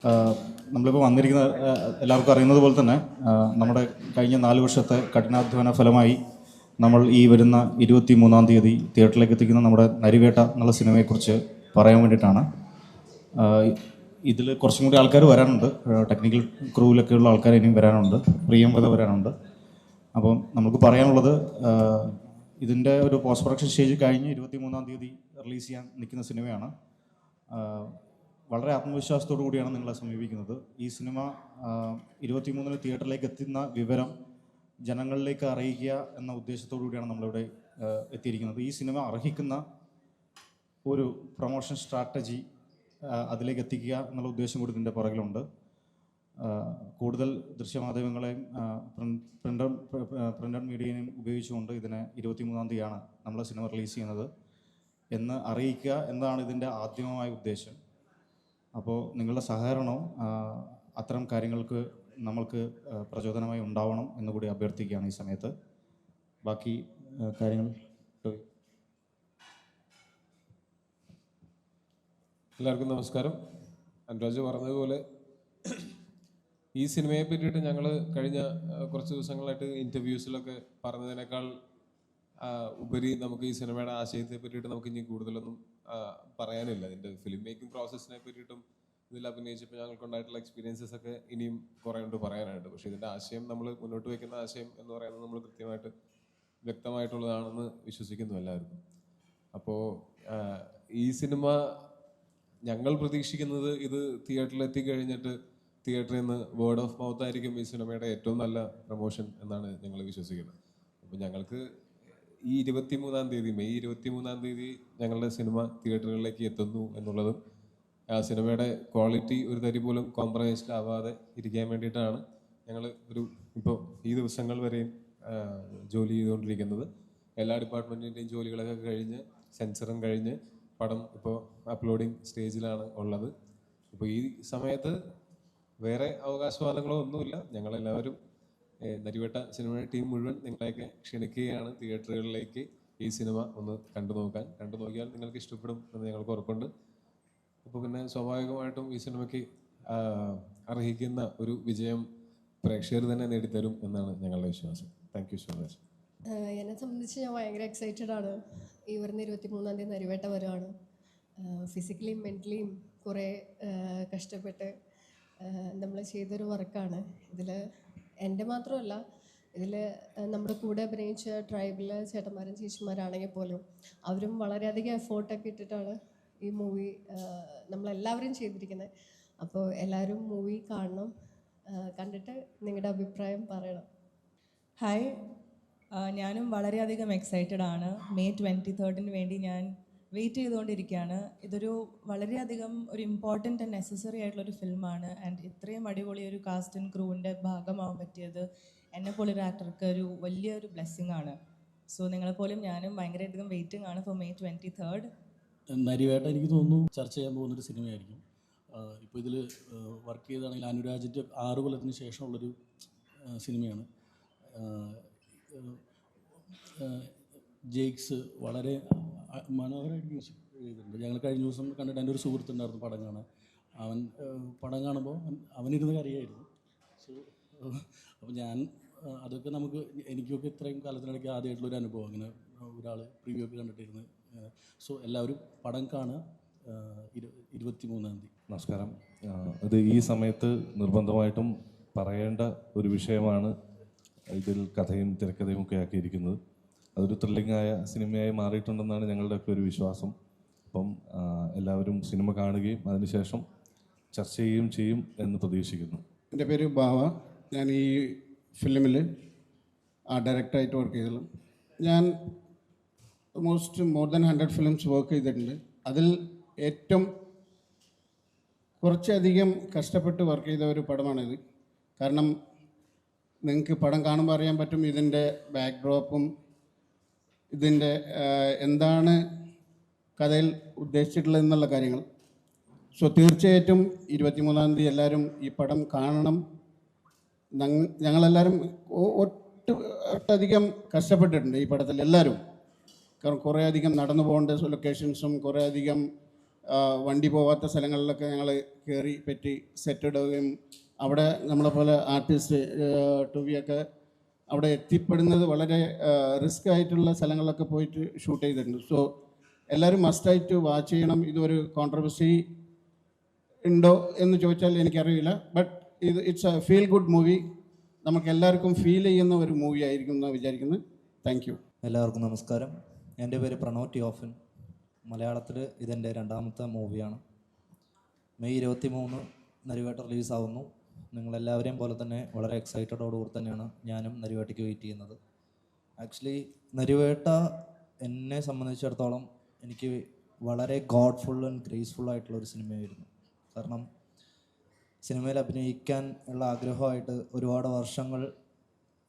നമ്മളിപ്പോൾ വന്നിരിക്കുന്ന എല്ലാവർക്കും അറിയുന്നത് പോലെ തന്നെ നമ്മുടെ കഴിഞ്ഞ 4 വർഷത്തെ കഠിനാധ്വാന ഫലമായി നമ്മൾ ഈ വരുന്ന 23-ാം തീയതി തിയേറ്ററിലേക്ക് എത്തിക്കുന്ന നമ്മുടെ നരിവേട്ട എന്നുള്ള സിനിമയെക്കുറിച്ച് പറയാൻ വേണ്ടിയിട്ടാണ്. ഇതിൽ കുറച്ചും കൂടി ആൾക്കാർ വരാനുണ്ട്. ടെക്നിക്കൽ ക്രൂവിലൊക്കെയുള്ള ആൾക്കാർ ഇനിയും വരാനുണ്ട്, പ്രിയംവത വരാനുണ്ട്. അപ്പം നമുക്ക് പറയാനുള്ളത്, ഇതിൻ്റെ ഒരു പോസ്റ്റ് പ്രൊഡക്ഷൻ സ്റ്റേജ് കഴിഞ്ഞ് 23-ാം തീയതി റിലീസ് ചെയ്യാൻ നിൽക്കുന്ന സിനിമയാണ്. വളരെ ആത്മവിശ്വാസത്തോടു കൂടിയാണ് നിങ്ങളെ സമീപിക്കുന്നത്. ഈ സിനിമ 23-ന് തിയേറ്ററിലേക്ക് എത്തുന്ന വിവരം ജനങ്ങളിലേക്ക് അറിയിക്കുക എന്ന ഉദ്ദേശത്തോടു കൂടിയാണ് നമ്മളിവിടെ എത്തിയിരിക്കുന്നത്. ഈ സിനിമ അർഹിക്കുന്ന ഒരു പ്രൊമോഷൻ സ്ട്രാറ്റജി അതിലേക്ക് എത്തിക്കുക എന്നുള്ള ഉദ്ദേശം കൂടി ഇതിൻ്റെ പുറകിലുണ്ട്. കൂടുതൽ ദൃശ്യമാധ്യമങ്ങളെയും പ്രിൻ്റഡ് മീഡിയയും ഉപയോഗിച്ചുകൊണ്ട് ഇതിനെ 23-ാം തീയതിയാണ് നമ്മൾ സിനിമ റിലീസ് ചെയ്യുന്നത് എന്ന് അറിയിക്കുക എന്നതാണ് ഇതിൻ്റെ ആദ്യമായ ഉദ്ദേശം. അപ്പോൾ നിങ്ങളുടെ സഹകരണവും അത്തരം കാര്യങ്ങൾക്ക് നമ്മൾക്ക് പ്രചോദനമായി ഉണ്ടാവണം എന്നുകൂടി അഭ്യർത്ഥിക്കുകയാണ് ഈ സമയത്ത്. ബാക്കി കാര്യങ്ങൾ എല്ലാവർക്കും നമസ്കാരം. അനുരാജ് പറഞ്ഞതുപോലെ ഈ സിനിമയെ പറ്റിയിട്ട് ഞങ്ങൾ കഴിഞ്ഞ കുറച്ച് ദിവസങ്ങളായിട്ട് ഇൻ്റർവ്യൂസിലൊക്കെ പറഞ്ഞതിനേക്കാൾ ഉപരി നമുക്ക് ഈ സിനിമയുടെ ആശയത്തെ പറ്റിയിട്ട് നമുക്ക് ഇനി കൂടുതലൊന്നും പറയാനില്ല. ഇതിൻ്റെ ഫിലിം മേക്കിംഗ് പ്രോസസ്സിനെ പറ്റിയിട്ടും ഇതിൽ അഭിനയിച്ചപ്പോൾ ഞങ്ങൾക്കുണ്ടായിട്ടുള്ള എക്സ്പീരിയൻസസ് ഒക്കെ ഇനിയും കുറേ ഉണ്ട് പറയാനായിട്ട്. പക്ഷേ ഇതിൻ്റെ ആശയം, നമ്മൾ മുന്നോട്ട് വയ്ക്കുന്ന ആശയം എന്ന് പറയുന്നത് നമ്മൾ കൃത്യമായിട്ട് വ്യക്തമായിട്ടുള്ളതാണെന്ന് വിശ്വസിക്കുന്നു എല്ലാവർക്കും. അപ്പോൾ ഈ സിനിമ ഞങ്ങൾ പ്രതീക്ഷിക്കുന്നത്, ഇത് തിയേറ്ററിൽ എത്തിക്കഴിഞ്ഞിട്ട് തിയേറ്ററിൽ നിന്ന് വേർഡ് ഓഫ് മൗത്ത് ആയിരിക്കും ഈ സിനിമയുടെ ഏറ്റവും നല്ല പ്രൊമോഷൻ എന്നാണ് ഞങ്ങൾ വിശ്വസിക്കുന്നത്. അപ്പോൾ ഞങ്ങൾക്ക് ഈ 23-ാം തീയതി, മെയ് 23-ാം തീയതി ഞങ്ങളുടെ സിനിമ തിയേറ്ററുകളിലേക്ക് എത്തുന്നു എന്നുള്ളതും ആ സിനിമയുടെ ക്വാളിറ്റി ഒരു തരി പോലും കോംപ്രമൈസ്ഡ് ആവാതെ ഇരിക്കാൻ വേണ്ടിയിട്ടാണ് ഞങ്ങൾ ഇപ്പോൾ ഈ ദിവസങ്ങൾ വരെയും ജോലി ചെയ്തുകൊണ്ടിരിക്കുന്നത്. എല്ലാ ഡിപ്പാർട്ട്മെൻറ്റിൻ്റെയും ജോലികളൊക്കെ കഴിഞ്ഞ്, സെൻസറും കഴിഞ്ഞ്, പടം ഇപ്പോൾ അപ്ലോഡിങ് സ്റ്റേജിലാണ് ഉള്ളത്. ഇപ്പോൾ ഈ സമയത്ത് വേറെ അവകാശവാദങ്ങളോ ഒന്നുമില്ല. ഞങ്ങളെല്ലാവരും നരിവേട്ട സിനിമയുടെ ടീം മുഴുവൻ നിങ്ങളെയൊക്കെ ക്ഷണിക്കുകയാണ് തിയേറ്ററുകളിലേക്ക് ഈ സിനിമ ഒന്ന് കണ്ടു നോക്കിയാൽ നിങ്ങൾക്ക് ഇഷ്ടപ്പെടും എന്ന് ഞങ്ങൾക്ക് ഉറപ്പുണ്ട്. അപ്പോൾ പിന്നെ സ്വാഭാവികമായിട്ടും ഈ സിനിമയ്ക്ക് അർഹിക്കുന്ന ഒരു വിജയം പ്രേക്ഷകർ തന്നെ നേടിത്തരും എന്നാണ് ഞങ്ങളുടെ വിശ്വാസം. Thank you so much. എന്നെ സംബന്ധിച്ച് ഞാൻ ഭയങ്കര എക്സൈറ്റഡ് ആണ്. ഈ വരുന്ന 23-ാം തീയതി നരിവേട്ട വരുവാണ്. ഫിസിക്കലിയും മെൻ്റലിയും കുറേ കഷ്ടപ്പെട്ട് നമ്മൾ ചെയ്തൊരു വർക്കാണ്. ഇതിൽ എൻ്റെ മാത്രമല്ല, ഇതിൽ നമ്മുടെ കൂടെ അഭിനയിച്ച ട്രൈബിലെ ചേട്ടന്മാരും ചേച്ചിമാരാണെങ്കിൽ പോലും അവരും വളരെയധികം എഫേർട്ടൊക്കെ ഇട്ടിട്ടാണ് ഈ മൂവി നമ്മളെല്ലാവരും ചെയ്തിരിക്കുന്നത്. അപ്പോൾ എല്ലാവരും മൂവി കാണണം, കണ്ടിട്ട് നിങ്ങളുടെ അഭിപ്രായം പറയണം. ഹായ്, ഞാനും വളരെയധികം എക്സൈറ്റഡ് ആണ്. മെയ് 23-ന് വേണ്ടി ഞാൻ വെയിറ്റ് ചെയ്തുകൊണ്ടിരിക്കുകയാണ്. ഇതൊരു വളരെയധികം ഒരു ഇമ്പോർട്ടൻ്റ് ആൻഡ് നെസസറി ആയിട്ടുള്ളൊരു ഫിലിമാണ്. ആൻഡ് ഇത്രയും അടിപൊളി ഒരു കാസ്റ്റ് ആൻഡ് ക്രൂവിൻ്റെ ഭാഗമാവാൻ പറ്റിയത് എന്നെപ്പോലൊരു ആക്ടർക്ക് ഒരു വലിയൊരു ബ്ലെസ്സിങ് ആണ്. സോ നിങ്ങളെപ്പോലും ഞാനും ഭയങ്കരധികം വെയിറ്റിംഗ് ആണ് ഫോർ മെയ് 23. നരിവേട്ട എനിക്ക് തോന്നുന്നു ചർച്ച ചെയ്യാൻ പോകുന്നൊരു സിനിമയായിരിക്കും. ഇപ്പോൾ ഇതിൽ വർക്ക് ചെയ്താണെങ്കിൽ അനുരാജിൻ്റെ 6 കൊല്ലത്തിന് ശേഷമുള്ളൊരു സിനിമയാണ്. ജെയ്ക്സ് വളരെ മനോഹരമായിട്ട് മ്യൂസിക് ചെയ്തിട്ടുണ്ട്. ഞങ്ങൾ കഴിഞ്ഞ ദിവസം കണ്ടിട്ട് എൻ്റെ ഒരു സുഹൃത്തുണ്ടായിരുന്നു പടം കാണാൻ. അവൻ പടം കാണുമ്പോൾ അവനിരുന്ന് കരയായിരുന്നു. സോ അപ്പോൾ ഞാൻ അതൊക്കെ എനിക്കൊക്കെ ഇത്രയും കാലത്തിനിടയ്ക്ക് ആദ്യമായിട്ടുള്ളൊരു അനുഭവം, അങ്ങനെ ഒരാൾ പ്രിവ്യൂ ഒക്കെ കണ്ടിട്ടിരുന്നു. സോ എല്ലാവരും പടം കാണുക 23-ാം തീയതി. നമസ്കാരം. ഇത് ഈ സമയത്ത് നിർബന്ധമായിട്ടും പറയേണ്ട ഒരു വിഷയമാണ്. ഇതിൽ കഥയും തിരക്കഥയും ഒക്കെ ആക്കിയിരിക്കുന്നത് അതൊരു ത്രില്ലിംഗായ സിനിമയായി മാറിയിട്ടുണ്ടെന്നാണ് ഞങ്ങളുടെയൊക്കെ ഒരു വിശ്വാസം. അപ്പം എല്ലാവരും സിനിമ കാണുകയും അതിനുശേഷം ചർച്ച ചെയ്യുകയും ചെയ്യും എന്ന് പ്രതീക്ഷിക്കുന്നു. എൻ്റെ പേര് ബാവ. ഞാൻ ഈ ഫിലിമിൽ ഡയറക്ടറായിട്ട് വർക്ക് ചെയ്തുള്ളൂ. ഞാൻ almost more than 100 films work ചെയ്തിട്ടുണ്ട്. അതിൽ ഏറ്റവും കുറച്ചധികം കഷ്ടപ്പെട്ട് വർക്ക് ചെയ്ത ഒരു പടമാണിത്. കാരണം നിങ്ങൾക്ക് പടം കാണുമ്പോൾ അറിയാൻ പറ്റും ഇതിൻ്റെ ബാക്ക്ഡ്രോപ്പും ഇതിൻ്റെ എന്താണ് കഥയിൽ ഉദ്ദേശിച്ചിട്ടുള്ളത് എന്നുള്ള കാര്യങ്ങൾ. സോ തീർച്ചയായിട്ടും 23-ാം തീയതി എല്ലാവരും ഈ പടം കാണണം. ഞങ്ങളെല്ലാവരും ഒട്ടധികം കഷ്ടപ്പെട്ടിട്ടുണ്ട് ഈ പടത്തിൽ എല്ലാവരും. കാരണം കുറേ അധികം നടന്നു പോകേണ്ട ലൊക്കേഷൻസും കുറേ അധികം വണ്ടി പോവാത്ത സ്ഥലങ്ങളിലൊക്കെ ഞങ്ങൾ കയറി പറ്റി സെറ്റ് ഇടുകയും അവിടെ നമ്മളെ പോലെ ആർട്ടിസ്റ്റ് ടൂവിയൊക്കെ അവിടെ എത്തിപ്പെടുന്നത് വളരെ റിസ്ക് ആയിട്ടുള്ള സ്ഥലങ്ങളിലൊക്കെ പോയിട്ട് ഷൂട്ട് ചെയ്തിട്ടുണ്ട്. സോ എല്ലാവരും മസ്റ്റായിട്ട് വാച്ച് ചെയ്യണം. ഇതൊരു കോൺട്രവേഴ്സി ഉണ്ടോ എന്ന് ചോദിച്ചാൽ എനിക്കറിയില്ല. But it's A feel good movie. നമുക്ക് എല്ലാവർക്കും ഫീൽ ചെയ്യുന്ന ഒരു മൂവി ആയിരിക്കും എന്ന് വിചാരിക്കുന്നത്. Thank you. എല്ലാവർക്കും നമസ്കാരം. എൻ്റെ പേര് പ്രണവ് ടിയോഫൻ. മലയാളത്തിൽ ഇതെൻ്റെ രണ്ടാമത്തെ മൂവിയാണ്. മെയ് 23 നരിവേട്ട റിലീസാവുന്നു. നിങ്ങളെല്ലാവരെയും പോലെ തന്നെ വളരെ എക്സൈറ്റഡോടുകൂടി തന്നെയാണ് ഞാനും നരിവേട്ടയ്ക്ക് വെയിറ്റ് ചെയ്യുന്നത്. ആക്ച്വലി നരിവേട്ട എന്നെ സംബന്ധിച്ചിടത്തോളം എനിക്ക് വളരെ ഗോഡ്ഫുൾ ആൻഡ് ഗ്രേസ്ഫുൾ ആയിട്ടുള്ളൊരു സിനിമയായിരുന്നു. കാരണം സിനിമയിൽ അഭിനയിക്കാൻ ഉള്ള ആഗ്രഹമായിട്ട് ഒരുപാട് വർഷങ്ങൾ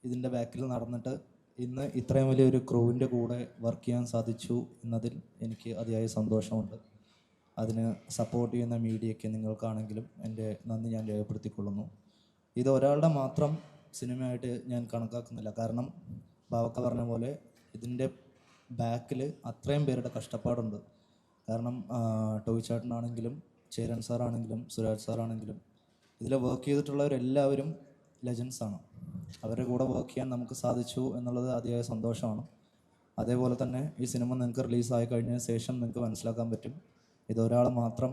ഇതിൻ്റെ ബാക്കിൽ നടന്നിട്ട് ഇന്ന് ഇത്രയും വലിയൊരു ക്രൂവിൻ്റെ കൂടെ വർക്ക് ചെയ്യാൻ സാധിച്ചു എന്നതിൽ എനിക്ക് അതിയായ സന്തോഷമുണ്ട്. അതിന് സപ്പോർട്ട് ചെയ്യുന്ന മീഡിയയ്ക്ക് നിങ്ങൾക്കാണെങ്കിലും എൻ്റെ നന്ദി ഞാൻ രേഖപ്പെടുത്തിക്കൊള്ളുന്നു. ഇത് ഒരാളുടെ മാത്രം സിനിമയായിട്ട് ഞാൻ കണക്കാക്കുന്നില്ല. കാരണം ബാവക്ക പറഞ്ഞ പോലെ ഇതിൻ്റെ ബാക്കിൽ അത്രയും പേരുടെ കഷ്ടപ്പാടുണ്ട്. കാരണം ടോയ് ചേട്ടനാണെങ്കിലും ചേരൻ സാറാണെങ്കിലും സുരാജ് സാറാണെങ്കിലും ഇതിൽ വർക്ക് ചെയ്തിട്ടുള്ളവരെല്ലാവരും ലെജൻസാണ്. അവരുടെ കൂടെ വർക്ക് ചെയ്യാൻ നമുക്ക് സാധിച്ചു എന്നുള്ളത് അതിയായ സന്തോഷമാണ്. അതേപോലെ തന്നെ ഈ സിനിമ നിങ്ങൾക്ക് റിലീസായി കഴിഞ്ഞതിന് ശേഷം നിങ്ങൾക്ക് മനസ്സിലാക്കാൻ പറ്റും ഇതൊരാൾ മാത്രം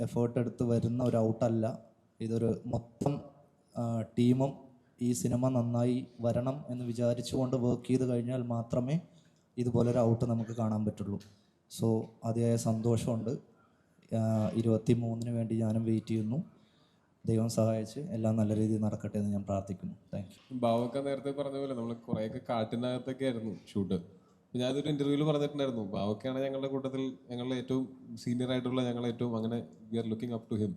എഫേർട്ട് എടുത്ത് വരുന്ന ഒരു ഔട്ടല്ല. ഇതൊരു മൊത്തം ടീമും ഈ സിനിമ നന്നായി വരണം എന്ന് വിചാരിച്ചുകൊണ്ട് വർക്ക് ചെയ്ത് കഴിഞ്ഞാൽ മാത്രമേ ഇതുപോലൊരു ഔട്ട് നമുക്ക് കാണാൻ പറ്റുള്ളൂ. സോ അതിയായ സന്തോഷമുണ്ട്. 23 വേണ്ടി ഞാനും വെയിറ്റ് ചെയ്യുന്നു. ദൈവം സഹായിച്ച് എല്ലാം നല്ല രീതിയിൽ നടക്കട്ടെ എന്ന് ഞാൻ പ്രാർത്ഥിക്കുന്നു. Thank you. ബാവൊക്കെ നേരത്തെ പറഞ്ഞ പോലെ നമ്മൾ കുറേയൊക്കെ കാട്ടിനകത്തൊക്കെ ആയിരുന്നു ഷൂട്ട്. ഞാനൊരു ഇൻ്റർവ്യൂവിൽ പറഞ്ഞിട്ടുണ്ടായിരുന്നു, ബാവൊക്കെയാണ് ഞങ്ങളുടെ കൂട്ടത്തിൽ ഞങ്ങളുടെ ഏറ്റവും സീനിയർ ആയിട്ടുള്ള ഏറ്റവും അങ്ങനെ we are looking up to him.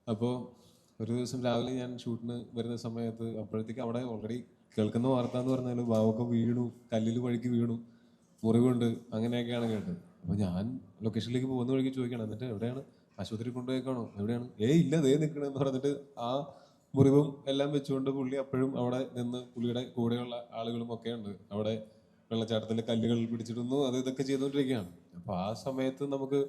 അപ്പോൾ ഒരു ദിവസം രാവിലെ ഞാൻ ഷൂട്ടിന് വരുന്ന സമയത്ത് അപ്പോഴത്തേക്ക് അവിടെ ഓൾറെഡി കേൾക്കുന്ന വാർത്ത എന്ന് പറഞ്ഞാൽ ബാവൊക്കെ വീണു, കല്ലിൽ വഴിക്ക് വീണു, മുറിവുണ്ട്, അങ്ങനെയൊക്കെയാണ് കേട്ടത്. അപ്പോൾ ഞാൻ ലൊക്കേഷനിലേക്ക് പോകുന്ന വഴിക്ക് ചോദിക്കണം, എന്നിട്ട് എവിടെയാണ്, ആശുപത്രി കൊണ്ടുപോയേക്കാണോ, എവിടെയാണ്? ഇല്ല ദേ നിൽക്കണമെന്ന് പറഞ്ഞിട്ട് ആ മുറിവും എല്ലാം വെച്ചുകൊണ്ട് പുള്ളി അപ്പോഴും അവിടെ നിന്ന് പുള്ളിയുടെ കൂടെയുള്ള ആളുകളും ഒക്കെ ഉണ്ട് അവിടെ വെള്ളച്ചാട്ടത്തിൽ കല്ലുകൾ പിടിച്ചിടുന്നു, അത് ഇതൊക്കെ ചെയ്തുകൊണ്ടിരിക്കുകയാണ്. അപ്പോൾ ആ സമയത്ത് നമുക്ക്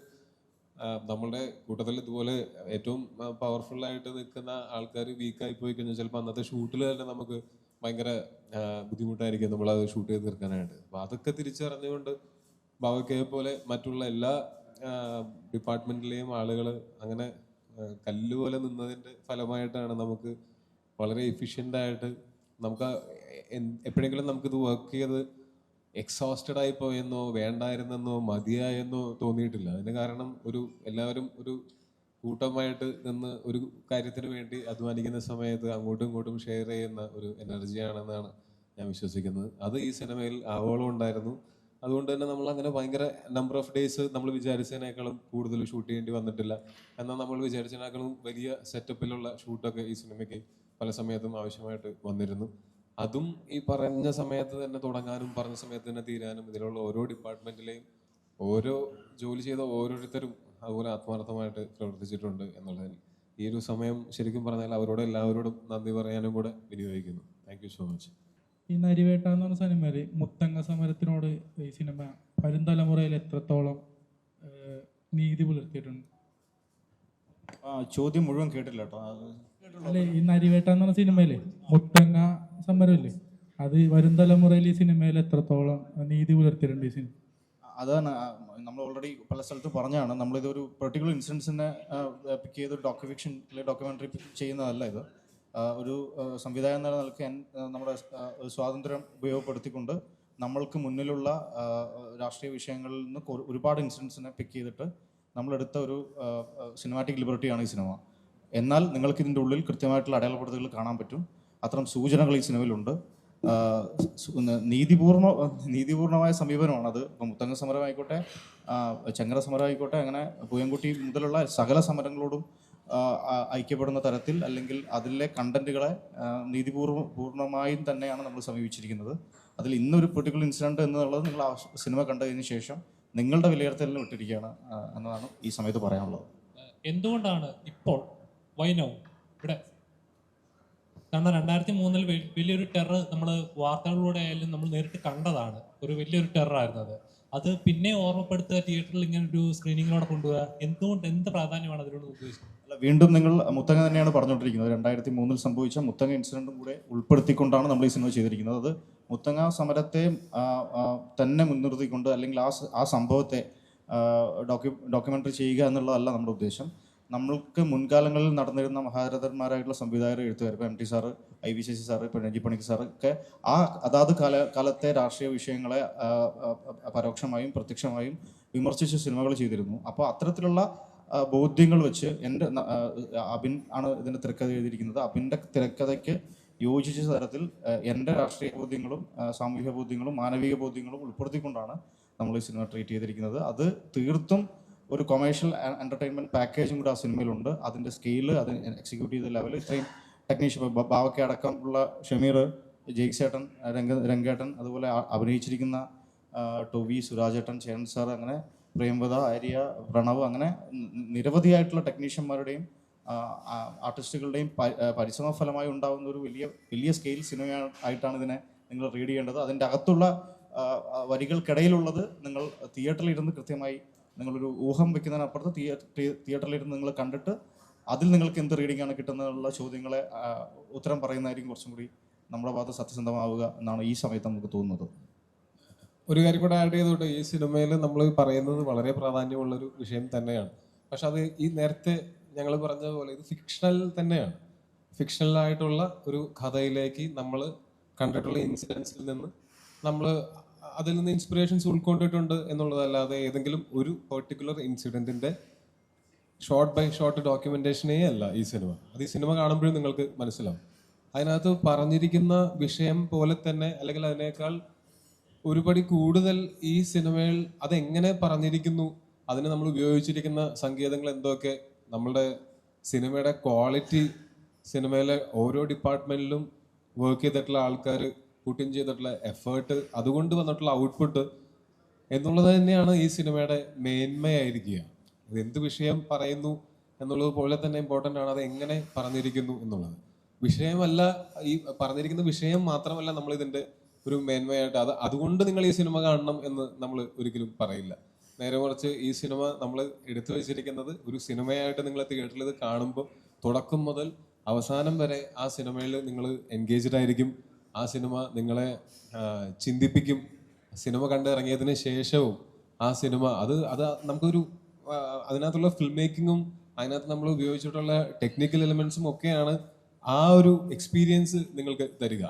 നമ്മളുടെ കൂട്ടത്തിൽ ഇതുപോലെ ഏറ്റവും പവർഫുള്ളായിട്ട് നിൽക്കുന്ന ആൾക്കാർ വീക്കായി പോയി കഴിഞ്ഞാൽ ചിലപ്പോൾ അന്നത്തെ ഷൂട്ടിൽ തന്നെ നമുക്ക് ഭയങ്കര ബുദ്ധിമുട്ടായിരിക്കും നമ്മളത് ഷൂട്ട് ചെയ്ത് തീർക്കാനായിട്ട്. അപ്പോൾ അതൊക്കെ തിരിച്ചറിഞ്ഞുകൊണ്ട് ബാവക്കയെ പോലെ മറ്റുള്ള എല്ലാ ഡിപ്പാർട്ട്മെൻറ്റിലെയും ആളുകൾ അങ്ങനെ കല്ലുപോലെ നിന്നതിൻ്റെ ഫലമായിട്ടാണ് നമുക്ക് വളരെ എഫിഷ്യൻ്റായിട്ട് നമുക്ക് എപ്പോഴെങ്കിലും നമുക്കിത് വർക്ക് ചെയ്ത് എക്സോസ്റ്റഡ് ആയി പോയെന്നോ വേണ്ടായിരുന്നെന്നോ മതിയായെന്നോ തോന്നിയിട്ടില്ല. അതിന് കാരണം എല്ലാവരും ഒരു കൂട്ടമായിട്ട് നിന്ന് ഒരു കാര്യത്തിന് വേണ്ടി അധ്വാനിക്കുന്ന സമയത്ത് അങ്ങോട്ടും ഇങ്ങോട്ടും ഷെയർ ചെയ്യുന്ന ഒരു എനർജിയാണെന്നാണ് ഞാൻ വിശ്വസിക്കുന്നത്. അത് ഈ സിനിമയിൽ ആവോളം ഉണ്ടായിരുന്നു. അതുകൊണ്ട് തന്നെ നമ്മൾ അങ്ങനെ ഭയങ്കര നമ്പർ ഓഫ് ഡേയ്സ് നമ്മൾ വിചാരിച്ചതിനേക്കാളും കൂടുതൽ ഷൂട്ട് ചെയ്യേണ്ടി വന്നിട്ടില്ല. എന്നാൽ നമ്മൾ വിചാരിച്ചതിനേക്കാളും വലിയ സെറ്റപ്പിലുള്ള ഷൂട്ടൊക്കെ ഈ സിനിമയ്ക്ക് പല സമയത്തും ആവശ്യമായിട്ട് വന്നിരുന്നു. അതും ഈ പറഞ്ഞ സമയത്ത് തന്നെ തുടങ്ങാനും പറഞ്ഞ സമയത്ത് തന്നെ തീരാനും ഇതിലുള്ള ഓരോ ഡിപ്പാർട്ട്മെൻറ്റിലെയും ഓരോ ജോലി ചെയ്ത ഓരോരുത്തരും അതുപോലെ ആത്മാർത്ഥമായിട്ട് പ്രവർത്തിച്ചിട്ടുണ്ട് എന്നുള്ളതിൽ ഈ ഒരു സമയം ശരിക്കും പറഞ്ഞാൽ അവരോട് എല്ലാവരോടും നന്ദി പറയാനും കൂടെ വിനിയോഗിക്കുന്നു. Thank you so much. ഈ നരിവേട്ട എന്ന് പറഞ്ഞ സിനിമയിൽ മുത്തങ്ങ സമരത്തിനോട് ഈ സിനിമ വരും തലമുറയിൽ എത്രത്തോളം നീതി പുലർത്തിയിട്ടുണ്ട്? ചോദ്യം മുഴുവൻ കേട്ടില്ല കേട്ടോ. അല്ലെ, ഈ നരിവേട്ട എന്ന് പറഞ്ഞ സിനിമയില് മുത്തങ്ങ സമരമില്ലേ, അത് വരും തലമുറയിൽ ഈ സിനിമയിൽ എത്രത്തോളം നീതി പുലർത്തിയിട്ടുണ്ട് ഈ സിനിമ? അതാണ് നമ്മൾ ഓൾറെഡി പല സ്ഥലത്തും പറഞ്ഞാണ്, നമ്മളിതൊരു പെർട്ടിക്കുലർ ഇൻസിഡൻസിനെ പിക്ക് ചെയ്ത് ഡോക്യുഫിക്ഷൻ അല്ലെങ്കിൽ ഡോക്യുമെൻ്ററി ചെയ്യുന്നതല്ല ഇത്. ഒരു സംവിധായകൻ എന്ന നിലയ്ക്ക് നമ്മുടെ സ്വാതന്ത്ര്യം ഉപയോഗപ്പെടുത്തിക്കൊണ്ട് നമ്മൾക്ക് മുന്നിലുള്ള രാഷ്ട്രീയ വിഷയങ്ങളിൽ നിന്ന് ഒരുപാട് ഇൻസിഡൻസിനെ പിക്ക് ചെയ്തിട്ട് നമ്മളെടുത്ത ഒരു സിനിമാറ്റിക് ലിബർട്ടിയാണ് ഈ സിനിമ. എന്നാൽ നിങ്ങൾക്ക് ഇതിൻ്റെ ഉള്ളിൽ കൃത്യമായിട്ടുള്ള അടയാളപ്പെടുത്തലുകൾ കാണാൻ പറ്റും. അത്തരം സൂചനകൾ ഈ സിനിമയിലുണ്ട്. നീതിപൂർണമായ സമീപനമാണത്. ഇപ്പം മുത്തങ്ങ സമരം ആയിക്കോട്ടെ, ചെങ്ങറ സമരം ആയിക്കോട്ടെ, അങ്ങനെ പൂയംകുട്ടി മുതലുള്ള സകല സമരങ്ങളോടും ഐക്യപ്പെടുന്ന തരത്തിൽ അല്ലെങ്കിൽ അതിലെ കണ്ടന്റുകളെ പൂർണ്ണമായും തന്നെയാണ് നമ്മൾ സമീപിച്ചിരിക്കുന്നത്. അതിൽ ഇന്നൊരു പെർട്ടിക്കുലർ ഇൻസിഡൻറ്റ് എന്നുള്ളത് നിങ്ങൾ ആ സിനിമ കണ്ടതിന് ശേഷം നിങ്ങളുടെ വിലയിരുത്തലിന് വിട്ടിരിക്കുകയാണ് എന്നതാണ് ഈ സമയത്ത് പറയാനുള്ളത്. എന്തുകൊണ്ടാണ് ഇപ്പോൾ വൈനോ ഇവിടെ? കാരണം 2003 വലിയൊരു ടെറർ നമ്മൾ വാർത്തകളിലൂടെ ആയാലും നമ്മൾ നേരിട്ട് കണ്ടതാണ്. ഒരു വലിയൊരു ടെററായിരുന്നു അത്. അത് പിന്നെ ഓർമ്മപ്പെടുത്തുക, തിയേറ്ററിൽ ഇങ്ങനെ ഒരു സ്ക്രീനിങ്ങിലൂടെ കൊണ്ടുപോകുക, എന്ത് പ്രാധാന്യമാണ് അതിനോട് ഉദ്ദേശിക്കുന്നത്? അല്ല, വീണ്ടും നിങ്ങൾ മുത്തങ്ങ തന്നെയാണ് പറഞ്ഞുകൊണ്ടിരിക്കുന്നത്. 2003 സംഭവിച്ച മുത്തങ്ങ ഇൻസിഡൻറ്റും കൂടെ ഉൾപ്പെടുത്തിക്കൊണ്ടാണ് നമ്മൾ ഈ സിനിമ ചെയ്തിരിക്കുന്നത്. അത് മുത്തങ്ങ സമരത്തെ തന്നെ മുൻനിർത്തിക്കൊണ്ട് അല്ലെങ്കിൽ ആ സംഭവത്തെ ഡോക്യുമെൻ്ററി ചെയ്യുക എന്നുള്ളതല്ല നമ്മുടെ ഉദ്ദേശം. നമ്മൾക്ക് മുൻകാലങ്ങളിൽ നടന്നിരുന്ന മഹാരഥന്മാരായിട്ടുള്ള സംവിധായകർ, എഴുത്തുകാർ, ഇപ്പോൾ MT sir, IV Sasi sir, ഇപ്പോൾ രഞ്ജി പണിക്കർ സാറ് ഒക്കെ അതാത് കാലത്തെ രാഷ്ട്രീയ വിഷയങ്ങളെ പരോക്ഷമായും പ്രത്യക്ഷമായും വിമർശിച്ച് സിനിമകൾ ചെയ്തിരുന്നു. അപ്പോൾ അത്തരത്തിലുള്ള ബോധ്യങ്ങൾ വെച്ച് അബിൻ ആണ് ഇതിൻ്റെ തിരക്കഥ എഴുതിയിരിക്കുന്നത്. അബിൻ്റെ തിരക്കഥയ്ക്ക് യോജിച്ച തരത്തിൽ എൻ്റെ രാഷ്ട്രീയ ബോധ്യങ്ങളും സാമൂഹിക ബോധ്യങ്ങളും മാനവിക ബോധ്യങ്ങളും ഉൾപ്പെടുത്തിക്കൊണ്ടാണ് നമ്മൾ ഈ സിനിമ ട്രീറ്റ് ചെയ്തിരിക്കുന്നത്. അത് തീർത്തും ഒരു കൊമേഴ്ഷ്യൽ എൻ്റർടൈൻമെൻറ്റ് പാക്കേജും കൂടെ ആ സിനിമയിലുണ്ട്. അതിൻ്റെ സ്കെയില്, അത് എക്സിക്യൂട്ട് ചെയ്ത ലെവൽ, ഇത്രയും ടെക്നീഷ്യൻ ബാവയ്ക്ക് അടക്കമുള്ള ഷമീർ, ജെയ്ക്സേട്ടൻ, രംഗേട്ടൻ, അതുപോലെ അഭിനയിച്ചിരിക്കുന്ന ടോവി, സുരാജേട്ടൻ, ചേരൻ സാർ, അങ്ങനെ പ്രേംവദ, ആര്യ, പ്രണവ്, അങ്ങനെ നിരവധിയായിട്ടുള്ള ടെക്നീഷ്യന്മാരുടെയും ആർട്ടിസ്റ്റുകളുടെയും പരിശ്രമ ഫലമായി ഉണ്ടാകുന്ന ഒരു വലിയ സ്കെയിൽ സിനിമ ആയിട്ടാണ് ഇതിനെ നിങ്ങൾ റീഡ് ചെയ്യേണ്ടത്. അതിൻ്റെ അകത്തുള്ള വരികൾക്കിടയിലുള്ളത് നിങ്ങൾ തിയേറ്ററിലിരുന്ന് കൃത്യമായി നിങ്ങളൊരു ഊഹം വെക്കുന്നതിനപ്പുറത്ത് തിയേറ്ററിലിരുന്ന് നിങ്ങൾ കണ്ടിട്ട് അതിൽ നിങ്ങൾക്ക് എന്ത് റീഡിംഗ് ആണ് കിട്ടുന്നതിനുള്ള ചോദ്യങ്ങളെ ഉത്തരം പറയുന്നതായിരിക്കും കുറച്ചും കൂടി നമ്മുടെ ഭാഗത്ത് സത്യസന്ധമാവുക എന്നാണ് ഈ സമയത്ത് നമുക്ക് തോന്നുന്നത്. ഒരു കാര്യം കൂടെ ആഡ് ചെയ്തോട്ടെ, ഈ സിനിമയിൽ നമ്മൾ പറയുന്നത് വളരെ പ്രാധാന്യമുള്ളൊരു വിഷയം തന്നെയാണ്. പക്ഷെ അത് ഈ നേരത്തെ ഞങ്ങൾ പറഞ്ഞതുപോലെ ഇത് ഫിക്ഷണൽ തന്നെയാണ്. ഫിക്ഷണലായിട്ടുള്ള ഒരു കഥയിലേക്ക് നമ്മൾ കണ്ടിട്ടുള്ള ഇൻസിഡൻസിൽ നിന്ന് നമ്മൾ അതിൽ നിന്ന് ഇൻസ്പിറേഷൻസ് ഉൾക്കൊണ്ടിട്ടുണ്ട് എന്നുള്ളതല്ലാതെ ഏതെങ്കിലും ഒരു പെർട്ടിക്കുലർ ഇൻസിഡൻറ്റിൻ്റെ ഷോർട്ട് ബൈ ഷോർട്ട് ഡോക്യുമെൻറ്റേഷനേ അല്ല ഈ സിനിമ. അത് ഈ സിനിമ കാണുമ്പോഴും നിങ്ങൾക്ക് മനസ്സിലാവും. അതിനകത്ത് പറഞ്ഞിരിക്കുന്ന വിഷയം പോലെ തന്നെ അല്ലെങ്കിൽ അതിനേക്കാൾ ഒരുപടി കൂടുതൽ ഈ സിനിമയിൽ അതെങ്ങനെ പറഞ്ഞിരിക്കുന്നു, അതിന് നമ്മൾ ഉപയോഗിച്ചിരിക്കുന്ന സങ്കേതങ്ങൾ എന്തൊക്കെ, നമ്മളുടെ സിനിമയുടെ ക്വാളിറ്റി, സിനിമയിലെ ഓരോ ഡിപ്പാർട്ട്മെൻറ്റിലും വർക്ക് ചെയ്തിട്ടുള്ള ആൾക്കാർ പുട്ടിൻ ചെയ്തിട്ടുള്ള എഫേർട്ട്, അതുകൊണ്ട് വന്നിട്ടുള്ള ഔട്ട്പുട്ട് എന്നുള്ളത് തന്നെയാണ് ഈ സിനിമയുടെ മേന്മയായിരിക്കുക. അത് എന്ത് വിഷയം പറയുന്നു എന്നുള്ളത് പോലെ തന്നെ ഇമ്പോർട്ടൻ്റ് ആണ് അത് എങ്ങനെ പറഞ്ഞിരിക്കുന്നു എന്നുള്ളത്. വിഷയമല്ല, ഈ പറഞ്ഞിരിക്കുന്ന വിഷയം മാത്രമല്ല നമ്മൾ ഇതിൻ്റെ ഒരു മേന്മയായിട്ട് അതുകൊണ്ട് നിങ്ങൾ ഈ സിനിമ കാണണം എന്ന് നമ്മൾ ഒരിക്കലും പറയില്ല. നേരെ മറിച്ച് ഈ സിനിമ നമ്മൾ എടുത്തു വെച്ചിരിക്കുന്നത് ഒരു സിനിമയായിട്ട് നിങ്ങൾ തിയേറ്ററിൽ ഇത് കാണുമ്പോൾ തുടക്കം മുതൽ അവസാനം വരെ ആ സിനിമയിൽ നിങ്ങൾ എൻഗേജ്ഡ് ആയിരിക്കും. ആ സിനിമ നിങ്ങളെ ചിന്തിപ്പിക്കും. സിനിമ കണ്ടിറങ്ങിയതിന് ശേഷവും ആ സിനിമ അത് നമുക്കൊരു അതിനകത്തുള്ള ഫിൽം മേക്കിങ്ങും അതിനകത്ത് നമ്മൾ ഉപയോഗിച്ചിട്ടുള്ള ടെക്നിക്കൽ എലിമെന്റ്സും ഒക്കെയാണ് ആ ഒരു എക്സ്പീരിയൻസ് നിങ്ങൾക്ക് തരിക.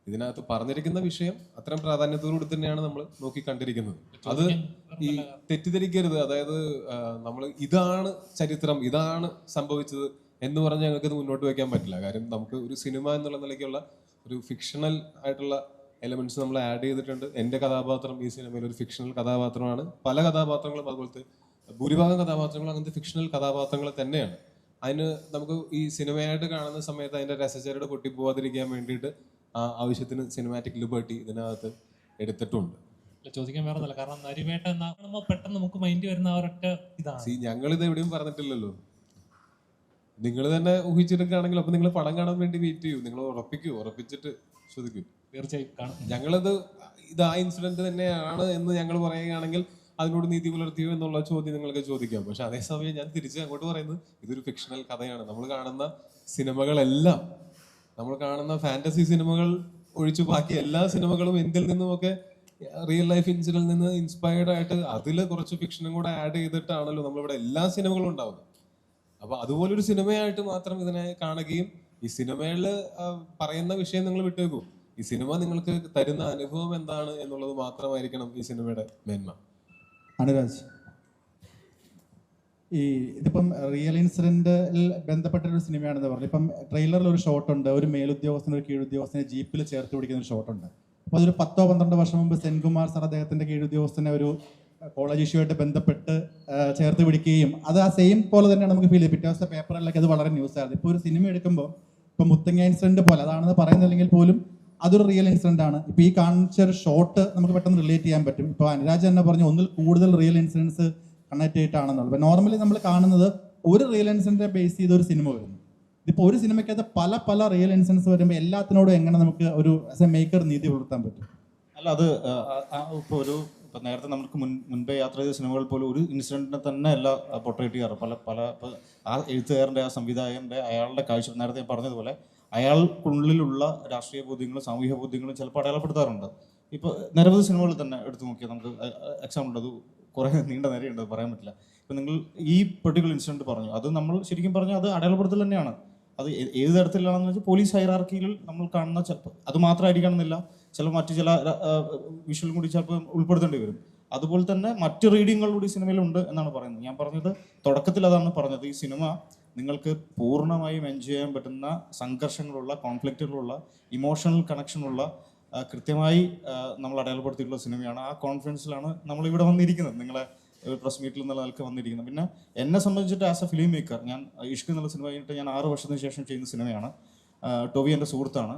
ഇതിനകത്ത് പറഞ്ഞിരിക്കുന്ന വിഷയം അത്രയും പ്രാധാന്യത്തോടുകൂടി തന്നെയാണ് നമ്മൾ നോക്കി കണ്ടിരിക്കുന്നത്. അത് ഈ തെറ്റിദ്ധരിക്കരുത്. അതായത് നമ്മൾ ഇതാണ് ചരിത്രം, ഇതാണ് സംഭവിച്ചത് എന്ന് പറഞ്ഞ് ഞങ്ങൾക്ക് ഇത് മുന്നോട്ട് വയ്ക്കാൻ പറ്റില്ല. കാര്യം നമുക്ക് ഒരു സിനിമ എന്നുള്ള നിലയ്ക്കുള്ള ഒരു ഫിക്ഷണൽ ആയിട്ടുള്ള എലമെന്റ്സ് നമ്മൾ ആഡ് ചെയ്തിട്ടുണ്ട്. എൻ്റെ കഥാപാത്രം ഈ സിനിമയിൽ ഒരു ഫിക്ഷണൽ കഥാപാത്രമാണ്. പല കഥാപാത്രങ്ങളും അതുപോലത്തെ ഭൂരിഭാഗം കഥാപാത്രങ്ങളും അങ്ങനത്തെ ഫിക്ഷണൽ കഥാപാത്രങ്ങൾ തന്നെയാണ്. അതിന് നമുക്ക് ഈ സിനിമയായിട്ട് കാണുന്ന സമയത്ത് അതിൻ്റെ രസചരട് പൊട്ടിപ്പോവാതിരിക്കാൻ വേണ്ടിയിട്ട് ആവശ്യത്തിന് സിനിമാറ്റിക് ലിബർട്ടി ഇതിനകത്ത് എടുത്തിട്ടുണ്ട്. ചോദിക്കാൻ വേറെ ഒന്നുമില്ല, കാരണം നരിവേട്ട എന്നാകുമ്പോൾ പെട്ടെന്ന് നമുക്ക് മൈൻഡ് വരുന്ന ഒരൊറ്റ ഇതാണ്. ഞങ്ങളിത് എവിടെയും പറഞ്ഞിട്ടില്ലല്ലോ. നിങ്ങൾ തന്നെ ഊഹിച്ചെടുക്കുകയാണെങ്കിൽ അപ്പൊ നിങ്ങൾ പടം കാണാൻ വേണ്ടി വെയിറ്റ് ചെയ്യൂ. നിങ്ങൾ ഉറപ്പിച്ചിട്ട് ചോദിക്കൂ. തീർച്ചയായും കാണും. ഞങ്ങളത് ഇത് ആ ഇൻസിഡന്റ് തന്നെയാണ് എന്ന് ഞങ്ങൾ പറയുകയാണെങ്കിൽ അതിനോട് നീതി പുലർത്തിയോ എന്നുള്ള ചോദ്യം നിങ്ങൾക്ക് ചോദിക്കാം. പക്ഷെ അതേസമയം ഞാൻ തിരിച്ച് അങ്ങോട്ട് പറയുന്നത് ഇതൊരു ഫിക്ഷണൽ കഥയാണ്. നമ്മൾ കാണുന്ന സിനിമകളെല്ലാം, നമ്മൾ കാണുന്ന ഫാന്റസി സിനിമകൾ ഒഴിച്ചു ബാക്കി എല്ലാ സിനിമകളും എന്തിൽ നിന്നുമൊക്കെ റിയൽ ലൈഫ് ഇൻസിഡന്റിൽ നിന്ന് ഇൻസ്പയർഡ് ആയിട്ട് അതിൽ കുറച്ച് ഫിക്ഷനും കൂടെ ആഡ് ചെയ്തിട്ടാണല്ലോ നമ്മളിവിടെ എല്ലാ സിനിമകളും ഉണ്ടാവുന്നത്. അപ്പൊ അതുപോലൊരു സിനിമയായിട്ട് മാത്രം ഇതിനെ കാണുകയും ഈ സിനിമയിൽ പറയുന്ന വിഷയം നിങ്ങൾ വിട്ടേക്കും. ഈ സിനിമ നിങ്ങൾക്ക് തരുന്ന അനുഭവം എന്താണ് എന്നുള്ളത് മാത്രമായിരിക്കണം ഈ സിനിമയുടെ മേന്മ. അനുരാജ്, ഇതിപ്പം റിയൽ ഇൻസിഡന്റിൽ ബന്ധപ്പെട്ടൊരു സിനിമയാണെന്ന് പറഞ്ഞു. ഇപ്പം ട്രെയിലറിൽ ഒരു ഷോട്ടുണ്ട്, ഒരു മേലുദ്യോഗസ്ഥനും ഒരു കീഴുദ്യോഗസ്ഥനെ ജീപ്പിൽ ചേർത്ത് പിടിക്കുന്ന ഒരു ഷോട്ടുണ്ട്. അപ്പോൾ അതൊരു 10-12 വർഷം മുമ്പ് സെൻകുമാർ സാർ അദ്ദേഹത്തിൻ്റെ കീഴുദ്യോഗസ്ഥനെ ഒരു കോളേജ് ഇഷ്യൂമായിട്ട് ബന്ധപ്പെട്ട് ചേർത്ത് പിടിക്കുകയും അത് ആ സെയിം പോലെ തന്നെയാണ് നമുക്ക് ഫീൽ ചെയ്ത്. പിറ്റേ ദിവസത്തെ പേപ്പറിലൊക്കെ അത് വളരെ ന്യൂസ് ആയിരുന്നു. ഇപ്പോൾ ഒരു സിനിമ എടുക്കുമ്പോൾ ഇപ്പം മുത്തങ്ങ ഇൻസിഡന്റ് പോലെ അതാണെന്ന് പറയുന്നില്ലെങ്കിൽ പോലും അതൊരു റിയൽ ഇൻസിഡന്റ് ആണ്. ഇപ്പോൾ ഈ കാണിച്ച ഒരു ഷോട്ട് നമുക്ക് പെട്ടെന്ന് റിലേറ്റ് ചെയ്യാൻ പറ്റും. ഇപ്പോൾ അനുരാജ് തന്നെ പറഞ്ഞു ഒന്നിൽ കൂടുതൽ റിയൽ ഇൻസിഡൻസ് കണക്ട് ചെയ്തിട്ടാണെന്നുള്ളത്. അപ്പോൾ നോർമലി നമ്മൾ കാണുന്നത് ഒരു റിയൽ ഇൻസിഡന്റിനെ ബേസ് ചെയ്ത ഒരു സിനിമ വരുന്നു. ഇതിപ്പോൾ ഒരു സിനിമയ്ക്കകത്ത് പല റിയൽ ഇൻസിഡൻസ് വരുമ്പോൾ എല്ലാത്തിനോടും എങ്ങനെ നമുക്ക് ഒരു ആസ് എ മേക്കർ നീതി പുലർത്താൻ പറ്റും? അല്ല, അത് ഇപ്പോൾ ഒരു ഇപ്പം നേരത്തെ നമുക്ക് മുൻപേ യാത്ര ചെയ്ത സിനിമകൾ പോലും ഒരു ഇൻസിഡൻറ്റിനെ തന്നെ അല്ല പൊർട്രേറ്റ് ചെയ്യാറ്. പല ഇപ്പോൾ ആ എഴുത്തുകാരൻ്റെ, ആ സംവിധായകൻ്റെ, അയാളുടെ കാഴ്ച, നേരത്തെ ഞാൻ പറഞ്ഞതുപോലെ അയാൾക്കുള്ളിലുള്ള രാഷ്ട്രീയ ബോധ്യങ്ങളും സാമൂഹിക ബോധ്യങ്ങളും ചിലപ്പോൾ അടയാളപ്പെടുത്താറുണ്ട്. ഇപ്പോൾ നിരവധി സിനിമകൾ തന്നെ എടുത്തു നോക്കിയാൽ നമുക്ക് എക്സാമ്പിൾ ഉണ്ട്. അത് കുറേ നീണ്ട നേരെയുണ്ട്, പറയാൻ പറ്റില്ല. ഇപ്പം നിങ്ങൾ ഈ പെർട്ടിക്കുലർ ഇൻസിഡൻറ്റ് പറഞ്ഞു, അത് നമ്മൾ ശരിക്കും പറഞ്ഞാൽ അത് അടയാളപ്പെടുത്തൽ തന്നെയാണ്. അത് ഏത് തരത്തിലാണെന്ന് വെച്ചാൽ പോലീസ് ഹൈറാർക്കിയിൽ നമ്മൾ കാണുന്ന ചിലപ്പോൾ അത് മാത്രമായിരിക്കണമെന്നില്ല, ചിലപ്പോൾ മറ്റു ചില വിഷ്വലും കൂടി ചിലപ്പോൾ ഉൾപ്പെടുത്തേണ്ടി വരും. അതുപോലെ തന്നെ മറ്റ് റീഡിങ്ങുകളൂടി സിനിമയിലുണ്ട് എന്നാണ് പറയുന്നത്. ഞാൻ പറഞ്ഞത് തുടക്കത്തിൽ അതാണ് പറഞ്ഞത്, ഈ സിനിമ നിങ്ങൾക്ക് പൂർണ്ണമായും എൻജോയ് ചെയ്യാൻ പറ്റുന്ന സംഘർഷങ്ങളുള്ള, കോൺഫ്ലിക്റ്റുകളുള്ള, ഇമോഷണൽ കണക്ഷനുള്ള കൃത്യമായി നമ്മൾ അടയാളപ്പെടുത്തിയിട്ടുള്ള സിനിമയാണ്. ആ കോൺഫിഡൻസിലാണ് നമ്മളിവിടെ വന്നിരിക്കുന്നത്, നിങ്ങളെ പ്രസ് മീറ്റിൽ എന്നുള്ള നിലക്ക് വന്നിരിക്കുന്നത്. പിന്നെ എന്നെ സംബന്ധിച്ചിട്ട് ആസ് എ ഫിലിം മേക്കർ, ഞാൻ ഇഷ്ക് എന്നുള്ള സിനിമ കഴിഞ്ഞിട്ട് ഞാൻ 6 വർഷത്തിന് ശേഷം ചെയ്യുന്ന സിനിമയാണ്. ടൊവി എൻ്റെ സുഹൃത്താണ്.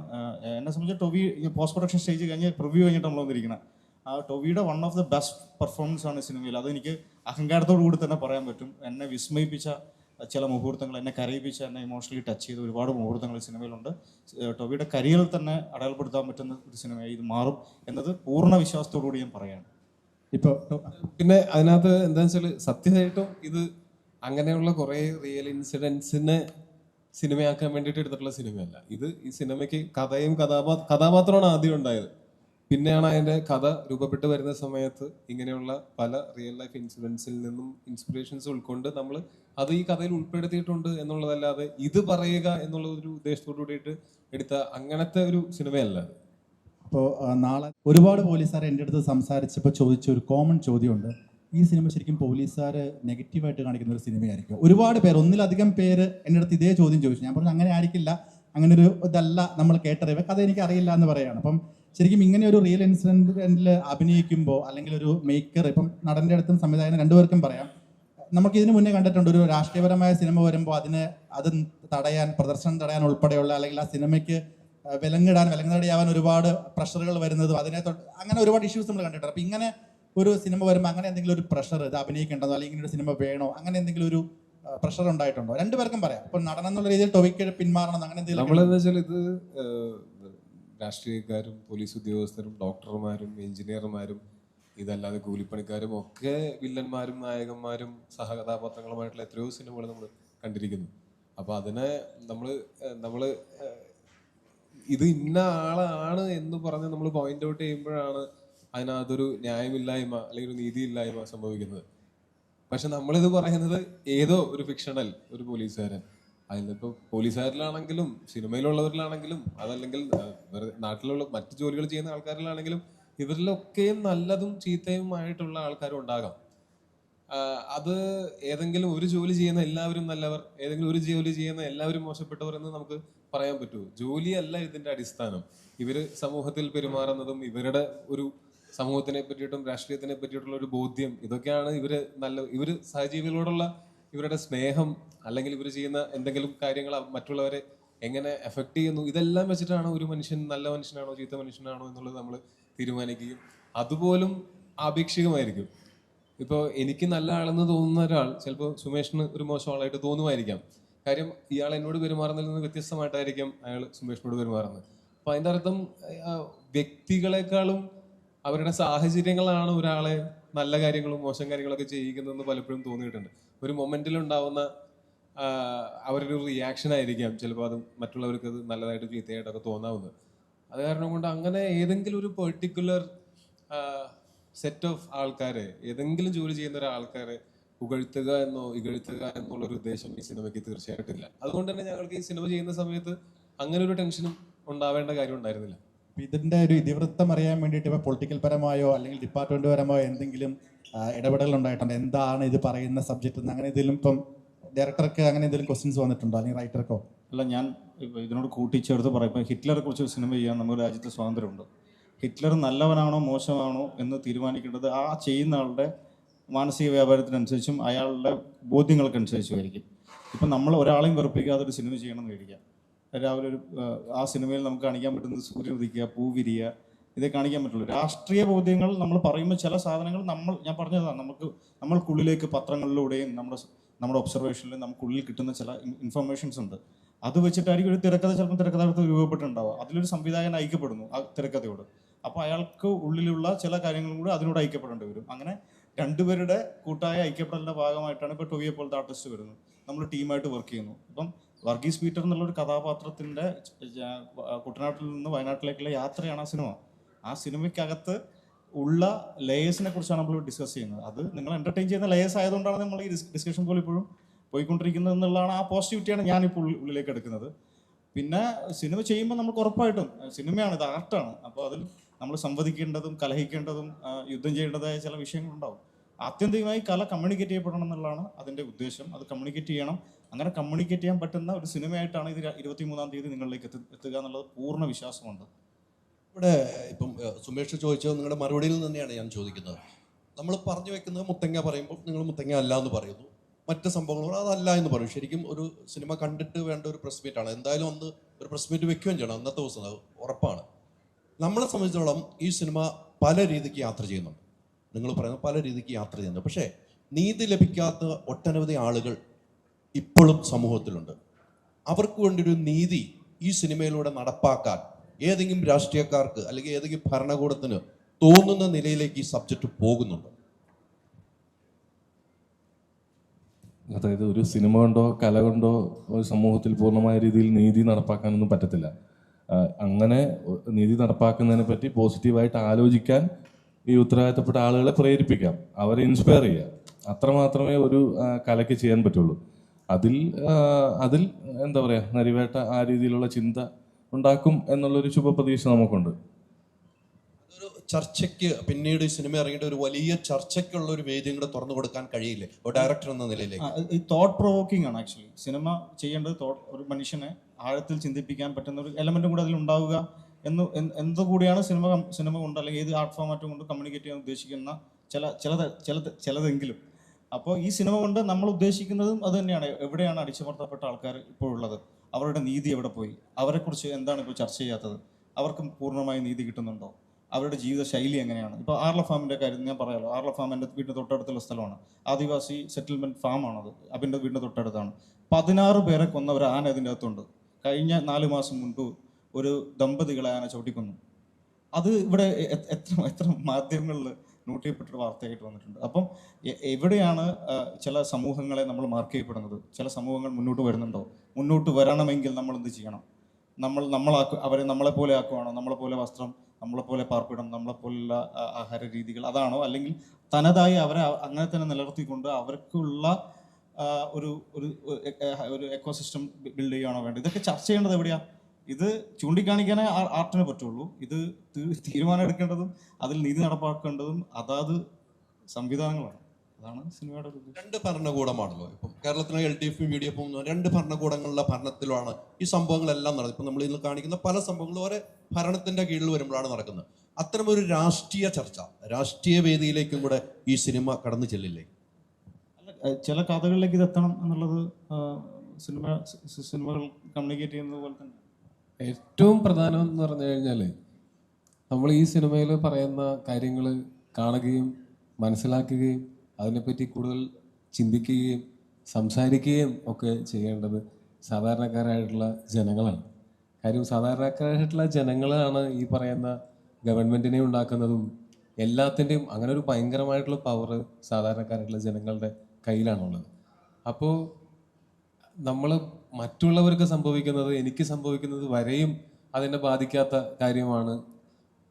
എന്നെ സംബന്ധിച്ച് ടൊവി പോസ്റ്റ് പ്രൊഡക്ഷൻ സ്റ്റേജ് കഴിഞ്ഞ് പ്രിവ്യൂ കഴിഞ്ഞിട്ട് നമ്മൾ വന്നിരിക്കുന്നത്. ടൊവിയുടെ one of the best performance ആണ് സിനിമയിൽ. അതെനിക്ക് അഹങ്കാരത്തോടു കൂടി തന്നെ പറയാൻ പറ്റും. എന്നെ വിസ്മയിപ്പിച്ച ചില മുഹൂർത്തങ്ങൾ, എന്നെ കരയിപ്പിച്ച, എന്നെ ഇമോഷണലി ടച്ച് ചെയ്ത ഒരുപാട് മുഹൂർത്തങ്ങൾ സിനിമയിലുണ്ട്. ടൊവിയുടെ കരിയറിൽ തന്നെ അടയാളപ്പെടുത്താൻ പറ്റുന്ന ഒരു സിനിമയായി ഇത് മാറും എന്നത് പൂർണ്ണ വിശ്വാസത്തോടു കൂടി ഞാൻ പറയാണ്. ഇപ്പോൾ പിന്നെ അതിനകത്ത് എന്താണെന്ന് വെച്ചാൽ സത്യമായിട്ടും ഇത് അങ്ങനെയുള്ള കുറേ റിയൽ ഇൻസിഡൻസിനെ സിനിമയാക്കാൻ വേണ്ടിയിട്ട് എടുത്തിട്ടുള്ള സിനിമയല്ല. ഇത് ഈ സിനിമയ്ക്ക് കഥയും കഥാപാത്രമാണ് ആദ്യം ഉണ്ടായത്. പിന്നെയാണ് അതിൻ്റെ കഥ രൂപപ്പെട്ട് വരുന്ന സമയത്ത് ഇങ്ങനെയുള്ള പല റിയൽ ലൈഫ് ഇൻസിഡൻസിൽ നിന്നും ഇൻസ്പിറേഷൻസ് ഉൾക്കൊണ്ട് നമ്മൾ അത് ഈ കഥയിൽ ഉൾപ്പെടുത്തിയിട്ടുണ്ട് എന്നുള്ളതല്ലാതെ ഇത് പറയുക എന്നുള്ള ഒരു ഉദ്ദേശത്തോടു കൂടിയിട്ട് എടുത്ത അങ്ങനത്തെ ഒരു സിനിമയല്ല അത്. അപ്പോൾ നാളെ ഒരുപാട് പോലീസുകാർ എൻ്റെ അടുത്ത് സംസാരിച്ചപ്പോൾ ചോദിച്ച ഒരു കോമൺ ചോദ്യമുണ്ട്, ഈ സിനിമ ശരിക്കും പോലീസുകാർ നെഗറ്റീവായിട്ട് കാണിക്കുന്ന ഒരു സിനിമയായിരിക്കും? ഒരുപാട് പേർ, ഒന്നിലധികം പേര് എൻ്റെ അടുത്ത് ഇതേ ചോദ്യം ചോദിച്ചു. ഞാൻ പറഞ്ഞു അങ്ങനെ ആയിരിക്കില്ല, അങ്ങനെ ഒരു ഇതല്ല നമ്മൾ കേട്ടറിയുക, കഥ എനിക്ക് അറിയില്ല എന്ന് പറയുകയാണ്. അപ്പം ശരിക്കും ഇങ്ങനെ ഒരു റിയൽ ഇൻസിഡൻറ്റിൽ അഭിനയിക്കുമ്പോൾ, അല്ലെങ്കിൽ ഒരു മേക്കർ, ഇപ്പം നടൻ്റെ അടുത്തും സംവിധായകനും രണ്ടുപേർക്കും പറയാം, നമുക്ക് ഇതിനു മുന്നേ കണ്ടിട്ടുണ്ട് ഒരു രാഷ്ട്രീയപരമായ സിനിമ വരുമ്പോൾ അത് തടയാൻ, പ്രദർശനം തടയാൻ ഉൾപ്പെടെയുള്ള, അല്ലെങ്കിൽ ആ സിനിമയ്ക്ക് വിലങ്ങിടാൻ ഒരുപാട് പ്രഷറുകൾ വരുന്നതും അങ്ങനെ ഒരുപാട് ഇഷ്യൂസ് നമ്മൾ കണ്ടിട്ടുണ്ട്. അപ്പം ഇങ്ങനെ ഒരു സിനിമ വരുമ്പോൾ അങ്ങനെ എന്തെങ്കിലും ഒരു പ്രഷർ, ഇത് അഭിനയിക്കേണ്ടതോ അല്ലെങ്കിൽ ഇങ്ങനെ ഒരു സിനിമ വേണോ, അങ്ങനെ എന്തെങ്കിലും ഒരു പ്രഷർ ഉണ്ടായിട്ടുണ്ടോ? രണ്ടുപേർക്കും പറയാം. ഇപ്പം നടൻ എന്നുള്ള രീതിയിൽ ടൊവിക്ക് പിന്മാറണം, അങ്ങനെ എന്തെങ്കിലും? നമ്മളെന്താ വെച്ചാൽ ഇത് രാഷ്ട്രീയക്കാരും പോലീസ് ഉദ്യോഗസ്ഥരും ഡോക്ടർമാരും എഞ്ചിനീയർമാരും ഇതല്ലാതെ കൂലിപ്പണിക്കാരും ഒക്കെ വില്ലന്മാരും നായകന്മാരും സഹകഥാപാത്രങ്ങളുമായിട്ടുള്ള എത്രയോ സിനിമകൾ നമ്മൾ കണ്ടിരിക്കുന്നു. അപ്പോൾ അതിനെ നമ്മൾ ഇത് ഇന്ന ആളാണ് എന്ന് പറഞ്ഞ് നമ്മൾ പോയിന്റ് ഔട്ട് ചെയ്യുമ്പോഴാണ് അതിനകത്തൊരു ന്യായമില്ലായ്മ അല്ലെങ്കിൽ ഒരു നീതിയില്ലായ്മ സംഭവിക്കുന്നത്. പക്ഷെ നമ്മളിത് പറയുന്നത് ഏതോ ഒരു ഫിക്ഷണൽ ഒരു പോലീസുകാരൻ, അതിലിപ്പോൾ പോലീസുകാരിലാണെങ്കിലും സിനിമയിലുള്ളവരിലാണെങ്കിലും അതല്ലെങ്കിൽ നാട്ടിലുള്ള മറ്റു ജോലികൾ ചെയ്യുന്ന ആൾക്കാരിലാണെങ്കിലും ഇവരിലൊക്കെയും നല്ലതും ചീത്തയുമായിട്ടുള്ള ആൾക്കാരും ഉണ്ടാകാം. അത് ഏതെങ്കിലും ഒരു ജോലി ചെയ്യുന്ന എല്ലാവരും നല്ലവർ, ഏതെങ്കിലും ഒരു ജോലി ചെയ്യുന്ന എല്ലാവരും മോശപ്പെട്ടവർ എന്ന് നമുക്ക് പറയാൻ പറ്റുമോ? ജോലിയല്ല ഇതിന്റെ അടിസ്ഥാനം. ഇവര് സമൂഹത്തിൽ പെരുമാറുന്നതും ഇവരുടെ ഒരു സമൂഹത്തിനെ പറ്റിയിട്ടും രാഷ്ട്രീയത്തിനെ പറ്റിയിട്ടുള്ള ഒരു ബോധ്യം, ഇതൊക്കെയാണ് ഇവര് സഹജീവികളോടുള്ള ഇവരുടെ സ്നേഹം, അല്ലെങ്കിൽ ഇവർ ചെയ്യുന്ന എന്തെങ്കിലും കാര്യങ്ങൾ മറ്റുള്ളവരെ എങ്ങനെ എഫക്ട് ചെയ്യുന്നു, ഇതെല്ലാം വെച്ചിട്ടാണ് ഒരു മനുഷ്യൻ നല്ല മനുഷ്യനാണോ ചീത്ത മനുഷ്യനാണോ എന്നുള്ളത് നമ്മൾ തീരുമാനിക്കുകയും അതുപോലും ആപേക്ഷികമായിരിക്കും. ഇപ്പോൾ എനിക്ക് നല്ല ആളെന്ന് തോന്നുന്ന ഒരാൾ ചിലപ്പോൾ സുമേഷിന് ഒരു മോശം ആളായിട്ട് തോന്നുമായിരിക്കാം. കാര്യം ഇയാൾ എന്നോട് പെരുമാറുന്നതിൽ നിന്ന് വ്യത്യസ്തമായിട്ടായിരിക്കും അയാൾ സുമേഷിനോട് പെരുമാറുന്നത്. അപ്പം അതിൻ്റെ അർത്ഥം വ്യക്തികളെക്കാളും അവരുടെ സാഹചര്യങ്ങളാണ് ഒരാളെ നല്ല കാര്യങ്ങളും മോശം കാര്യങ്ങളൊക്കെ ചെയ്യിക്കുന്നതെന്ന് പലപ്പോഴും തോന്നിയിട്ടുണ്ട്. ഒരു മൊമെന്റിലുണ്ടാവുന്ന അവരുടെ ഒരു റിയാക്ഷൻ ആയിരിക്കാം ചിലപ്പോൾ അത് മറ്റുള്ളവർക്ക് അത് നല്ലതായിട്ട് ചീത്തയായിട്ടൊക്കെ തോന്നാവുന്നത്. അത് കാരണം കൊണ്ട് അങ്ങനെ ഏതെങ്കിലും ഒരു പെർട്ടിക്കുലർ സെറ്റ് ഓഫ് ആൾക്കാരെ, ഏതെങ്കിലും ജോലി ചെയ്യുന്ന ഒരാൾക്കാരെ പുകഴ്ത്തുക എന്നോ ഇകഴ്ത്തുക എന്നുള്ളൊരു ഉദ്ദേശം ഈ സിനിമയ്ക്ക് തീർച്ചയായിട്ടില്ല. അതുകൊണ്ട് തന്നെ ഞങ്ങൾക്ക് ഈ സിനിമ ചെയ്യുന്ന സമയത്ത് അങ്ങനെ ഒരു ടെൻഷനും ഉണ്ടാവേണ്ട കാര്യം ഉണ്ടായിരുന്നില്ല. ഇതിൻ്റെ ഒരു ഇതിവൃത്തം അറിയാൻ വേണ്ടിയിട്ട് ഇപ്പോൾ പൊളിറ്റിക്കൽ പരമായോ അല്ലെങ്കിൽ ഡിപ്പാർട്ട്മെന്റ് പരമായോ എന്തെങ്കിലും ഇടപെടൽ ഉണ്ടായിട്ടുണ്ട്? എന്താണ് ഇത് പറയുന്ന സബ്ജക്റ്റ് എന്ന് അങ്ങനെ എന്തെങ്കിലും ഇപ്പം ഡയറക്ടർക്ക് അങ്ങനെ എന്തെങ്കിലും ക്വസ്റ്റ്യൻസ് വന്നിട്ടുണ്ടോ അല്ലെങ്കിൽ റൈറ്റർക്കോ? അല്ല, ഞാൻ ഇതിനോട് കൂട്ടിച്ചേർത്ത് പറയുമ്പോൾ ഹിറ്റ്ലറെ കുറിച്ച് സിനിമ ചെയ്യാൻ നമ്മുടെ രാജ്യത്ത് സ്വാതന്ത്ര്യമുണ്ട്. ഹിറ്റ്ലർ നല്ലവനാണോ മോശമാണോ എന്ന് തീരുമാനിക്കേണ്ടത് ആ ചെയ്യുന്ന ആളുടെ മാനസിക വ്യാപാരത്തിനനുസരിച്ചും അയാളുടെ ബോധ്യങ്ങൾക്കനുസരിച്ചുമായിരിക്കും. ഇപ്പം നമ്മൾ ഒരാളെയും വെറുപ്പിക്കാതെ ഒരു സിനിമ ചെയ്യണമെന്ന് വിചാരിക്കുക. രാവിലെ ആ സിനിമയിൽ നമുക്ക് കാണിക്കാൻ പറ്റുന്നത് സൂര്യൻ ഉദിക്കുക, പൂ വിരിയുക, ഇതേ കാണിക്കാൻ പറ്റുള്ളൂ. രാഷ്ട്രീയ ബോധ്യങ്ങൾ നമ്മൾ പറയുമ്പോൾ ചില സാധനങ്ങൾ ഞാൻ പറഞ്ഞതാണ്, നമ്മൾക്കുള്ളിലേക്ക് പത്രങ്ങളിലൂടെയും നമ്മുടെ ഒബ്സർവേഷനിലും നമുക്കുള്ളിൽ കിട്ടുന്ന ചില ഇൻഫർമേഷൻസ് ഉണ്ട്. അത് വെച്ചിട്ടായിരിക്കും ഒരു തിരക്കഥ ചിലപ്പോൾ തിരക്കഥാകൃത്ത് രൂപപ്പെട്ടിട്ടുണ്ടാവുക. അതിലൊരു സംവിധായകൻ ഐക്യപ്പെടുന്നു ആ തിരക്കഥയോട്. അപ്പോൾ അയാൾക്ക് ഉള്ളിലുള്ള ചില കാര്യങ്ങളും കൂടി അതിനോട് ഐക്യപ്പെടേണ്ടി വരും. അങ്ങനെ രണ്ടുപേരുടെ കൂട്ടായ ഐക്യപ്പെടലിൻ്റെ ഭാഗമായിട്ടാണ് ഇപ്പോൾ ടൊവിയെ പോലത്തെ ആർട്ടിസ്റ്റ് വരുന്നത്. നമ്മൾ ടീമായിട്ട് വർക്ക് ചെയ്യുന്നു. ഇപ്പം വർഗീസ് പീറ്റർ എന്നുള്ളൊരു കഥാപാത്രത്തിൻ്റെ കുട്ടനാട്ടിൽ നിന്ന് വയനാട്ടിലേക്കുള്ള യാത്രയാണ് ആ സിനിമ. ആ സിനിമയ്ക്കകത്ത് ഉള്ള ലേയേഴ്സിനെ കുറിച്ചാണ് നമ്മൾ ഡിസ്കസ് ചെയ്യുന്നത്. അത് നിങ്ങൾ എൻ്റർടൈൻ ചെയ്യുന്ന ലേയേഴ്സ് ആയതുകൊണ്ടാണ് നമ്മൾ ഈ ഡിസ്കഷൻ പോലെ ഇപ്പോഴും പോയിക്കൊണ്ടിരിക്കുന്നത് എന്നുള്ളതാണ്. ആ പോസിറ്റിവിറ്റിയാണ് ഞാനിപ്പോൾ ഉള്ളിലേക്ക് എടുക്കുന്നത്. പിന്നെ സിനിമ ചെയ്യുമ്പോൾ നമുക്ക് ഉറപ്പായിട്ടും സിനിമയാണ്, ഇത് ആർട്ടാണ്. അപ്പോൾ അതിൽ നമ്മൾ സംവദിക്കേണ്ടതും കലഹിക്കേണ്ടതും യുദ്ധം ചെയ്യേണ്ടതായ ചില വിഷയങ്ങളുണ്ടാവും. ആത്യന്തികമായി കല കമ്മ്യൂണിക്കേറ്റ് ചെയ്യപ്പെടണം എന്നുള്ളതാണ് അതിൻ്റെ ഉദ്ദേശം. അത് കമ്മ്യൂണിക്കേറ്റ് ചെയ്യണം. അങ്ങനെ കമ്മ്യൂണിക്കേറ്റ് ചെയ്യാൻ പറ്റുന്ന ഒരു സിനിമയായിട്ടാണ് ഇത് 23-ാം തീയതി നിങ്ങളിലേക്ക് എത്തുക എന്നുള്ളത് പൂർണ്ണ വിശ്വാസമുണ്ട്. ഇവിടെ ഇപ്പം സുമേഷ് ചോദിച്ചത് നിങ്ങളുടെ മറുപടിയിൽ തന്നെയാണ് ഞാൻ ചോദിക്കുന്നത്. നമ്മൾ പറഞ്ഞു വെക്കുന്നത് മുത്തങ്ങ പറയുമ്പോൾ നിങ്ങൾ മുത്തങ്ങ അല്ല എന്ന് പറയുന്നു, മറ്റ് സംഭവങ്ങൾ അതല്ല എന്ന് പറയും. ശരിക്കും ഒരു സിനിമ കണ്ടിട്ട് വേണ്ട ഒരു പ്രസ് മീറ്റാണ്. എന്തായാലും അന്ന് ഒരു പ്രസ് മീറ്റ് വെക്കുകയും ചെയ്യണം അന്നത്തെ ദിവസം, അത് ഉറപ്പാണ്. നമ്മളെ സംബന്ധിച്ചിടത്തോളം ഈ സിനിമ പല രീതിക്ക് യാത്ര ചെയ്യുന്നുണ്ട്. നിങ്ങൾ പറയുന്നത് പല രീതിക്ക് യാത്ര ചെയ്യുന്നുണ്ട്. പക്ഷേ നീതി ലഭിക്കാത്ത ഒട്ടനവധി ആളുകൾ ഇപ്പോഴും സമൂഹത്തിലുണ്ട്. അവർക്ക് വേണ്ടിയൊരു നീതി ഈ സിനിമയിലൂടെ നടപ്പാക്കാൻ ഏതെങ്കിലും രാഷ്ട്രീയക്കാർക്ക് അല്ലെങ്കിൽ ഏതെങ്കിലും ഭരണകൂടത്തിന് തോന്നുന്ന നിലയിലേക്ക് ഈ സബ്ജക്റ്റ് പോകുന്നുണ്ട്? അതായത് ഒരു സിനിമ കൊണ്ടോ കല കൊണ്ടോ ഒരു സമൂഹത്തിൽ പൂർണ്ണമായ രീതിയിൽ നീതി നടപ്പാക്കാനൊന്നും പറ്റത്തില്ല. അങ്ങനെ നീതി നടപ്പാക്കുന്നതിനെ പറ്റി പോസിറ്റീവായിട്ട് ആലോചിക്കാൻ ഈ ഉത്തരവാദിത്തപ്പെട്ട ആളുകളെ പ്രേരിപ്പിക്കാം, അവരെ ഇൻസ്പയർ ചെയ്യുക. അത്രമാത്രമേ ഒരു കലയ്ക്ക് ചെയ്യാൻ പറ്റുള്ളൂ. അതിൽ എന്താ പറയുക, നരിവേട്ട ആ രീതിയിലുള്ള ചിന്ത ഉണ്ടാക്കും എന്നുള്ളൊരു ശുഭപ്രതീക്ഷ നമുക്കുണ്ട്. അതൊരു ചർച്ചയ്ക്ക് പിന്നീട് ഈ സിനിമ ഇറങ്ങിയിട്ട് ഒരു വലിയ ചർച്ചയ്ക്കുള്ള ഒരു വേദിയും കൂടെ തുറന്നു കൊടുക്കാൻ കഴിയില്ലേ ഒരു ഡയറക്ടർ എന്ന നിലയിലേക്ക്? ഈ തോട്ട് പ്രൊവോക്കിംഗ് ആണ് ആക്ച്വലി സിനിമ ചെയ്യേണ്ടത്. ഒരു മനുഷ്യനെ ആഴത്തിൽ ചിന്തിപ്പിക്കാൻ പറ്റുന്ന ഒരു എലമെന്റും കൂടെ അതിൽ ഉണ്ടാവുക എന്തുകൂടിയാണ് സിനിമ കൊണ്ട് അല്ലെങ്കിൽ ഏത് ആർട്ട് ഫോമാറ്റും കൊണ്ട് കമ്മ്യൂണിക്കേറ്റ് ചെയ്യാൻ ഉദ്ദേശിക്കുന്ന ചിലതെങ്കിലും. അപ്പോൾ ഈ സിനിമ കൊണ്ട് നമ്മൾ ഉദ്ദേശിക്കുന്നതും അത് തന്നെയാണ്. എവിടെയാണ് അടിച്ചമർത്തപ്പെട്ട ആൾക്കാർ ഇപ്പോഴുള്ളത്, അവരുടെ നീതി എവിടെ പോയി, അവരെക്കുറിച്ച് എന്താണ് ഇപ്പോൾ ചർച്ച ചെയ്യാത്തത്, അവർക്ക് പൂർണ്ണമായി നീതി കിട്ടുന്നുണ്ടോ, അവരുടെ ജീവിത ശൈലി എങ്ങനെയാണ്. ഇപ്പോൾ ആർല ഫാമിൻ്റെ കാര്യം ഞാൻ പറയാമല്ലോ. ആർല ഫാം എൻ്റെ വീടിൻ്റെ തൊട്ടടുത്തുള്ള സ്ഥലമാണ്. ആദിവാസി സെറ്റിൽമെൻറ്റ് ഫാമാണത്. അബിൻ്റെ വീടിൻ്റെ തൊട്ടടുത്താണ്. 16 പേരെ കൊന്ന ഒരു ആന അതിൻ്റെ അകത്തുണ്ട്. കഴിഞ്ഞ 4 മാസം മുൻപ് ഒരു ദമ്പതികളെ ആന ചവിട്ടിക്കൊന്നു. അത് ഇവിടെ എത്ര മാധ്യമങ്ങളിൽ നോട്ട് ചെയ്യപ്പെട്ടൊരു വാർത്തയായിട്ട് വന്നിട്ടുണ്ട്. അപ്പം എവിടെയാണ് ചില സമൂഹങ്ങളെ നമ്മൾ മാർക്ക് ചെയ്യപ്പെടുന്നത്? ചില സമൂഹങ്ങൾ മുന്നോട്ട് വരുന്നുണ്ടോ? മുന്നോട്ട് വരണമെങ്കിൽ നമ്മൾ എന്ത് ചെയ്യണം? അവരെ നമ്മളെപ്പോലെ ആക്കുവാണോ? നമ്മളെപ്പോലെ വസ്ത്രം, നമ്മളെപ്പോലെ പാർപ്പിടം, നമ്മളെപ്പോലുള്ള ആഹാര രീതികൾ അതാണോ? അല്ലെങ്കിൽ തനതായി അവരെ അങ്ങനെ തന്നെ നിലനിർത്തിക്കൊണ്ട് അവർക്കുള്ള ഒരു എക്കോസിസ്റ്റം ബിൽഡ് ചെയ്യുകയാണോ വേണ്ടത്? ഇതൊക്കെ ചർച്ച ചെയ്യേണ്ടത് എവിടെയാണ്? ഇത് ചൂണ്ടിക്കാണിക്കാനേ ആർട്ടിന് പറ്റുള്ളൂ. ഇത് തീരുമാനം എടുക്കേണ്ടതും അതിൽ നീതി നടപ്പാക്കേണ്ടതും അതാത് സംവിധാനങ്ങളാണ്. അതാണ് സിനിമയുടെ ഒരു ഉദ്ദേശം. 2 ഭരണകൂടമാണല്ലോ ഇപ്പം കേരളത്തിലെ LDF UDF 2 ഭരണകൂടങ്ങളുടെ ഭരണത്തിലാണ് ഈ സംഭവങ്ങളെല്ലാം നടക്കുന്നത്. ഇപ്പം നമ്മൾ ഇന്ന് കാണിക്കുന്ന പല സംഭവങ്ങളും ഒരേ ഭരണത്തിന്റെ കീഴിൽ വരുമ്പോഴാണ് നടക്കുന്നത്. അത്തരമൊരു രാഷ്ട്രീയ ചർച്ച, രാഷ്ട്രീയ വേദിയിലേക്കും കൂടെ ഈ സിനിമ കടന്നു ചെല്ലില്ലേ? ചില കഥകളിലേക്ക് ഇത് എത്തണം എന്നുള്ളത് സിനിമകൾ കമ്മ്യൂണിക്കേറ്റ് ചെയ്യുന്നത് പോലെ തന്നെ. ഏറ്റവും പ്രധാനം എന്ന് പറഞ്ഞു കഴിഞ്ഞാൽ നമ്മൾ ഈ സിനിമയിൽ പറയുന്ന കാര്യങ്ങൾ കാണുകയും മനസ്സിലാക്കുകയും അതിനെപ്പറ്റി കൂടുതൽ ചിന്തിക്കുകയും സംസാരിക്കുകയും ഒക്കെ ചെയ്യേണ്ടത് സാധാരണക്കാരായിട്ടുള്ള ജനങ്ങളാണ്. കാര്യം സാധാരണക്കാരായിട്ടുള്ള ജനങ്ങളാണ് ഈ പറയുന്ന ഗവൺമെൻറ്റിനെ ഉണ്ടാക്കുന്നതും എല്ലാത്തിൻ്റെയും. അങ്ങനെ ഒരു ഭയങ്കരമായിട്ടുള്ള പവർ സാധാരണക്കാരായിട്ടുള്ള ജനങ്ങളുടെ കയ്യിലാണുള്ളത്. അപ്പോൾ നമ്മൾ മറ്റുള്ളവർക്ക് സംഭവിക്കുന്നത് എനിക്ക് സംഭവിക്കുന്നത് വരെയും അതിനെ ബാധിക്കാത്ത കാര്യമാണ്.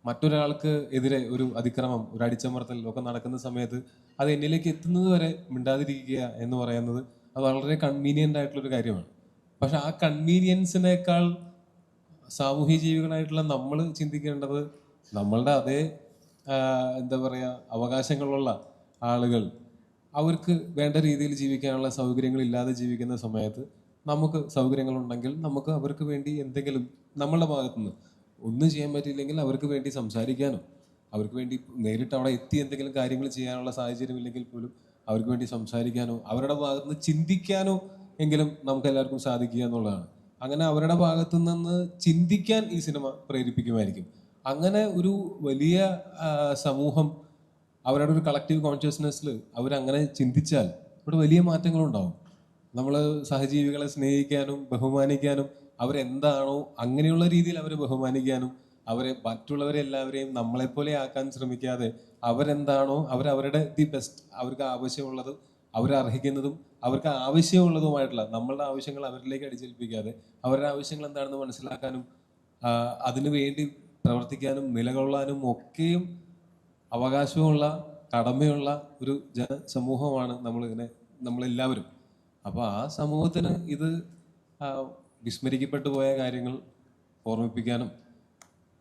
മറ്റൊരാൾക്ക് എതിരെ ഒരു അതിക്രമം, ഒരു അടിച്ചമർത്തൽ ഒക്കെ നടക്കുന്ന സമയത്ത് അത് എന്നിലേക്ക് എത്തുന്നത് വരെ മിണ്ടാതിരിക്കുക എന്ന് പറയുന്നത് അത് വളരെ കൺവീനിയൻ്റ് ആയിട്ടുള്ളൊരു കാര്യമാണ്. പക്ഷെ ആ കൺവീനിയൻസിനേക്കാൾ സാമൂഹ്യ ജീവികളായിട്ടുള്ള നമ്മൾ ചിന്തിക്കേണ്ടത് നമ്മളുടെ അതേ എന്താ പറയുക അവകാശങ്ങളുള്ള ആളുകൾ അവർക്ക് വേണ്ട രീതിയിൽ ജീവിക്കാനുള്ള സൗകര്യങ്ങളില്ലാതെ ജീവിക്കുന്ന സമയത്ത് നമുക്ക് സൗകര്യങ്ങളുണ്ടെങ്കിൽ നമുക്ക് അവർക്ക് വേണ്ടി എന്തെങ്കിലും നമ്മളുടെ ഭാഗത്തുനിന്ന് ഒന്നും ചെയ്യാൻ പറ്റിയില്ലെങ്കിൽ അവർക്ക് വേണ്ടി സംസാരിക്കാനോ അവർക്ക് വേണ്ടി നേരിട്ട് അവിടെ എത്തി എന്തെങ്കിലും കാര്യങ്ങൾ ചെയ്യാനുള്ള സാഹചര്യം ഇല്ലെങ്കിൽ പോലും അവർക്ക് വേണ്ടി സംസാരിക്കാനോ അവരുടെ ഭാഗത്തുനിന്ന് ചിന്തിക്കാനോ എങ്കിലും നമുക്ക് എല്ലാവർക്കും സാധിക്കുക എന്നുള്ളതാണ്. അങ്ങനെ അവരുടെ ഭാഗത്തു നിന്ന് ചിന്തിക്കാൻ ഈ സിനിമ പ്രേരിപ്പിക്കുമായിരിക്കും. അങ്ങനെ ഒരു വലിയ സമൂഹം അവരുടെ ഒരു കളക്റ്റീവ് കോൺഷ്യസ്നെസ്സിൽ അവരങ്ങനെ ചിന്തിച്ചാൽ ഇവിടെ വലിയ മാറ്റങ്ങളുണ്ടാവും. നമ്മൾ സഹജീവികളെ സ്നേഹിക്കാനും ബഹുമാനിക്കാനും അവരെന്താണോ അങ്ങനെയുള്ള രീതിയിൽ അവരെ ബഹുമാനിക്കാനും മറ്റുള്ളവരെ എല്ലാവരെയും നമ്മളെപ്പോലെ ആക്കാൻ ശ്രമിക്കാതെ അവരെന്താണോ അവരവരുടെ ദി ബെസ്റ്റ്, അവർക്ക് ആവശ്യമുള്ളതും അവരർഹിക്കുന്നതും അവർക്ക് ആവശ്യമുള്ളതുമായിട്ടുള്ള നമ്മളുടെ ആവശ്യങ്ങൾ അവരിലേക്ക് അടിച്ചേൽപ്പിക്കാതെ അവരുടെ ആവശ്യങ്ങൾ എന്താണെന്ന് മനസ്സിലാക്കാനും അതിനു വേണ്ടി പ്രവർത്തിക്കാനും നിലകൊള്ളാനും ഒക്കെയും അവകാശമുള്ള കടമയുള്ള ഒരു ജനസമൂഹമാണ് നമ്മളെല്ലാവരും. അപ്പോൾ ആ സമൂഹത്തിന് ഇത് വിസ്മരിക്കപ്പെട്ടു പോയ കാര്യങ്ങൾ ഓർമ്മിപ്പിക്കാനും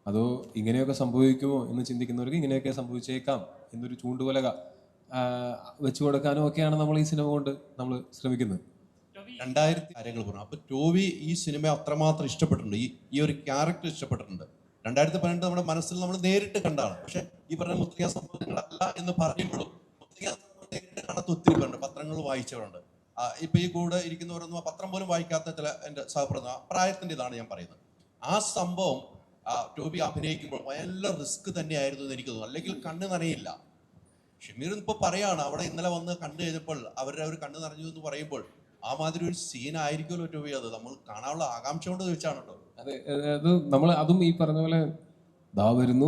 അതോ ഇങ്ങനെയൊക്കെ സംഭവിക്കുമോ എന്ന് ചിന്തിക്കുന്നവർക്ക് ഇങ്ങനെയൊക്കെ സംഭവിച്ചേക്കാം എന്നൊരു ചൂണ്ടുപലക വെച്ചു കൊടുക്കാനും ഒക്കെയാണ് നമ്മൾ ഈ സിനിമ കൊണ്ട് നമ്മൾ ശ്രമിക്കുന്നത്. 2000 കാര്യങ്ങൾ പറഞ്ഞു. അപ്പോൾ ടോവി ഈ സിനിമ അത്രമാത്രം ഇഷ്ടപ്പെട്ടിട്ടുണ്ട്, ഈ ഒരു ക്യാരക്ടർ ഇഷ്ടപ്പെട്ടിട്ടുണ്ട്. 2018 നമ്മുടെ മനസ്സിൽ നമ്മൾ നേരിട്ട് കണ്ടാണ്. പക്ഷെ ഈ പറഞ്ഞ മുത്തയ്യ സംഭവങ്ങളല്ല എന്ന് പറയുമ്പോഴും മുത്തയ്യ നേരിട്ട് കാണാത്ത ഒത്തിരി പേരുണ്ട്, പത്രങ്ങൾ വായിച്ചവരുണ്ട്. ഇപ്പൊ ഈ കൂടെ ഇരിക്കുന്നവരൊന്നും പത്രം പോലും വായിക്കാത്ത ചില എൻ്റെ സഹപ്രവർത്തന പ്രായത്തിൻ്റെ ഇതാണ് ഞാൻ പറയുന്നത്. ആ സംഭവം ടോബി അഭിനയിക്കുമ്പോൾ നല്ല റിസ്ക് തന്നെയായിരുന്നു എന്ന് എനിക്ക് തോന്നുന്നു. അല്ലെങ്കിൽ കണ്ണ് നനയില്ല. ഷമീർ ഇപ്പോൾ പറയാണ് അവിടെ ഇന്നലെ വന്ന് കണ്ടു കഴിഞ്ഞപ്പോൾ അവരുടെ ഒരു കണ്ണ് നിറഞ്ഞു എന്ന് പറയുമ്പോൾ ആ മാതിരി ഒരു സീൻ ആയിരിക്കുമല്ലോ ടോബി. അത് നമ്മൾ കാണാനുള്ള ആകാംക്ഷ കൊണ്ട് ചോദിച്ചാണ് കേട്ടോ. അതെ, അത് നമ്മൾ അതും ഈ പറഞ്ഞ പോലെ ദാ വരുന്നു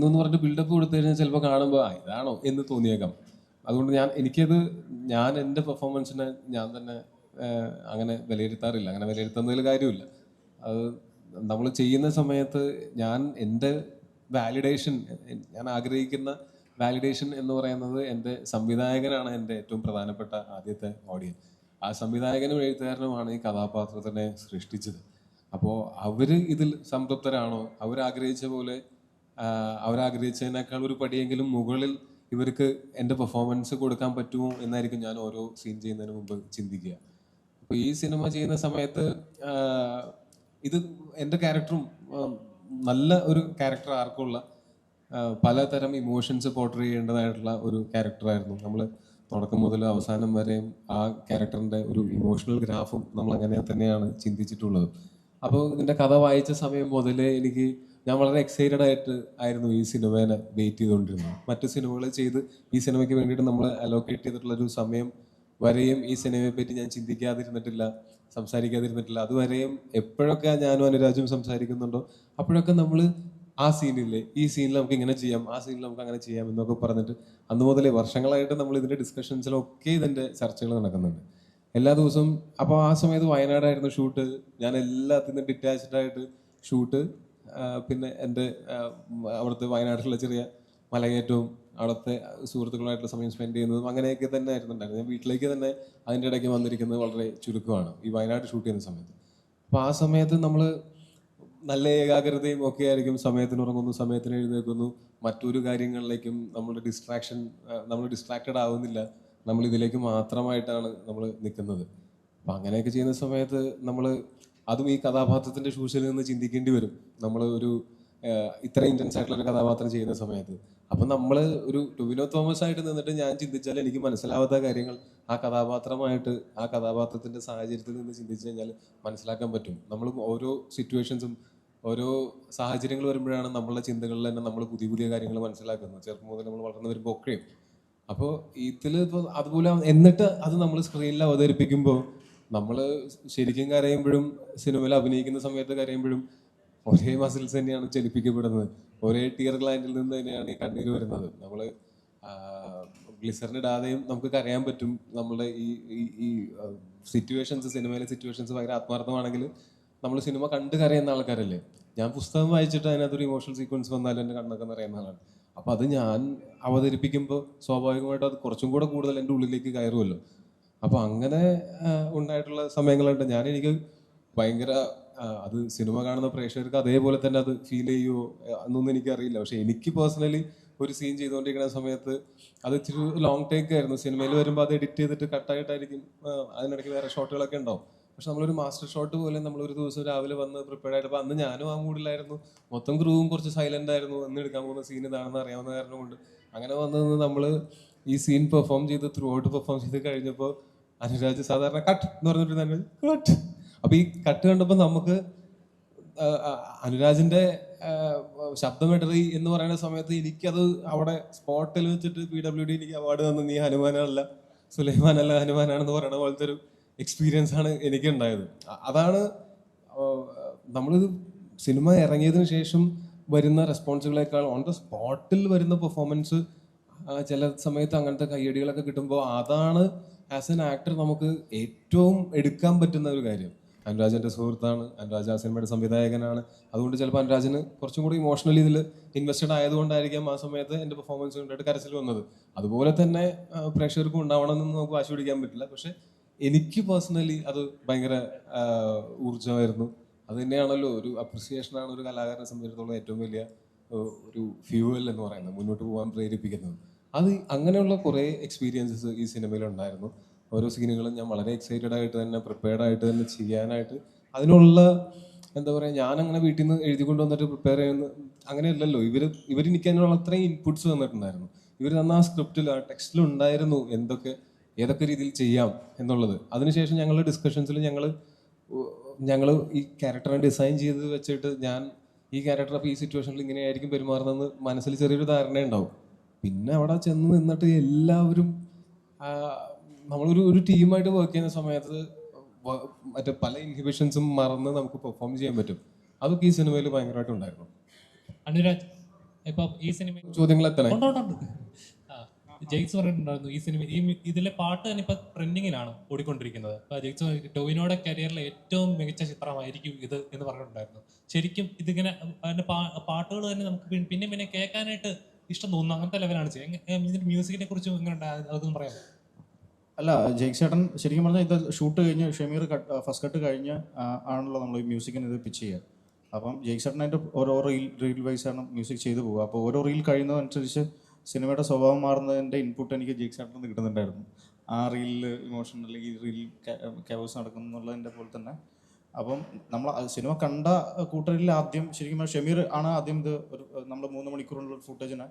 എന്ന് പറഞ്ഞിട്ട് ബിൽഡപ്പ് കൊടുത്തു കഴിഞ്ഞാൽ ചിലപ്പോൾ കാണുമ്പോൾ ഇതാണോ എന്ന് തോന്നിയേക്കാം. അതുകൊണ്ട് ഞാൻ എൻ്റെ പെർഫോമൻസിനെ ഞാൻ തന്നെ അങ്ങനെ വിലയിരുത്താറില്ല. അങ്ങനെ വിലയിരുത്തുന്നതിൽ കാര്യമില്ല. അത് നമ്മൾ ചെയ്യുന്ന സമയത്ത് എൻ്റെ വാലിഡേഷൻ, ഞാൻ ആഗ്രഹിക്കുന്ന വാലിഡേഷൻ എന്ന് പറയുന്നത് എൻ്റെ സംവിധായകനാണ് എൻ്റെ ഏറ്റവും പ്രധാനപ്പെട്ട ആദ്യത്തെ ഓഡിയൻസ്. ആ സംവിധായകനും എഴുത്തുകാരനുമാണ് ഈ കഥാപാത്രത്തിനെ സൃഷ്ടിച്ചത്. അപ്പോൾ അവർ ഇതിൽ സംതൃപ്തരാണോ, അവരാഗ്രഹിച്ച പോലെ അവരാഗ്രഹിച്ചതിനേക്കാൾ ഒരു പടിയെങ്കിലും മുകളിൽ ഇവർക്ക് എൻ്റെ പെർഫോമൻസ് കൊടുക്കാൻ പറ്റുമോ എന്നായിരിക്കും ഞാൻ ഓരോ സീൻ ചെയ്യുന്നതിന് മുമ്പ് ചിന്തിക്കുക. അപ്പോൾ ഈ സിനിമ ചെയ്യുന്ന സമയത്ത് ഇത് എൻ്റെ ക്യാരക്ടറും നല്ല ഒരു ക്യാരക്ടർ ആർക്കുള്ള പലതരം ഇമോഷൻസ് പോർട്രേ ചെയ്യേണ്ടതായിട്ടുള്ള ഒരു ക്യാരക്ടറായിരുന്നു. നമ്മൾ തുടക്കം മുതൽ അവസാനം വരെയും ആ ക്യാരക്ടറിൻ്റെ ഒരു ഇമോഷണൽ ഗ്രാഫും നമ്മൾ അങ്ങനെ തന്നെയാണ് ചിന്തിച്ചിട്ടുള്ളത്. അപ്പോൾ ഇതിൻ്റെ കഥ വായിച്ച സമയം മുതലേ ഞാൻ വളരെ എക്സൈറ്റഡ് ആയിരുന്നു ഈ സിനിമേനെ വെയിറ്റ് ചെയ്തുകൊണ്ടിരുന്നത്. മറ്റു സിനിമകൾ ചെയ്ത് ഈ സിനിമയ്ക്ക് വേണ്ടിയിട്ട് നമ്മൾ അലോക്കേറ്റ് ചെയ്തിട്ടുള്ളൊരു സമയം വരെയും ഈ സിനിമയെ പറ്റി ഞാൻ ചിന്തിക്കാതിരുന്നിട്ടില്ല, സംസാരിക്കാതിരുന്നിട്ടില്ല. അതുവരെയും എപ്പോഴൊക്കെ ഞാനും അനുരാജും സംസാരിക്കുന്നുണ്ടോ അപ്പോഴൊക്കെ നമ്മൾ ആ സീനില്ലേ, ഈ സീനിൽ നമുക്ക് ഇങ്ങനെ ചെയ്യാം, ആ സീനിൽ നമുക്ക് അങ്ങനെ ചെയ്യാം എന്നൊക്കെ പറഞ്ഞിട്ട് അന്ന് മുതലേ വർഷങ്ങളായിട്ട് നമ്മൾ ഇതിൻ്റെ ഡിസ്കഷൻസിലൊക്കെ ഇതിൻ്റെ ചർച്ചകൾ നടക്കുന്നുണ്ട് എല്ലാ ദിവസവും. അപ്പോൾ ആ സമയത്ത് വയനാടായിരുന്നു ഷൂട്ട്. ഞാൻ എല്ലാത്തിൽ നിന്നും ഡിറ്റാച്ച്ഡ് ആയിട്ട് ഷൂട്ട്, പിന്നെ എൻ്റെ അവിടുത്തെ വയനാട്ടിലുള്ള ചെറിയ മലകയറ്റവും അവിടുത്തെ സുഹൃത്തുക്കളുമായിട്ടുള്ള സമയം സ്പെൻഡ് ചെയ്യുന്നതും അങ്ങനെയൊക്കെ തന്നെ ആയിരുന്നുണ്ടായിരുന്നു. ഞാൻ വീട്ടിലേക്ക് തന്നെ അതിൻ്റെ ഇടയ്ക്ക് വന്നിരിക്കുന്നത് വളരെ ചുരുക്കമാണ് ഈ വയനാട് ഷൂട്ട് ചെയ്യുന്ന സമയത്ത്. അപ്പോൾ ആ സമയത്ത് നമ്മൾ നല്ല ഏകാഗ്രതയും ഒക്കെ ആയിരിക്കും. സമയത്തിന് ഉറങ്ങുന്നു, സമയത്തിന് എഴുന്നേൽക്കുന്നു, മറ്റൊരു കാര്യങ്ങളിലേക്കും നമ്മൾ ഡിസ്ട്രാക്റ്റഡ് ആവുന്നില്ല. നമ്മൾ ഇതിലേക്ക് മാത്രമായിട്ടാണ് നമ്മൾ നിൽക്കുന്നത്. അപ്പം അങ്ങനെയൊക്കെ ചെയ്യുന്ന സമയത്ത് നമ്മൾ അതും ഈ കഥാപാത്രത്തിൻ്റെ ഷൂസിൽ നിന്ന് ചിന്തിക്കേണ്ടി വരും. നമ്മൾ ഒരു ഇത്ര ഇൻറ്റൻസ് ആയിട്ടുള്ള ഒരു കഥാപാത്രം ചെയ്യുന്ന സമയത്ത് അപ്പം നമ്മൾ ഒരു ടൊവിനോ തോമസ് ആയിട്ട് നിന്നിട്ട് ഞാൻ ചിന്തിച്ചാൽ എനിക്ക് മനസ്സിലാവാത്ത കാര്യങ്ങൾ ആ കഥാപാത്രത്തിൻ്റെ സാഹചര്യത്തിൽ നിന്ന് ചിന്തിച്ചു കഴിഞ്ഞാൽ മനസ്സിലാക്കാൻ പറ്റും. നമ്മൾ ഓരോ സിറ്റുവേഷൻസും ഓരോ സാഹചര്യങ്ങൾ വരുമ്പോഴാണ് നമ്മളുടെ ചിന്തകളിൽ തന്നെ നമ്മൾ പുതിയ പുതിയ കാര്യങ്ങൾ മനസ്സിലാക്കുന്നത്. ചെറുപ്പം മുതൽ നമ്മൾ വളർന്നു വരുമ്പോൾ ഒക്കെയും. അപ്പോൾ ഇപ്പോൾ അതുപോലെ എന്നിട്ട് അത് നമ്മൾ സ്ക്രീനിൽ അവതരിപ്പിക്കുമ്പോൾ നമ്മൾ ശരിക്കും കരയുമ്പോഴും സിനിമയിൽ അഭിനയിക്കുന്ന സമയത്ത് കരയുമ്പോഴും ഒരേ മസിൽസ് തന്നെയാണ് ചലിപ്പിക്കപ്പെടുന്നത്. ഒരേ ടിയർ ഗ്ലാൻഡിൽ നിന്ന് തന്നെയാണ് ഈ കണ്ണീര് വരുന്നത്. നമ്മൾ ഗ്ലിസറിൻ ഇടാതെയും നമുക്ക് കരയാൻ പറ്റും. നമ്മുടെ ഈ സിറ്റുവേഷൻസ്, സിനിമയിലെ സിറ്റുവേഷൻസ് ഭയങ്കര ആത്മാർത്ഥമാണെങ്കിൽ നമ്മൾ സിനിമ കണ്ട് കരയുന്ന ആൾക്കാരല്ലേ. ഞാൻ പുസ്തകം വായിച്ചിട്ട് അതിനകത്തൊരു ഇമോഷണൽ സീക്വൻസ് വന്നാലും എൻ്റെ കണ്ണൊക്കെ നിറയുന്ന ആളാണ്. അപ്പോൾ അത് ഞാൻ അവതരിപ്പിക്കുമ്പോൾ സ്വാഭാവികമായിട്ടും അത് കുറച്ചും കൂടെ കൂടുതൽ എൻ്റെ ഉള്ളിലേക്ക് കയറുമല്ലോ. അപ്പോൾ അങ്ങനെ ഉണ്ടായിട്ടുള്ള സമയങ്ങളുണ്ട്. എനിക്ക് ഭയങ്കര അത് സിനിമ കാണുന്ന പ്രേക്ഷകർക്ക് അതേപോലെ തന്നെ അത് ഫീൽ ചെയ്യുമോ എന്നൊന്നും എനിക്കറിയില്ല. പക്ഷെ എനിക്ക് പേഴ്സണലി ഒരു സീൻ ചെയ്തുകൊണ്ടിരിക്കുന്ന സമയത്ത് അത് ഇച്ചിരി ലോങ് ടേക്ക് ആയിരുന്നു. സിനിമയിൽ വരുമ്പോൾ അത് എഡിറ്റ് ചെയ്തിട്ട് കട്ടായിട്ടായിരിക്കും, അതിനിടയ്ക്ക് വേറെ ഷോട്ടുകളൊക്കെ ഉണ്ടാവും. പക്ഷെ നമ്മളൊരു മാസ്റ്റർ ഷോട്ട് പോലെ നമ്മളൊരു ദിവസം രാവിലെ വന്ന് പ്രിപ്പയർഡ് ആയിട്ട്, അപ്പോൾ അന്ന് ഞാനും ആ മൂഡിലായിരുന്നു. മൊത്തം ക്രൂവും കുറച്ച് സൈലൻ്റ് ആയിരുന്നു. അന്ന് എടുക്കാൻ പോകുന്ന സീൻ ഇതാണെന്ന് അറിയാവുന്ന കാരണം കൊണ്ട് അങ്ങനെ വന്നത് നമ്മൾ ഈ സീൻ പെർഫോം ചെയ്ത് ത്രൂ ഔട്ട് പെർഫോം ചെയ്ത് കഴിഞ്ഞപ്പോൾ അനുരാജ് സാധാരണ കട്ട് എന്ന് പറഞ്ഞിട്ട് കട്ട്. അപ്പോൾ ഈ കട്ട് കണ്ടപ്പോൾ നമുക്ക് അനുരാജിൻ്റെ ശബ്ദമെടറി എന്ന് പറയുന്ന സമയത്ത് എനിക്കത് അവിടെ സ്പോട്ടിൽ വെച്ചിട്ട് PWD എനിക്ക് അവാർഡ് തന്നു, നീ ഹനുമാനല്ല സുലൈമാൻ അല്ല ഹനുമാനാണെന്ന് പറയുന്ന പോലത്തെ ഒരു എക്സ്പീരിയൻസ് ആണ് എനിക്കുണ്ടായത്. അതാണ് നമ്മളിത് സിനിമ ഇറങ്ങിയതിന് ശേഷം വരുന്ന റെസ്പോൺസുകളേക്കാൾ ഓൺ ദ സ്പോട്ടിൽ വരുന്ന പെർഫോമൻസ്, ചില സമയത്ത് അങ്ങനത്തെ കയ്യടികളൊക്കെ കിട്ടുമ്പോൾ അതാണ് ആസ് എൻ ആക്ടർ നമുക്ക് ഏറ്റവും എടുക്കാൻ പറ്റുന്ന ഒരു കാര്യം. അനുരാജ് എൻ്റെ സുഹൃത്താണ്, അനുരാജ് ആ സിനിമയുടെ സംവിധായകനാണ്. അതുകൊണ്ട് ചിലപ്പോൾ അനുരാജിന് കുറച്ചും കൂടി ഇമോഷണലി ഇതിൽ ഇൻവെസ്റ്റഡ് ആയതുകൊണ്ടായിരിക്കാം ആ സമയത്ത് എൻ്റെ പെർഫോമൻസ് കണ്ടിട്ട് കരച്ചിൽ വന്നത്. അതുപോലെ തന്നെ പ്രേക്ഷകർക്കും ഉണ്ടാവണമെന്ന് നമുക്ക് വാശി പിടിക്കാൻ പറ്റില്ല. പക്ഷെ എനിക്ക് പേഴ്സണലി അത് ഭയങ്കര ഊർജ്ജമായിരുന്നു. അത് തന്നെയാണല്ലോ ഒരു അപ്രിസിയേഷനാണ് ഒരു കലാകാരനെ സംബന്ധിച്ചിടത്തോളം ഏറ്റവും വലിയ ഒരു ഫ്യൂവൽ എന്ന് പറയുന്നത്, മുന്നോട്ട് പോകാൻ പ്രേരിപ്പിക്കുന്നത്. അത് അങ്ങനെയുള്ള കുറേ എക്സ്പീരിയൻസസ് ഈ സിനിമയിലുണ്ടായിരുന്നു. ഓരോ സീനുകളും ഞാൻ വളരെ എക്സൈറ്റഡ് ആയിട്ട് തന്നെ, പ്രിപ്പയർഡ് ആയിട്ട് തന്നെ ചെയ്യാനായിട്ട്, അതിനുള്ള എന്താ പറയുക, ഞാനങ്ങനെ വീട്ടിൽ നിന്ന് എഴുതിക്കൊണ്ട് വന്നിട്ട് പ്രിപ്പയർ ചെയ്യുന്ന അങ്ങനെയല്ലല്ലോ. ഇവർ എനിക്ക് അതിനുള്ള അത്രയും ഇൻപുട്സ് തന്നിട്ടുണ്ടായിരുന്നു. ഇവർ തന്ന ആ സ്ക്രിപ്റ്റിൽ, ആ ടെക്സ്റ്റിലുണ്ടായിരുന്നു ഏതൊക്കെ രീതിയിൽ ചെയ്യാം എന്നുള്ളത്. അതിനുശേഷം ഞങ്ങളുടെ ഡിസ്കഷൻസിൽ ഞങ്ങൾ ഈ ക്യാരക്ടറിനെ ഡിസൈൻ ചെയ്ത് വെച്ചിട്ട് ഞാൻ ഈ ക്യാരക്ടർ അപ്പോൾ ഈ സിറ്റുവേഷനിൽ ഇങ്ങനെയായിരിക്കും പെരുമാറുന്നതെന്ന് മനസ്സിൽ ചെറിയൊരു ധാരണയുണ്ടാവും. പിന്നെ അവിടെ ചെന്ന് നിന്നിട്ട് എല്ലാവരും നമ്മളൊരു ടീമായിട്ട് വർക്ക് ചെയ്യുന്ന സമയത്ത് മറ്റേ പല ഇൻഹിബിഷൻസും മറന്ന് നമുക്ക് പെർഫോം ചെയ്യാൻ പറ്റും. അതൊക്കെ ഈ സിനിമയിൽ ഭയങ്കരമായിട്ട് ഉണ്ടായിരുന്നു. അനുരാജ്, ഇപ്പൊ ഈ സിനിമ ചോദ്യങ്ങൾ എത്തണേ. ജെയ്ക്സ് പറഞ്ഞിട്ടുണ്ടായിരുന്നു ഈ സിനിമ ഇതിലെ പാട്ട് തന്നെ ഇപ്പൊ ട്രെൻഡിങ്ങിലാണ് ഓടിക്കൊണ്ടിരിക്കുന്നത്. ജെയ്ക്സ് ടോവിനോയുടെ കരിയറിലെ ഏറ്റവും മികച്ച ചിത്രമായിരിക്കും ഇത് എന്ന് പറഞ്ഞിട്ടുണ്ടായിരുന്നു. ശരിക്കും ഇതിങ്ങനെ അതിന്റെ പാട്ടുകൾ തന്നെ നമുക്ക് പിന്നെ കേൾക്കാനായിട്ട് ഇഷ്ടം തോന്നുന്നു, അങ്ങനത്തെ ലെവലാണ് ഇതിന്റെ മ്യൂസിക്കിനെ കുറിച്ചും എങ്ങനെ അതൊന്നും പറയാം? അല്ല, ജെയ്ക്സ് ചേട്ടൻ ശരിക്കും പറഞ്ഞാൽ ഇത് ഷൂട്ട് കഴിഞ്ഞ് ഷമീർ ഫസ്റ്റ് കട്ട് കഴിഞ്ഞ് ആണല്ലോ നമ്മൾ ഈ മ്യൂസിക്കിന് ഇത് പിച്ച് ചെയ്യുക. അപ്പം ജെയ്ക്സ് ചേട്ടൻ അതിൻ്റെ ഓരോ റീൽ വൈസാണ് മ്യൂസിക് ചെയ്തു പോകുക. അപ്പോൾ ഓരോ റീൽ കഴിയുന്നതനുസരിച്ച് സിനിമയുടെ സ്വഭാവം മാറുന്നതിൻ്റെ ഇൻപുട്ട് എനിക്ക് ജെയ്ക്സ് ചേട്ടൻ നിന്ന് കിട്ടുന്നുണ്ടായിരുന്നു. ആ റീലിൽ ഇമോഷൻ അല്ലെങ്കിൽ റീൽ ക്യാവസ് നടക്കുന്നുള്ളതിൻ്റെ പോലെ തന്നെ. അപ്പം നമ്മൾ സിനിമ കണ്ട കൂട്ടരിൽ ആദ്യം ശരിക്കും ഷമീർ ആണ് ആദ്യം ഇത് നമ്മൾ 3 മണിക്കൂറുള്ള ഫുട്ടേജിനെ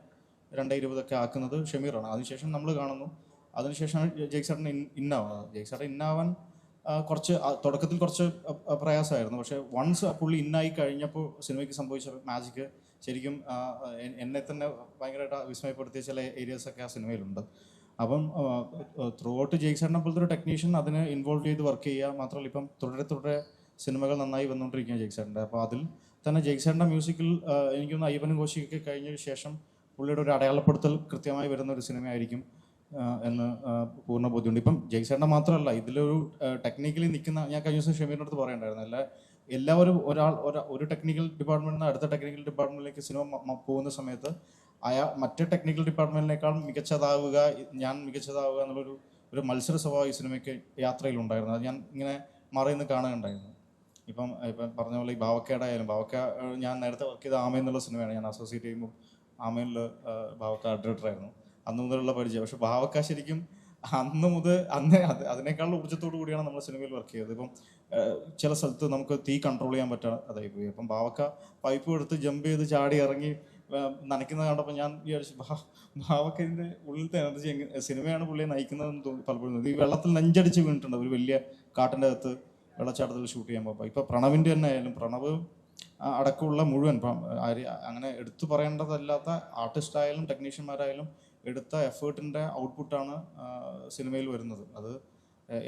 2:20 ആക്കുന്നത് ഷമീറാണ്. അതിനുശേഷം നമ്മൾ കാണുന്നു. അതിനുശേഷമാണ് ജെയ്ക്സ് ചേട്ടൻ ഇന്നാവുന്നത്. ജെയ്ക്സ് ചേട്ടൻ ഇന്നാവാൻ കുറച്ച് തുടക്കത്തിൽ കുറച്ച് പ്രയാസമായിരുന്നു. പക്ഷേ വൺസ് പുള്ളി ഇന്നായി കഴിഞ്ഞപ്പോൾ സിനിമയ്ക്ക് സംഭവിച്ച മാജിക്ക് ശരിക്കും എന്നെ തന്നെ ഭയങ്കരമായിട്ട് വിസ്മയപ്പെടുത്തിയ ചില ഏരിയാസൊക്കെ ആ സിനിമയിലുണ്ട്. അപ്പം ത്രൂ ഔട്ട് ജെയ്ക്സ് ചേട്ടനെ പോലത്തെ ഒരു ടെക്നീഷ്യൻ അതിന് ഇൻവോൾവ് ചെയ്ത് വർക്ക് ചെയ്യുക മാത്രമല്ല, ഇപ്പം തുടരെ സിനിമകൾ നന്നായി വന്നുകൊണ്ടിരിക്കുകയാണ് ജെയ്ക്സ് ചേട്ടൻ്റെ. അപ്പോൾ അതിൽ തന്നെ ജെയ്ക്സ് ചേട്ടൻ്റെ മ്യൂസിക്കിൽ എനിക്കൊന്ന് അയ്യപ്പനും കോശിയൊക്കെ കഴിഞ്ഞ ശേഷം പുള്ളിയുടെ ഒരു അടയാളപ്പെടുത്തൽ കൃത്യമായി വരുന്ന ഒരു സിനിമയായിരിക്കും എന്ന് പൂർണ്ണ ബോധ്യമുണ്ട്. ഇപ്പം ജെയ്ക്സ് ചേട്ടൻ്റെ മാത്രമല്ല, ഇതിലൊരു ടെക്നിക്കലി നിൽക്കുന്ന, ഞാൻ കഴിഞ്ഞ ദിവസം ഷമീറിൻ്റെ അടുത്ത് പറയണ്ടായിരുന്നു, എല്ലാവരും ഒരു ടെക്നിക്കൽ ഡിപ്പാർട്ട്മെൻറ്റിൽ നിന്ന് അടുത്ത ടെക്നിക്കൽ ഡിപ്പാർട്ട്മെൻറ്റിലേക്ക് സിനിമ പോകുന്ന സമയത്ത് മറ്റേ ടെക്നിക്കൽ ഡിപ്പാർട്ട്മെൻറ്റിനേക്കാൾ ഞാൻ മികച്ചതാവുക എന്നുള്ളൊരു മത്സര സ്വഭാവം ഈ സിനിമയ്ക്ക് യാത്രയിലുണ്ടായിരുന്നു. അത് ഞാൻ ഇങ്ങനെ മറയുന്ന കാണുകയുണ്ടായിരുന്നു. ഇപ്പം പറഞ്ഞ പോലെ ഈ ബാവക്കയുടെ ഞാൻ നേരത്തെ വർക്ക് ചെയ്ത ആമ എന്നുള്ള സിനിമയാണ് ഞാൻ അസോസിയേറ്റ് ചെയ്യുമ്പോൾ ആമയിൽ ബാവക്ക ഡയറക്ടറായിരുന്നു. അന്ന് മുതലുള്ള പരിചയം. പക്ഷെ ബാവക്ക ശരിക്കും അതിനേക്കാളും ഊർജ്ജത്തോടു കൂടിയാണ് നമ്മൾ സിനിമയിൽ വർക്ക് ചെയ്തത്. ഇപ്പം ചില സ്ഥലത്ത് നമുക്ക് തീ കൺട്രോൾ ചെയ്യാൻ പറ്റാതായി പോയി. അപ്പം ബാവക്ക പൈപ്പ് എടുത്ത് ജമ്പ് ചെയ്ത് ചാടി ഇറങ്ങി നനയ്ക്കുന്നത് കണ്ടപ്പോൾ ഞാൻ വിചാരിച്ചു ബാവക്കതിൻ്റെ ഉള്ളിലത്തെ എനർജി സിനിമയാണ് പുള്ളിയെ നയിക്കുന്നതെന്ന് തോന്നി പലപ്പോഴും. ഈ വെള്ളത്തിൽ നെഞ്ചടിച്ച് വീണിട്ടുണ്ട് ഒരു വലിയ കാട്ടിൻ്റെ അകത്ത് വെള്ളച്ചാട്ടത്തിൽ ഷൂട്ട് ചെയ്യാൻ പോകുമ്പോൾ. ഇപ്പോൾ പ്രണവിൻ്റെ തന്നെ ആയാലും പ്രണവ് അടക്കമുള്ള മുഴുവൻ അങ്ങനെ എടുത്തു പറയേണ്ടതല്ലാത്ത ആർട്ടിസ്റ്റായാലും ടെക്നീഷ്യന്മാരായാലും എടുത്ത എഫേർട്ടിൻ്റെ ഔട്ട്പുട്ടാണ് സിനിമയിൽ വരുന്നത്. അത്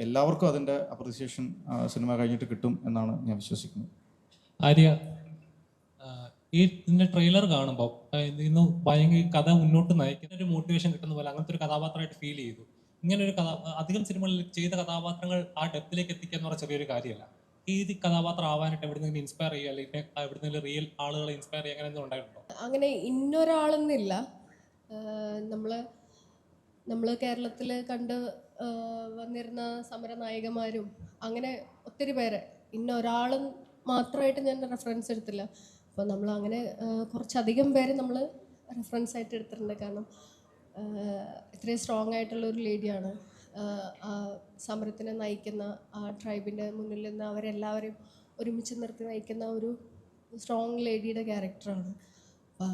എല്ലാവർക്കും അതിൻ്റെ അപ്രിസിയേഷൻ സിനിമ കഴിഞ്ഞിട്ട് കിട്ടും എന്നാണ് ഞാൻ വിശ്വസിക്കുന്നത്. ആര്യ, ഇതിന്റെ ട്രെയിലർ കാണുമ്പോൾ ഇന്ന് ഭയങ്കര കഥ മുന്നോട്ട് നയിക്കുന്ന ഒരു മോട്ടിവേഷൻ കിട്ടുന്ന പോലെ അങ്ങനത്തെ ഒരു കഥാപാത്രമായിട്ട് ഫീൽ ചെയ്തു. ഇങ്ങനെ ഒരു അധികം സിനിമകളിൽ ചെയ്ത കഥാപാത്രങ്ങൾ ആ ഡെപ്തിലേക്ക് എത്തിക്കുക എന്ന് പറഞ്ഞ ചെറിയൊരു കാര്യമല്ല. ഈ കഥാപാത്രം ആവാനായിട്ട് എവിടെന്നെങ്കിലും ഇൻസ്പയർ ചെയ്യുക അല്ലെങ്കിൽ എവിടെന്നെങ്കിലും റിയൽ ആളുകളെ ഇൻസ്പയർ ചെയ്യുക അങ്ങനെ എന്തെങ്കിലും ഉണ്ടായിട്ടുണ്ടോ? അങ്ങനെ ഇന്നൊരാളെന്നില്ല. നമ്മൾ കേരളത്തിൽ കണ്ട് വന്നിരുന്ന സമരനായകന്മാരും അങ്ങനെ ഒത്തിരി പേരെ ഇന്നൊരാളും മാത്രമായിട്ട് ഞാൻ റെഫറൻസ് എടുത്തില്ല. അപ്പോൾ നമ്മൾ അങ്ങനെ കുറച്ചധികം പേര് നമ്മൾ റെഫറൻസ് ആയിട്ട് എടുത്തിട്ടുണ്ട്. കാരണം ഇത്രയും സ്ട്രോങ് ആയിട്ടുള്ള ഒരു ലേഡിയാണ്. സമരത്തിനെ നയിക്കുന്ന ആ ട്രൈബിൻ്റെ മുന്നിൽ നിന്ന് അവരെല്ലാവരെയും ഒരുമിച്ച് നിർത്തി നയിക്കുന്ന ഒരു സ്ട്രോങ് ലേഡിയുടെ ക്യാരക്ടറാണ്. അപ്പോൾ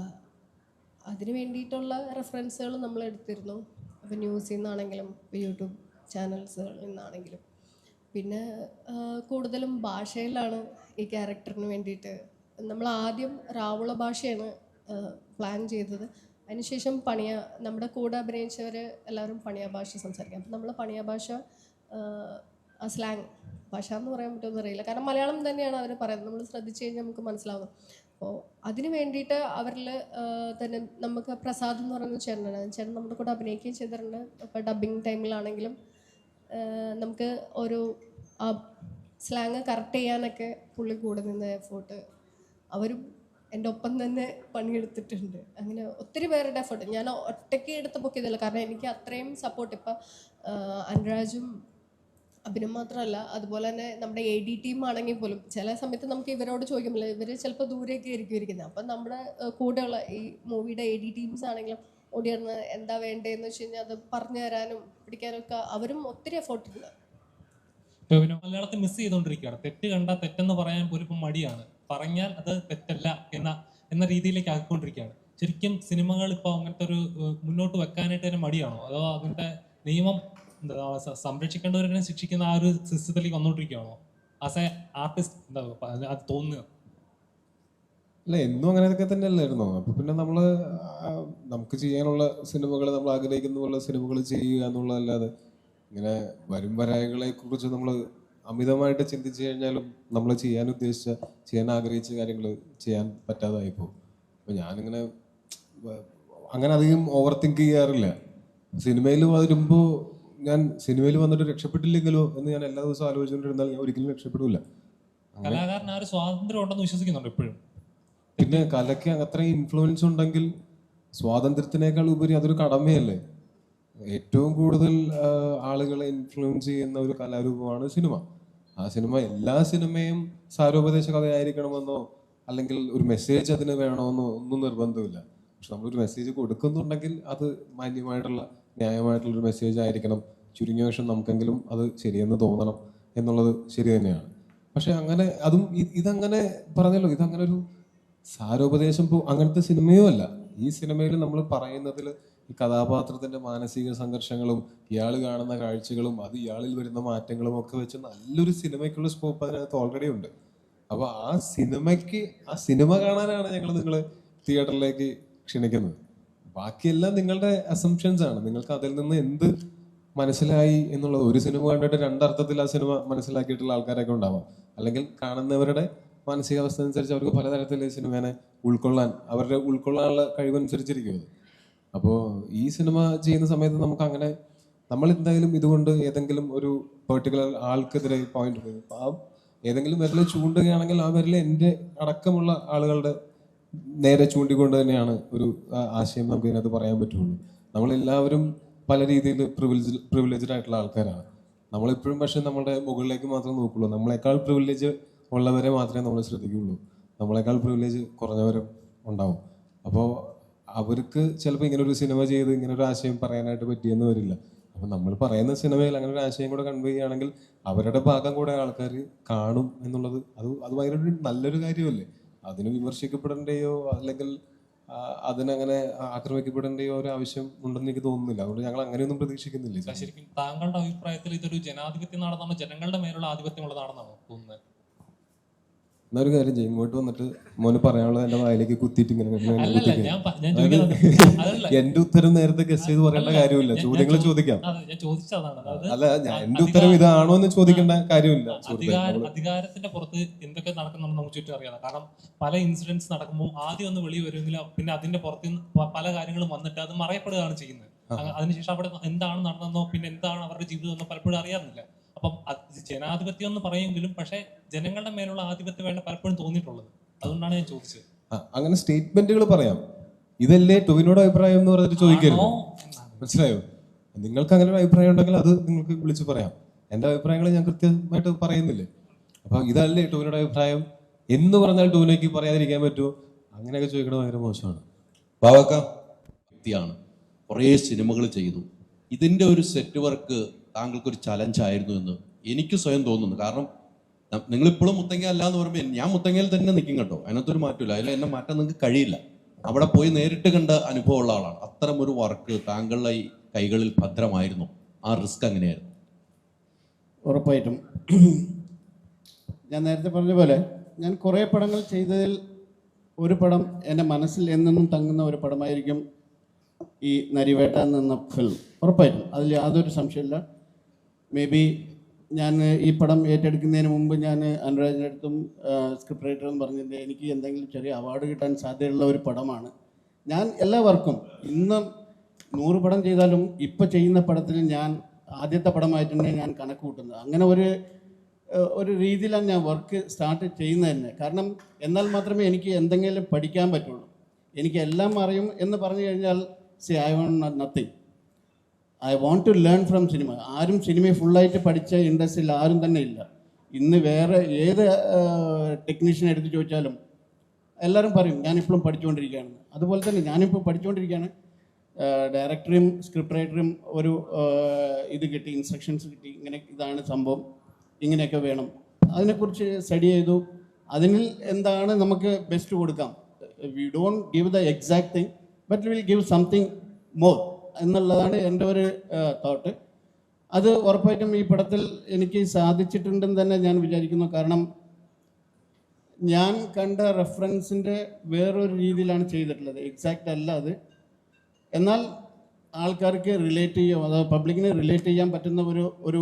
അതിന് വേണ്ടിയിട്ടുള്ള റെഫറൻസുകൾ നമ്മൾ എടുത്തിരുന്നു. അപ്പോൾ ന്യൂസിൽ നിന്നാണെങ്കിലും യൂട്യൂബ് ചാനൽസുകളിൽ നിന്നാണെങ്കിലും. പിന്നെ കൂടുതലും ഭാഷയിലാണ് ഈ ക്യാരക്ടറിന് വേണ്ടിയിട്ട് നമ്മൾ ആദ്യം റാവുള ഭാഷയാണ് പ്ലാൻ ചെയ്തത്. അതിനുശേഷം നമ്മുടെ കൂടെ അഭിനയിച്ചവർ എല്ലാവരും പണിയ ഭാഷ സംസാരിക്കാം. അപ്പം നമ്മൾ പണിയ ഭാഷ ആ സ്ലാങ് ഭാഷ എന്ന് പറയാൻ പറ്റുമെന്ന് അറിയില്ല, കാരണം മലയാളം തന്നെയാണ് അവർ പറയുന്നത്. നമ്മൾ ശ്രദ്ധിച്ചു കഴിഞ്ഞാൽ നമുക്ക് മനസ്സിലാവും. അപ്പോൾ അതിന് വേണ്ടിയിട്ട് അവരിൽ തന്നെ നമുക്ക് പ്രസാദ് എന്ന് പറയുന്ന ചേട്ടൻ നമ്മുടെ കൂടെ അഭിനയിക്കുകയും ചെയ്തിട്ടുണ്ട്. ഇപ്പോൾ ഡബ്ബിങ് ടൈമിലാണെങ്കിലും നമുക്ക് ഒരു ആ സ്ലാങ് കറക്റ്റ് ചെയ്യാനൊക്കെ പുള്ളി കൂടെ നിന്ന് എഫേർട്ട് അവരും എൻ്റെ ഒപ്പം തന്നെ പണിയെടുത്തിട്ടുണ്ട്. അങ്ങനെ ഒത്തിരി പേരുടെ എഫേർട്ട് ഞാൻ ഒറ്റയ്ക്ക് എടുത്ത് പൊക്കിയതല്ല, കാരണം എനിക്ക് അത്രയും സപ്പോർട്ട്. ഇപ്പം അനുരാജും അഭിനയം മാത്രമല്ല, അതുപോലെ തന്നെ നമ്മുടെ AD ടീം ആണെങ്കിൽ പോലും ചില സമയത്ത് നമുക്ക് ഇവരോട് ചോദിക്കുമ്പോൾ ഇവർ ചിലപ്പോൾ ദൂരെയൊക്കെ ആയിരിക്കും ഇരിക്കുന്നത്. അപ്പം നമ്മുടെ കൂടെയുള്ള ഈ മൂവിയുടെ AD ടീംസ് ആണെങ്കിലും ഓടിയിരുന്ന് എന്താ വേണ്ടതെന്ന് വെച്ച് കഴിഞ്ഞാൽ അത് പറഞ്ഞു തരാനും പിടിക്കാനും ഒക്കെ അവരും ഒത്തിരി എഫേർട്ടുണ്ട്. മലയാളത്തിൽ മിസ് ചെയ്തുകൊണ്ടിരിക്കുകയാണ്. തെറ്റ് കണ്ട തെറ്റെന്ന് പറയാൻ പോലും ഇപ്പം മടിയാണ്. പറഞ്ഞാൽ അത് തെറ്റല്ല എന്ന രീതിയിലേക്ക് ആക്കിക്കൊണ്ടിരിക്കുകയാണ്. ശരിക്കും സിനിമകൾ ഇപ്പോൾ അങ്ങനത്തെ ഒരു മുന്നോട്ട് വെക്കാനായിട്ട് തന്നെ മടിയാണോ, അതോ അങ്ങനത്തെ നിയമം സംരക്ഷിക്കേണ്ടവരെ ശിക്ഷിക്കുന്ന ആ ഒരു സിസ്റ്റത്തിലേക്ക് വന്നുകൊണ്ടിരിക്കുകയാണോ ആസ് എ ആർട്ടിസ്റ്റ്? എന്താ അത് തോന്നുക? അല്ല, എന്നും അങ്ങനെയൊക്കെ തന്നെ അല്ലായിരുന്നോ? അപ്പൊ പിന്നെ നമുക്ക് ചെയ്യാനുള്ള സിനിമകൾ, നമ്മൾ ആഗ്രഹിക്കുന്ന പോലെ സിനിമകൾ ചെയ്യുക എന്നുള്ളതല്ലാതെ ഇങ്ങനെ വരും വരായകളെ കുറിച്ച് നമ്മൾ അമിതമായിട്ട് ചിന്തിച്ചു കഴിഞ്ഞാലും നമ്മൾ ചെയ്യാൻ ആഗ്രഹിച്ച കാര്യങ്ങൾ ചെയ്യാൻ പറ്റാതായി പോകും. അപ്പൊ ഞാനിങ്ങനെ അങ്ങനെ അധികം ഓവർ തിങ്ക് ചെയ്യാറില്ല. സിനിമയിൽ വരുമ്പോൾ ഞാൻ സിനിമയിൽ വന്നിട്ട് രക്ഷപ്പെട്ടില്ലെങ്കിലോ എന്ന് ഞാൻ എല്ലാ ദിവസവും ആലോചിച്ചുകൊണ്ടിരുന്നാൽ ഞാൻ ഒരിക്കലും രക്ഷപ്പെടില്ല. കലാകാരന് ആ ഒരു സ്വാതന്ത്ര്യം ഉണ്ടെന്ന് വിശ്വസിക്കുന്നുണ്ട് ഇപ്പോഴും. പിന്നെ കലയ്ക്ക് അത്രയും ഇൻഫ്ലുവൻസ് ഉണ്ടെങ്കിൽ സ്വാതന്ത്ര്യത്തിനേക്കാൾ ഉപരി അതൊരു കടമയല്ലേ. ഏറ്റവും കൂടുതൽ ആളുകളെ ഇൻഫ്ലുവൻസ് ചെയ്യുന്ന ഒരു കലാരൂപമാണ് സിനിമ. ആ എല്ലാ സിനിമയും സാരോപദേശ കഥയായിരിക്കണമെന്നോ അല്ലെങ്കിൽ ഒരു മെസ്സേജ് അതിന് വേണമെന്നോ ഒന്നും നിർബന്ധമില്ല. പക്ഷെ നമ്മളൊരു മെസ്സേജ് കൊടുക്കുന്നുണ്ടെങ്കിൽ അത് മാന്യമായിട്ടുള്ള ന്യായമായിട്ടുള്ളൊരു മെസ്സേജ് ആയിരിക്കണം. ചുരുങ്ങിയ വർഷം നമുക്കെങ്കിലും അത് ശരിയെന്ന് തോന്നണം എന്നുള്ളത് ശരി തന്നെയാണ്. പക്ഷെ ഇതങ്ങനെ പറഞ്ഞല്ലോ, ഇതങ്ങനെ ഒരു സാരോപദേശം അങ്ങനത്തെ സിനിമയും അല്ല. ഈ സിനിമയിൽ നമ്മൾ പറയുന്നതിൽ ഈ കഥാപാത്രത്തിന്റെ മാനസിക സംഘർഷങ്ങളും ഇയാൾ കാണുന്ന കാഴ്ചകളും അത് ഇയാളിൽ വരുന്ന മാറ്റങ്ങളും ഒക്കെ വെച്ച് നല്ലൊരു സിനിമയ്ക്കുള്ള സ്കോപ്പ് അതിനകത്ത് ഓൾറെഡി ഉണ്ട്. അപ്പൊ ആ സിനിമ കാണാനാണ് ഞങ്ങൾ നിങ്ങളെ തിയേറ്ററിലേക്ക് ക്ഷണിക്കുന്നത്. ബാക്കിയെല്ലാം നിങ്ങളുടെ അസംഷൻസ് ആണ്. നിങ്ങൾക്ക് അതിൽ നിന്ന് എന്ത് മനസ്സിലായി എന്നുള്ളത്, ഒരു സിനിമ കണ്ടിട്ട് രണ്ടർത്ഥത്തിൽ ആ സിനിമ മനസ്സിലാക്കിയിട്ടുള്ള ആൾക്കാരൊക്കെ ഉണ്ടാവാം. അല്ലെങ്കിൽ കാണുന്നവരുടെ മാനസികാവസ്ഥ അനുസരിച്ച് അവർക്ക് പലതരത്തിൽ ഈ സിനിമേനെ ഉൾക്കൊള്ളാനുള്ള കഴിവനുസരിച്ചിരിക്കും. അപ്പോൾ ഈ സിനിമ ചെയ്യുന്ന സമയത്ത് നമുക്ക് അങ്ങനെ നമ്മൾ എന്തായാലും ഇതുകൊണ്ട് ഏതെങ്കിലും ഒരു പെർട്ടിക്കുലർ ആൾക്കെതിരെ പോയിന്റ് ഏതെങ്കിലും വിരൽ ചൂണ്ടുകയാണെങ്കിൽ ആ വിരൽ എൻ്റെ അടക്കമുള്ള ആളുകളുടെ നേരെ ചൂണ്ടിക്കൊണ്ട് തന്നെയാണ് ഒരു ആശയം നമുക്ക് ഇതിനകത്ത് പറയാൻ പറ്റുള്ളൂ. നമ്മളെല്ലാവരും പല രീതിയിൽ പ്രിവിലേജ്ഡ് ആയിട്ടുള്ള ആൾക്കാരാണ്. നമ്മളെപ്പോഴും പക്ഷെ നമ്മുടെ മുകളിലേക്ക് മാത്രം നോക്കുള്ളൂ. നമ്മളെക്കാൾ പ്രിവിലേജ് ഉള്ളവരെ മാത്രമേ നമ്മൾ ശ്രദ്ധിക്കുകയുള്ളൂ. നമ്മളെക്കാൾ പ്രിവിലേജ് കുറഞ്ഞവരും ഉണ്ടാവും. അപ്പോൾ അവർക്ക് ചിലപ്പോൾ ഇങ്ങനെ ഒരു സിനിമ ചെയ്ത് ഇങ്ങനെ ഒരു ആശയം പറയാനായിട്ട് പറ്റിയെന്ന് വരില്ല. അപ്പം നമ്മൾ പറയുന്ന സിനിമയിൽ അങ്ങനെ ഒരു ആശയം കൂടെ കൺവേ ചെയ്യുകയാണെങ്കിൽ അവരുടെ ഭാഗം കൂടെ ആൾക്കാർ കാണും എന്നുള്ളത് അത് ഭയങ്കര നല്ലൊരു കാര്യമല്ലേ. അതിന് വിമർശിക്കപ്പെടേണ്ടയോ അല്ലെങ്കിൽ അതിനങ്ങനെ ആക്രമിക്കപ്പെടേണ്ടയോ ഒരു ആവശ്യം ഉണ്ടെന്ന് എനിക്ക് തോന്നുന്നില്ല. അതുകൊണ്ട് ഞങ്ങൾ അങ്ങനെയൊന്നും പ്രതീക്ഷിക്കുന്നില്ല. ശരിക്കും താങ്കളുടെ അഭിപ്രായത്തിൽ ഇതൊരു ജനാധിപത്യ നാടെന്നാണോ, ജനങ്ങളുടെ മേലുള്ള ആധിപത്യമുള്ള നാടെന്നാണോ തോന്നുന്നത്? എന്നൊരു കാര്യം ചെയ്യും, ഇങ്ങോട്ട് വന്നിട്ട് മോന് പറയാനുള്ളത് എന്റെ വായിലേക്ക് കുത്തിയിട്ട് ഇങ്ങനെ എന്റെ ഉത്തരം നേരത്തെ ഗസ് ചെയ്ത് പറയേണ്ട കാര്യമില്ല. ചോദ്യങ്ങൾ ചോദിക്കാം. അല്ല, എന്റെ ഉത്തരം ഇതാണോ എന്ന് ചോദിക്കേണ്ട കാര്യമില്ല. അധികാരത്തിന്റെ പുറത്ത് എന്തൊക്കെ നടക്കുന്നുണ്ടെന്ന് നമുക്ക് ചുറ്റും അറിയാം. കാരണം പല ഇൻസിഡൻസ് നടക്കുമ്പോൾ ആദ്യം ഒന്ന് വെളി വരുമെങ്കിലും പിന്നെ അതിന്റെ പുറത്ത് പല കാര്യങ്ങളും വന്നിട്ട് അത് മറയപ്പെടുകയാണ് ചെയ്യുന്നത്. അതിനുശേഷം അവിടെ എന്താണ് നടന്നതെന്നോ പിന്നെ എന്താണ് അവരുടെ ജീവിതം എന്നോ പലപ്പോഴും അറിയാറില്ല. അപ്പം ജനാധിപത്യം എന്ന് പറയുമെങ്കിലും പക്ഷെ ജനങ്ങളുടെ മേലുള്ള ആധിപത്യം വേണ്ട പലപ്പോഴും തോന്നിയിട്ടുള്ളത്. അതുകൊണ്ടാണ് ഞാൻ ചോദിച്ചത്. അങ്ങനെ സ്റ്റേറ്റ്മെന്റുകൾ പറയാം. ഇതല്ലേ ടൊവിനോയുടെ അഭിപ്രായം എന്ന് പറഞ്ഞിട്ട് ചോദിക്കരുത്. മനസ്സിലായോ? നിങ്ങൾക്ക് അങ്ങനെ ഒരു അഭിപ്രായം ഉണ്ടെങ്കിൽ അത് നിങ്ങൾക്ക് വിളിച്ച് പറയാം. എൻ്റെ അഭിപ്രായങ്ങൾ ഞാൻ കൃത്യമായിട്ട് പറയുന്നില്ലേ. അപ്പൊ ഇതല്ലേ ടൊവിനോയുടെ അഭിപ്രായം എന്ന് പറഞ്ഞാൽ ടൊവിനോയ്ക്ക് പറയാതിരിക്കാൻ പറ്റുമോ? അങ്ങനെയൊക്കെ ചോദിക്കുന്നത് ഭയങ്കര മോശമാണ്. ബാവക്ക വ്യക്തിയാണ്, കുറേ സിനിമകൾ ചെയ്തു. ഇതിൻ്റെ ഒരു സെറ്റ് വർക്ക് താങ്കൾക്കൊരു ചലഞ്ചായിരുന്നു എന്ന് എനിക്ക് സ്വയം തോന്നുന്നു. കാരണം നിങ്ങളിപ്പോഴും മുത്തങ്ങ അല്ല എന്ന് പറയുമ്പോൾ ഞാൻ മുത്തങ്ങയിൽ തന്നെ നിൽക്കും കേട്ടോ, അതിനകത്തൊരു മാറ്റമില്ല. അതിൽ എന്നെ മാറ്റാൻ നിങ്ങൾക്ക് കഴിയില്ല. അവിടെ പോയി നേരിട്ട് കണ്ട അനുഭവമുള്ള ആളാണ്. അത്തരം ഒരു വർക്ക് താങ്കളുടെ ഈ കൈകളിൽ ഭദ്രമായിരുന്നു. ആ റിസ്ക് എങ്ങനെയായിരുന്നു? ഉറപ്പായിട്ടും ഞാൻ നേരത്തെ പറഞ്ഞ പോലെ ഞാൻ കുറേ പടങ്ങൾ ചെയ്തതിൽ ഒരു പടം എൻ്റെ മനസ്സിൽ എന്നെന്നും തങ്ങുന്ന ഒരു പടമായിരിക്കും ഈ നരിവേട്ട എന്ന ഫിലിം ഉറപ്പായിട്ടും അതിൽ യാതൊരു സംശയമില്ല. മേ ബി ഞാൻ ഈ പടം ഏറ്റെടുക്കുന്നതിന് മുമ്പ് ഞാൻ അനുരാജിൻ്റെ അടുത്തും സ്ക്രിപ്റ്റ് റൈറ്ററും പറഞ്ഞിട്ടുണ്ട് എനിക്ക് എന്തെങ്കിലും ചെറിയ അവാർഡ് കിട്ടാൻ സാധ്യതയുള്ള ഒരു പടമാണ്. ഞാൻ എല്ലാ വർക്കും ഇന്നും 100 പടം ചെയ്താലും ഇപ്പോൾ ചെയ്യുന്ന പടത്തിൽ ഞാൻ ആദ്യത്തെ പടമായിട്ടാണ് ഞാൻ കണക്ക് കൂട്ടുന്നത്. അങ്ങനെ ഒരു രീതിയിലാണ് ഞാൻ വർക്ക് സ്റ്റാർട്ട് ചെയ്യുന്നത് തന്നെ. കാരണം എന്നാൽ മാത്രമേ എനിക്ക് എന്തെങ്കിലും പഠിക്കാൻ പറ്റുള്ളൂ. എനിക്ക് എല്ലാം അറിയും എന്ന് പറഞ്ഞു കഴിഞ്ഞാൽ I want nothing. I want to learn from cinema. ആരും സിനിമയെ ഫുള്ളായിട്ട് പഠിച്ച ഇൻഡസ്ട്രിയിൽ ആരും തന്നെ ഇല്ല. ഇന്ന് വേറെ ഏത് ടെക്നീഷ്യൻ എടുത്ത് ചോദിച്ചാലും എല്ലാവരും പറയും ഞാനിപ്പോഴും പഠിച്ചുകൊണ്ടിരിക്കുകയാണ്. അതുപോലെ തന്നെ ഞാനിപ്പോൾ പഠിച്ചുകൊണ്ടിരിക്കുകയാണ്. ഡയറക്ടറും സ്ക്രിപ്റ്റ് റൈറ്ററും ഒരു ഇത് കിട്ടി, ഇൻസ്ട്രക്ഷൻസ് കിട്ടി, ഇങ്ങനെ ഇതാണ് സംഭവം, ഇങ്ങനെയൊക്കെ വേണം. അതിനെക്കുറിച്ച് സ്റ്റഡി ചെയ്തു. അതിൽ എന്താണ് നമുക്ക് ബെസ്റ്റ് കൊടുക്കാം. We don't give the exact thing but will give something more എന്നുള്ളതാണ് എൻ്റെ ഒരു തോട്ട്. അത് ഉറപ്പായിട്ടും ഈ പടത്തിൽ എനിക്ക് സാധിച്ചിട്ടുണ്ടെന്ന് തന്നെ ഞാൻ വിചാരിക്കുന്നു. കാരണം ഞാൻ കണ്ട റെഫറൻസിൻ്റെ വേറൊരു രീതിയിലാണ് ചെയ്തിട്ടുള്ളത്. എക്സാക്റ്റ് അല്ല അത്. എന്നാൽ ആൾക്കാർക്ക് റിലേറ്റ് ചെയ്യാം, അതായത് പബ്ലിക്കിന് റിലേറ്റ് ചെയ്യാൻ പറ്റുന്ന ഒരു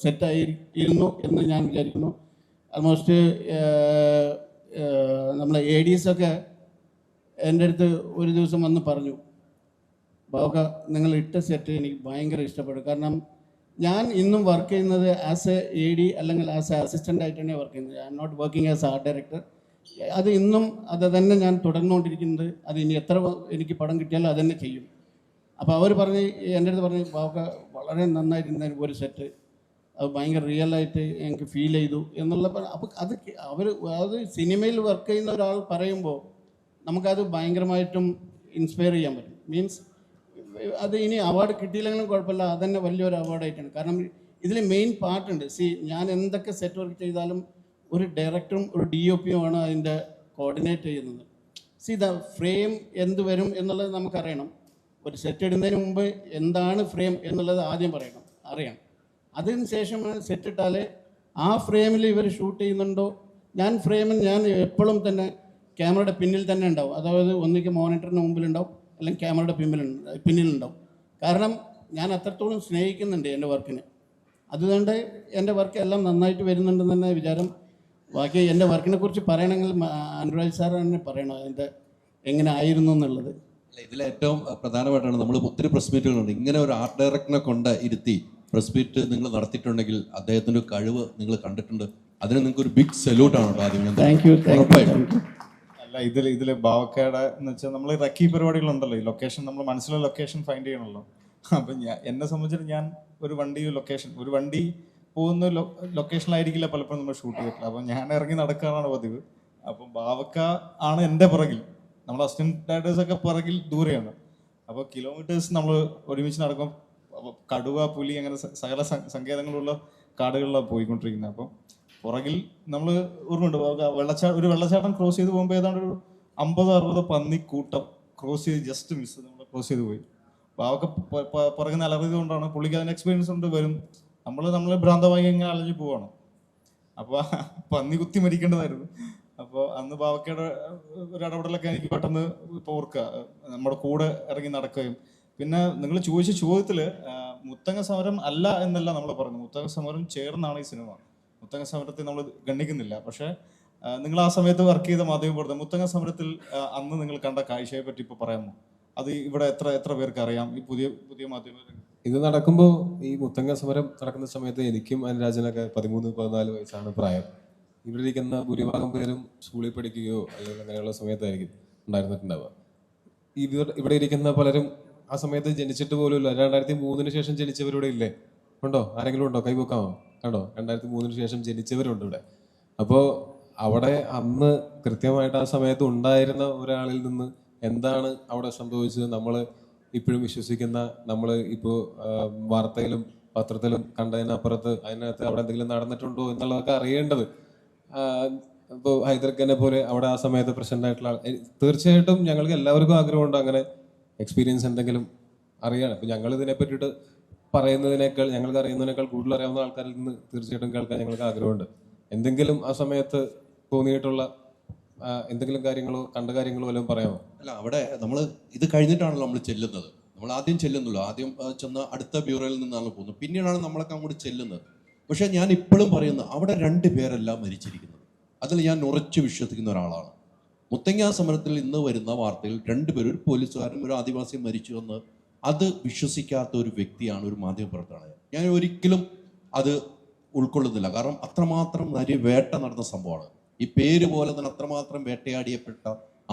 സെറ്റായിരുന്നു എന്ന് ഞാൻ വിചാരിക്കുന്നു. ആൾമോസ്റ്റ് നമ്മളെ ADs എൻ്റെ അടുത്ത് ഒരു ദിവസം വന്ന് പറഞ്ഞു, ബാബുക്ക നിങ്ങൾ ഇട്ട സെറ്റ് എനിക്ക് ഭയങ്കര ഇഷ്ടപ്പെട്ടു. കാരണം ഞാൻ ഇന്നും വർക്ക് ചെയ്യുന്നത് ആസ് എ AD അല്ലെങ്കിൽ ആസ് എ അസിസ്റ്റൻ്റ് ആയിട്ടാണ് വർക്ക് ചെയ്യുന്നത്. I'm not working as art director. അത് ഇന്നും അത് തന്നെ ഞാൻ തുടർന്നുകൊണ്ടിരിക്കുന്നത്. അത് ഇനി എത്ര എനിക്ക് പടം കിട്ടിയാലും അത് തന്നെ ചെയ്യും. അപ്പോൾ അവർ പറഞ്ഞ് എൻ്റെ അടുത്ത് പറഞ്ഞ് ബാബുക്ക വളരെ നന്നായിട്ടുണ്ട് ഒരു സെറ്റ്, അത് ഭയങ്കര റിയലായിട്ട് എനിക്ക് ഫീൽ ചെയ്തു എന്നുള്ള. അപ്പോൾ അത് സിനിമയിൽ വർക്ക് ചെയ്യുന്ന ഒരാൾ പറയുമ്പോൾ നമുക്കത് ഭയങ്കരമായിട്ടും ഇൻസ്പയർ ചെയ്യാൻ പറ്റും. മീൻസ് അത് ഇനി അവാർഡ് കിട്ടിയില്ലെങ്കിലും കുഴപ്പമില്ല, അതന്നെ വലിയൊരു അവാർഡായിട്ടാണ്. കാരണം ഇതിൽ മെയിൻ പാർട്ടുണ്ട്. ഞാൻ എന്തൊക്കെ സെറ്റ് വർക്ക് ചെയ്താലും ഒരു ഡയറക്ടറും ഒരു DOPയും ആണ് അതിൻ്റെ കോർഡിനേറ്റ് ചെയ്യുന്നത്. ദ ഫ്രെയിം എന്ത് വരും എന്നുള്ളത് നമുക്കറിയണം. ഒരു സെറ്റ് ഇടുന്നതിന് മുമ്പ് എന്താണ് ഫ്രെയിം എന്നുള്ളത് ആദ്യം അറിയണം. അതിന് ശേഷമാണ് സെറ്റ് ഇട്ടാൽ ആ ഫ്രെയിമിൽ ഇവർ ഷൂട്ട് ചെയ്യുന്നുണ്ടോ. ഞാൻ എപ്പോഴും തന്നെ ക്യാമറയുടെ പിന്നിൽ തന്നെ ഉണ്ടാവും. അതായത് ഒന്നിക്ക് മോണിറ്ററിന് മുമ്പിലുണ്ടാവും, അല്ലെങ്കിൽ ക്യാമറയുടെ പിന്നിലുണ്ടാവും. കാരണം ഞാൻ അത്രത്തോളം സ്നേഹിക്കുന്നുണ്ട് എൻ്റെ വർക്കിനെ. അതുകൊണ്ട് എൻ്റെ വർക്ക് എല്ലാം നന്നായിട്ട് വരുന്നുണ്ടെന്ന് തന്നെ വിചാരം. ബാക്കി എൻ്റെ വർക്കിനെ കുറിച്ച് പറയണമെങ്കിൽ അനുരാജ് സാർ തന്നെ പറയണം അതിൻ്റെ എങ്ങനെ ആയിരുന്നു എന്നുള്ളത്. ഇതിലേറ്റവും പ്രധാനമായിട്ടാണ് നമ്മൾ ഒത്തിരി പ്രസ് മീറ്റുകളുണ്ട്. ഇങ്ങനെ ഒരു ആർട്ട് ഡയറക്ടറിനെ കൊണ്ട് ഇരുത്തി പ്രസ് മീറ്റ് നിങ്ങൾ നടത്തിയിട്ടുണ്ടെങ്കിൽ അദ്ദേഹത്തിൻ്റെ കഴിവ് നിങ്ങൾ കണ്ടിട്ടുണ്ട്. അതിന് നിങ്ങൾക്ക് ഒരു ബിഗ് സല്യൂട്ടാണ് കേട്ടോ. ആദ്യം അല്ല, ഇതിൽ ബാവക്കയുടെ എന്ന് വെച്ചാൽ നമ്മൾ റക്കി പരിപാടികളുണ്ടല്ലോ, ഈ ലൊക്കേഷൻ നമ്മൾ മനസ്സിലുള്ള ലൊക്കേഷൻ ഫൈൻഡ് ചെയ്യണമല്ലോ. അപ്പം എന്നെ സംബന്ധിച്ചിട്ട് ഞാൻ ഒരു വണ്ടി പോകുന്ന ലൊക്കേഷനിലായിരിക്കില്ല പലപ്പോഴും നമ്മൾ ഷൂട്ട് ചെയ്തിട്ടില്ല. അപ്പം ഞാൻ ഇറങ്ങി നടക്കാനാണ് പതിവ്. അപ്പം ബാവക്ക ആണ് എൻ്റെ പുറകിൽ, നമ്മുടെ അസിസ്റ്റന്റ് ഡയറക്ടേഴ്സൊക്കെ പുറകിൽ ദൂരെയാണ്. അപ്പോൾ കിലോമീറ്റേഴ്സ് നമ്മൾ ഒരുമിച്ച് നടക്കും. അപ്പോൾ കടുവ, പുലി, അങ്ങനെ സകല സങ്കേതങ്ങളുള്ള കാടുകളിലാണ് പോയിക്കൊണ്ടിരിക്കുന്നത്. അപ്പം പുറകിൽ നമ്മൾ ഓർമ്മയുണ്ട് ഒരു വെള്ളച്ചാട്ടം ക്രോസ് ചെയ്ത് പോകുമ്പോൾ ഏതാണ്ട് ഒരു 50-60 പന്നിക്കൂട്ടം ക്രോസ് ചെയ്ത് ജസ്റ്റ് മിസ് നമ്മൾ ക്രോസ് ചെയ്ത് പോയി. അപ്പോൾ അവർക്ക് പുറകിൽ അലറിയത് കൊണ്ടാണ് പുള്ളിക്ക് അതിന് എക്സ്പീരിയൻസ് കൊണ്ട് വരും. നമ്മൾ ഭ്രാന്തമായി ഇങ്ങനെ അലഞ്ഞു പോവാണ്. അപ്പോൾ പന്നി കുത്തി മരിക്കേണ്ടതായിരുന്നു. അപ്പോൾ അന്ന് ബാവക്കയുടെ ഒരു ഇടപെടലൊക്കെ എനിക്ക് പെട്ടെന്ന് ഇപ്പോൾ ഓർക്കുക. നമ്മുടെ കൂടെ ഇറങ്ങി നടക്കുകയും പിന്നെ നിങ്ങൾ ചോദിച്ച ചോദ്യത്തിൽ മുത്തങ്ങ സമരം അല്ല എന്നല്ല നമ്മൾ പറഞ്ഞു. മുത്തങ്ങ സമരം ചേർന്നാണ് ഈ സിനിമ. മുത്തങ്ങ സമരത്തെ നമ്മൾ ഗണ്ണിക്കുന്നില്ല. പക്ഷേ നിങ്ങൾ ആ സമയത്ത് വർക്ക് ചെയ്ത മാധ്യമപ്രവർത്തകർ മുത്തങ്ങ സമരത്തിൽ അന്ന് നിങ്ങൾ കണ്ട കാഴ്ചയെ പറ്റി ഇപ്പോൾ പറയാമോ? അത് ഇവിടെ എത്ര പേർക്ക് അറിയാം ഈ പുതിയ മാധ്യമ ഇത് നടക്കുമ്പോൾ? ഈ മുത്തങ്ങ സമരം നടക്കുന്ന സമയത്ത് എനിക്കും അനുരാജനൊക്കെ 13-14 വയസ്സാണ് പ്രായം. ഇവിടെ ഇരിക്കുന്ന ഭൂരിഭാഗം പേരും സ്കൂളിൽ പഠിക്കുകയോ അല്ലെങ്കിൽ അങ്ങനെയുള്ള സമയത്തായിരിക്കും ഉണ്ടായിരുന്നിട്ടുണ്ടാവുക. ഇവിടെ ഇരിക്കുന്ന പലരും ആ സമയത്ത് ജനിച്ചിട്ട് പോലും ഇല്ല. 2003 ശേഷം ജനിച്ചവരിവിടെ ഇല്ലേ? ഉണ്ടോ? ആരെങ്കിലും ഉണ്ടോ? കൈവക്കാമോ? കണ്ടോ? 2003 ശേഷം ജനിച്ചവരുണ്ട് ഇവിടെ. അപ്പോൾ അവിടെ അന്ന് കൃത്യമായിട്ട് ആ സമയത്ത് ഉണ്ടായിരുന്ന ഒരാളിൽ നിന്ന് എന്താണ് അവിടെ സംഭവിച്ചത് നമ്മൾ ഇപ്പോഴും വിശ്വസിക്കുന്ന, നമ്മൾ ഇപ്പോൾ വാർത്തയിലും പത്രത്തിലും കണ്ടതിനപ്പുറത്ത് അതിനകത്ത് അവിടെ എന്തെങ്കിലും നടന്നിട്ടുണ്ടോ എന്നുള്ളതൊക്കെ അറിയേണ്ടത്. ഇപ്പോൾ ഹൈദർഖാനെ പോലെ അവിടെ ആ സമയത്ത് പ്രസന്റ് ആയിട്ടുള്ള തീർച്ചയായിട്ടും ഞങ്ങൾക്ക് എല്ലാവർക്കും ആഗ്രഹമുണ്ട് അങ്ങനെ എക്സ്പീരിയൻസ് എന്തെങ്കിലും അറിയാൻ. അപ്പോൾ ഞങ്ങൾ ഇതിനെ പറ്റിയിട്ട് പറയുന്നതിനേക്കാൾ, ഞങ്ങൾക്ക് അറിയുന്നതിനേക്കാൾ കൂടുതൽ അറിയാവുന്ന ആൾക്കാരിൽ നിന്ന് തീർച്ചയായിട്ടും കേൾക്കാൻ ഞങ്ങൾക്ക് ആഗ്രഹമുണ്ട്. എന്തെങ്കിലും ആ സമയത്ത് തോന്നിയിട്ടുള്ള എന്തെങ്കിലും കാര്യങ്ങളോ കണ്ട കാര്യങ്ങളോ വല്ലതും പറയാമോ? അല്ല, അവിടെ നമ്മൾ ഇത് കഴിഞ്ഞിട്ടാണല്ലോ നമ്മൾ ചെല്ലുന്നത്. നമ്മൾ ആദ്യം ചെല്ലുന്നുള്ളൂ, ആദ്യം ചെന്ന് അടുത്ത ബ്യൂറോയിൽ നിന്നാണ് പോകുന്നത്, പിന്നീടാണ് നമ്മളൊക്കെ അങ്ങോട്ട് ചെല്ലുന്നത്. പക്ഷേ ഞാൻ ഇപ്പോഴും പറയുന്നത് അവിടെ 2 പേരല്ല മരിച്ചിരിക്കുന്നത്. അതിൽ ഞാൻ ഉറച്ചു വിശ്വസിക്കുന്ന ഒരാളാണ്. മുത്തങ്ങ സമരത്തിൽ ഇന്ന് വരുന്ന വാർത്തയിൽ 2 പേര്, ഒരു പോലീസുകാരനും ഒരു ആദിവാസിയും മരിച്ചു എന്ന് അത് വിശ്വസിക്കാത്ത ഒരു വ്യക്തിയാണ്, ഒരു മാധ്യമപ്രവർത്തകനാണ് ഞാൻ. ഒരിക്കലും അത് ഉൾക്കൊള്ളുന്നില്ല. കാരണം അത്രമാത്രം വേട്ട നടന്ന സംഭവമാണ്. ഈ പേര് പോലെ തന്നെ അത്രമാത്രം വേട്ടയാടിയപ്പെട്ട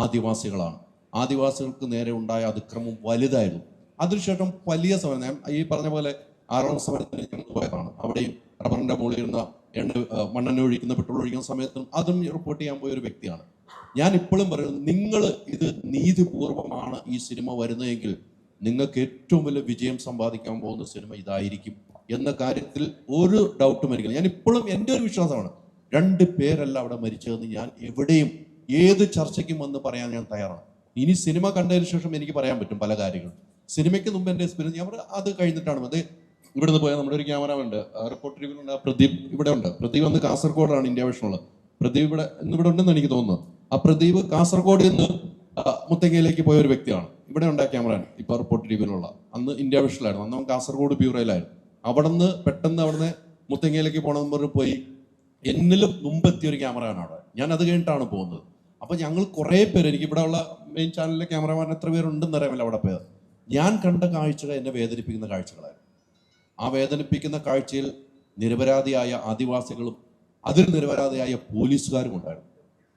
ആദിവാസികളാണ്. ആദിവാസികൾക്ക് നേരെ ഉണ്ടായ അതിക്രമം വലുതായിരുന്നു. അതിനുശേഷം വലിയ സമരം, ഞാൻ ഈ പറഞ്ഞ പോലെ 6ാം സമരത്തിന് ഞങ്ങൾ പോയതാണ്. അവിടെയും റബ്ബറിൻ്റെ മുകളിൽ ഇരുന്ന മണ്ണെണ്ണ ഒഴിക്കുന്ന പെട്രോൾ ഒഴിക്കുന്ന സമയത്തും അതും റിപ്പോർട്ട് ചെയ്യാൻ പോയ ഒരു വ്യക്തിയാണ് ഞാൻ. ഇപ്പോഴും പറയുന്നത്, നിങ്ങൾ ഇത് നീതിപൂർവമാണ് ഈ സിനിമ വരുന്നതെങ്കിൽ നിങ്ങൾക്ക് ഏറ്റവും വലിയ വിജയം സമ്പാദിക്കാൻ പോകുന്ന സിനിമ ഇതായിരിക്കും എന്ന കാര്യത്തിൽ ഒരു ഡൗട്ടും എനിക്കില്ല. ഞാൻ ഇപ്പോഴും എൻ്റെ ഒരു വിശ്വാസമാണ്, 2 പേരല്ല അവിടെ മരിച്ചതെന്ന് ഞാൻ എവിടെയും ഏത് ചർച്ചയ്ക്കും വന്ന് പറയാൻ ഞാൻ തയ്യാറാണ്. ഇനി സിനിമ കണ്ടതിന് ശേഷം എനിക്ക് പറയാൻ പറ്റും പല കാര്യങ്ങളും. സിനിമയ്ക്ക് മുമ്പ് എൻ്റെ എക്സ്പീരിയൻസ് ഞാൻ അത് കഴിഞ്ഞിട്ടാണ്. അത് ഇവിടുന്ന് പോയാൽ നമ്മുടെ ഒരു ക്യാമറ ഉണ്ട്, റിപ്പോർട്ടർ റിവ്യൂണ്ട്, പ്രദീപ് ഇവിടെ ഉണ്ട്. പ്രദീപ് വന്ന് കാസർഗോഡാണ് ഇന്ത്യ വിഷനുള്ളത്. പ്രദീപ് ഇവിടെ ഉണ്ടെന്ന് എനിക്ക് തോന്നുന്നു. ആ പ്രദീപ് കാസർഗോഡ് നിന്ന് മുത്തങ്ങയിലേക്ക് പോയ ഒരു വ്യക്തിയാണ്. ഇവിടെ ഉണ്ടായ ക്യാമറ ഇപ്പോൾ റിപ്പോർട്ടർ റിവ്യൂലുള്ള, അന്ന് ഇന്ത്യ വിഷനിലായിരുന്നു, അന്ന് അവൻ കാസർഗോഡ് ബ്യൂറോയിലായിരുന്നു. അവിടുന്ന് പെട്ടെന്ന് അവിടുന്ന് മുത്തങ്ങയിലേക്ക് പോകണമെന്ന് പറഞ്ഞ് പോയി. എന്നിലും മുമ്പെത്തിയ ഒരു ക്യാമറയാണ് അവിടെ. ഞാൻ അത് കഴിഞ്ഞിട്ടാണ് പോകുന്നത്. അപ്പോൾ ഞങ്ങൾ കുറേ പേര്, എനിക്ക് ഇവിടെ ഉള്ള മെയിൻ ചാനലിലെ ക്യാമറമാൻ എത്ര പേരുണ്ടെന്ന് അറിയാമല്ലോ അവിടെ പോയത്. ഞാൻ കണ്ട കാഴ്ചകൾ എന്നെ വേദനിപ്പിക്കുന്ന കാഴ്ചകളായിരുന്നു. ആ വേദനിപ്പിക്കുന്ന കാഴ്ചയിൽ നിരപരാധിയായ ആദിവാസികളും അതിൽ നിരപരാധിയായ പോലീസുകാരും ഉണ്ടായിരുന്നു,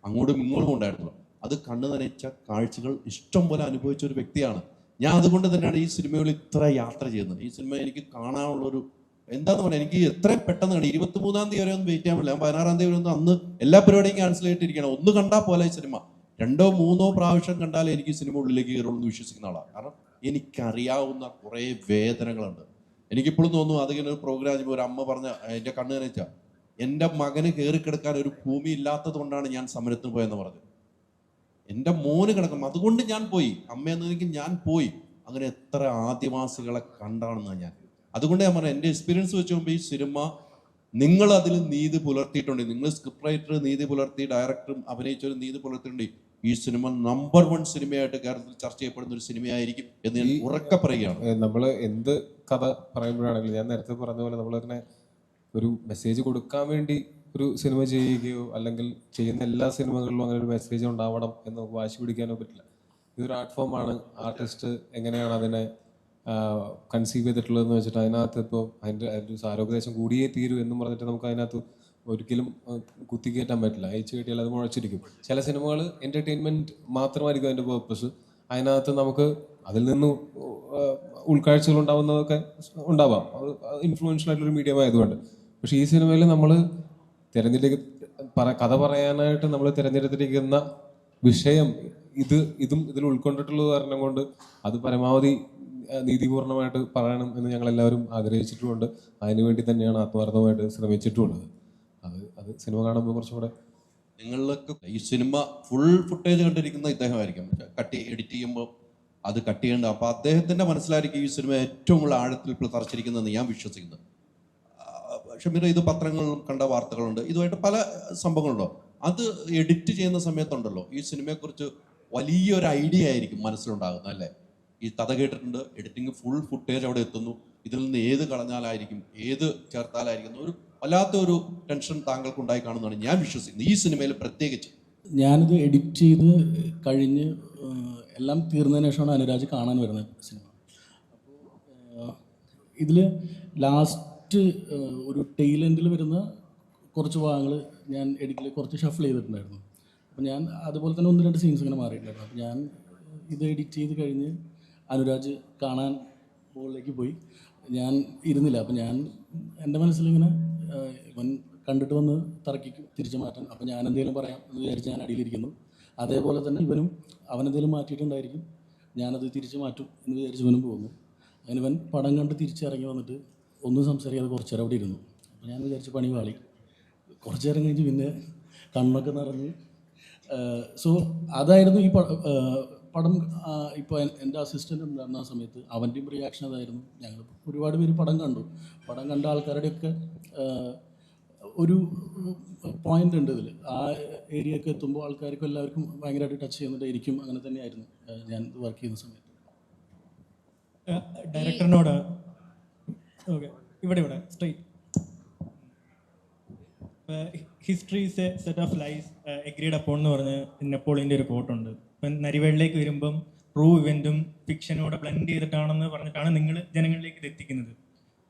അങ്ങോട്ടും ഇങ്ങോട്ടും ഉണ്ടായിരുന്നു. അത് കണ്ണു നനച്ച കാഴ്ചകൾ ഇഷ്ടം പോലെ അനുഭവിച്ച ഒരു വ്യക്തിയാണ് ഞാൻ. അതുകൊണ്ട് തന്നെയാണ് ഈ സിനിമകളിൽ ഇത്ര യാത്ര ചെയ്യുന്നത്. ഈ സിനിമ എനിക്ക് കാണാനുള്ളൊരു എന്താന്ന് പറഞ്ഞാൽ, എനിക്ക് എത്രയും പെട്ടെന്ന് കാണി. 23-ാം തീയതി വരെ ഒന്നും വെയിറ്റ് ചെയ്യാൻ പറ്റില്ല. 16-ാം തീയതി വരെ ഒന്നും അന്ന് എല്ലാ പരിപാടിയും ക്യാൻസൽ ചെയ്തിട്ടിരിക്കണം. ഒന്ന് കണ്ടാൽ പോലെ ഈ സിനിമ 2 or 3 പ്രാവശ്യം കണ്ടാലേ എനിക്ക് സിനിമ ഉള്ളിലേക്ക് കയറുള്ളൂ എന്ന് വിശ്വസിക്കുന്ന ആളാണ്. കാരണം എനിക്കറിയാവുന്ന കുറേ വേദനകളുണ്ട്. എനിക്കിപ്പോഴും തോന്നുന്നു, അതിങ്ങനെ ഒരു പ്രോഗ്രാം ചെയ്യുമ്പോൾ ഒരു അമ്മ പറഞ്ഞ എൻ്റെ കണ്ണ് നനച്ച, എൻ്റെ മകന് കയറിക്കിടക്കാൻ ഒരു ഭൂമി ഇല്ലാത്തത് കൊണ്ടാണ് ഞാൻ സമരത്തിന് പോയെന്ന് പറഞ്ഞത്. എൻ്റെ മോന് കിടക്കണം, അതുകൊണ്ട് ഞാൻ പോയി, അമ്മയെന്നെനിക്ക് ഞാൻ പോയി. അങ്ങനെ എത്ര ആദിവാസികളെ കണ്ടാണെന്ന് ഞാൻ. അതുകൊണ്ട് ഞാൻ പറഞ്ഞത്, എൻ്റെ എക്സ്പീരിയൻസ് വെച്ച് നോക്കുമ്പോൾ ഈ സിനിമ നിങ്ങൾ അതിൽ നീതി പുലർത്തിയിട്ടുണ്ട്. നിങ്ങൾ സ്ക്രിപ്റ്റ് റൈറ്റർ നീതി പുലർത്തി, ഡയറക്ടറും അഭിനയിച്ചൊരു നീതി പുലർത്തിയിട്ടുണ്ട്. ഈ സിനിമ നമ്പർ 1 സിനിമയായിട്ട് കേരളത്തിൽ ചർച്ച ചെയ്യപ്പെടുന്ന ഒരു സിനിമയായിരിക്കും എന്ന് ഞാൻ ഉറക്കെ പറയുകയാണ്. നമ്മൾ എന്ത് കഥ പറയുമ്പോഴാണെങ്കിലും, ഞാൻ നേരത്തെ പറഞ്ഞ പോലെ നമ്മളതിനെ ഒരു മെസ്സേജ് കൊടുക്കാൻ വേണ്ടി ഒരു സിനിമ ചെയ്യുകയോ അല്ലെങ്കിൽ ചെയ്യുന്ന എല്ലാ സിനിമകളിലും അങ്ങനെ ഒരു മെസ്സേജ് ഉണ്ടാവണം എന്ന് നമുക്ക് വാശി പിടിക്കാനോ പറ്റില്ല. ഇതൊരു ആർട്ട് ഫോമാണ്. ആർട്ടിസ്റ്റ് എങ്ങനെയാണ് അതിനെ കൺസീവ് ചെയ്തിട്ടുള്ളതെന്ന് വെച്ചിട്ട് അതിനകത്ത് ഇപ്പോൾ അതിൻ്റെ ഒരു സാരോപദേശം കൂടിയേ തീരൂ എന്നും പറഞ്ഞിട്ട് നമുക്ക് അതിനകത്ത് ഒരിക്കലും കുത്തിക്കയറ്റാൻ പറ്റില്ല. അയച്ചു കെട്ടിയാൽ അത് മുഴച്ചിരിക്കും. ചില സിനിമകൾ എൻ്റർടൈൻമെൻറ്റ് മാത്രമായിരിക്കും അതിൻ്റെ പേർപ്പസ്. അതിനകത്ത് നമുക്ക് അതിൽ നിന്ന് ഉൾക്കാഴ്ചകൾ ഉണ്ടാവുന്നതൊക്കെ ഉണ്ടാവാം, അത് ഇൻഫ്ലുവൻഷ്യൽ ആയിട്ടുള്ളൊരു മീഡിയം ആയതുകൊണ്ട്. പക്ഷേ ഈ സിനിമയിൽ നമ്മൾ കഥ പറയാനായിട്ട് നമ്മൾ തിരഞ്ഞെടുത്തിരിക്കുന്ന വിഷയം ഇതും ഇതിൽ ഉൾക്കൊണ്ടിട്ടുള്ളത് കാരണം കൊണ്ട് അത് പരമാവധി നീതിപൂർണമായിട്ട് പറയണം എന്ന് ഞങ്ങളെല്ലാവരും ആഗ്രഹിച്ചിട്ടുമുണ്ട്. അതിനുവേണ്ടി തന്നെയാണ് ആത്മാർത്ഥമായിട്ട് ശ്രമിച്ചിട്ടുമുള്ളത്. അത് സിനിമ കാണുമ്പോൾ കുറച്ചുകൂടെ നിങ്ങളിലൊക്കെ ഈ സിനിമ ഫുൾ ഫുട്ടേജ് കണ്ടിരിക്കുന്ന ഇദ്ദേഹമായിരിക്കും. എഡിറ്റ് ചെയ്യുമ്പോൾ അത് കട്ട് ചെയ്യേണ്ട. അപ്പോൾ അദ്ദേഹത്തിൻ്റെ മനസ്സിലായിരിക്കും ഈ സിനിമ ഏറ്റവും കൂടുതൽ ആഴത്തിൽ തറച്ചിരിക്കുന്നതെന്ന് ഞാൻ വിശ്വസിക്കുന്നത്. ഷമീർ, ഇത് പത്രങ്ങളിലും കണ്ട വാർത്തകളുണ്ട്, ഇതുമായിട്ട് പല സംഭവങ്ങളുണ്ടോ. അത് എഡിറ്റ് ചെയ്യുന്ന സമയത്തുണ്ടല്ലോ, ഈ സിനിമയെക്കുറിച്ച് വലിയൊരു ഐഡിയ ആയിരിക്കും മനസ്സിലുണ്ടാകുന്നത്, അല്ലേ? ഈ കഥ കേട്ടിട്ടുണ്ട്, എഡിറ്റിംഗ് ഫുൾ ഫുട്ടേജ് അവിടെ എത്തുന്നു, ഇതിൽ നിന്ന് ഏത് കളഞ്ഞാലായിരിക്കും ഏത് ചേർത്താലായിരിക്കും ഒരു വല്ലാത്തൊരു ടെൻഷൻ താങ്കൾക്ക് ഉണ്ടായി കാണുന്നതാണ് ഞാൻ വിശ്വസിക്കുന്നത്, ഈ സിനിമയിൽ പ്രത്യേകിച്ച്. ഞാനിത് എഡിറ്റ് ചെയ്ത് കഴിഞ്ഞ് എല്ലാം തീർന്നതിന് ശേഷമാണ് അനുരാജ് കാണാൻ വരുന്നത് സിനിമ. അപ്പോൾ ഇതിൽ ലാസ്റ്റ് ഒരു ടെയിൽ എൻഡിൽ വരുന്ന കുറച്ച് ഭാഗങ്ങൾ ഞാൻ എഡിറ്റിൽ കുറച്ച് ഷഫിൾ ചെയ്തിട്ടുണ്ടായിരുന്നു. അപ്പോൾ ഞാൻ അതുപോലെ തന്നെ 1-2 സീൻസ് ഇങ്ങനെ മാറിയിട്ടുണ്ടായിരുന്നു. അപ്പോൾ ഞാൻ ഇത് എഡിറ്റ് ചെയ്ത് കഴിഞ്ഞ് അനുരാജ് കാണാൻ മുകളിലേക്ക് പോയി. ഞാൻ ഇരുന്നില്ല. അപ്പോൾ ഞാൻ എൻ്റെ മനസ്സിലിങ്ങനെ ഇവൻ കണ്ടിട്ട് വന്ന് തറക്കിക്കും തിരിച്ചു മാറ്റാൻ. അപ്പോൾ ഞാൻ എന്തെങ്കിലും പറയാം എന്ന് വിചാരിച്ച് ഞാൻ അടിയിലിരിക്കുന്നു. അതേപോലെ തന്നെ ഇവനും അവനെന്തെങ്കിലും മാറ്റിയിട്ടുണ്ടായിരിക്കും, ഞാനത് തിരിച്ച് മാറ്റും എന്ന് വിചാരിച്ച് ഇവനും പോകുന്നു. അങ്ങനെ ഇവൻ പടം കണ്ട് തിരിച്ചിറങ്ങി വന്നിട്ട് ഒന്നും സംസാരിക്കാതെ കുറച്ച് നേരം അവിടെ ഇരുന്നു. അപ്പോൾ ഞാൻ വിചാരിച്ച് പണി പാളി. കുറച്ച് നേരം കഴിഞ്ഞ് പിന്നെ കണ്ണൊക്കെ നിറഞ്ഞ്. സോ അതായിരുന്നു ഈ പടം. ഇപ്പോൾ എൻ്റെ അസിസ്റ്റൻ്റ് ഉണ്ടായിരുന്ന ആ സമയത്ത് അവൻ്റെയും റിയാക്ഷൻ അതായിരുന്നു. ഞങ്ങൾ ഒരുപാട് പേര് പടം കണ്ടു. പടം കണ്ട ആൾക്കാരുടെയൊക്കെ ഒരു പോയിന്റ് ഉണ്ട് ഇതിൽ. ആ ഏരിയയൊക്കെ എത്തുമ്പോൾ ആൾക്കാർക്കും എല്ലാവർക്കും ഭയങ്കരമായിട്ട് ടച്ച് ചെയ്യുന്നുണ്ടായിരിക്കും. അങ്ങനെ തന്നെയായിരുന്നു ഞാൻ വർക്ക് ചെയ്യുന്ന സമയത്ത്. ഡയറക്ടറിനോട് ഓക്കെ ഇവിടെ straight history is a set of lies agreed upon എന്ന് പറഞ്ഞ് നെപ്പോളിയൻ്റെ ഒരു കോട്ടുണ്ട്. ഇപ്പം നരിവേളിലേക്ക് വരുമ്പം ട്രൂ ഇവൻറ്റും ഫിക്ഷനോട് ബ്ലെൻഡ് ചെയ്തിട്ടാണെന്ന് പറഞ്ഞിട്ടാണ് നിങ്ങൾ ജനങ്ങളിലേക്ക് ഇത് എത്തിക്കുന്നത്.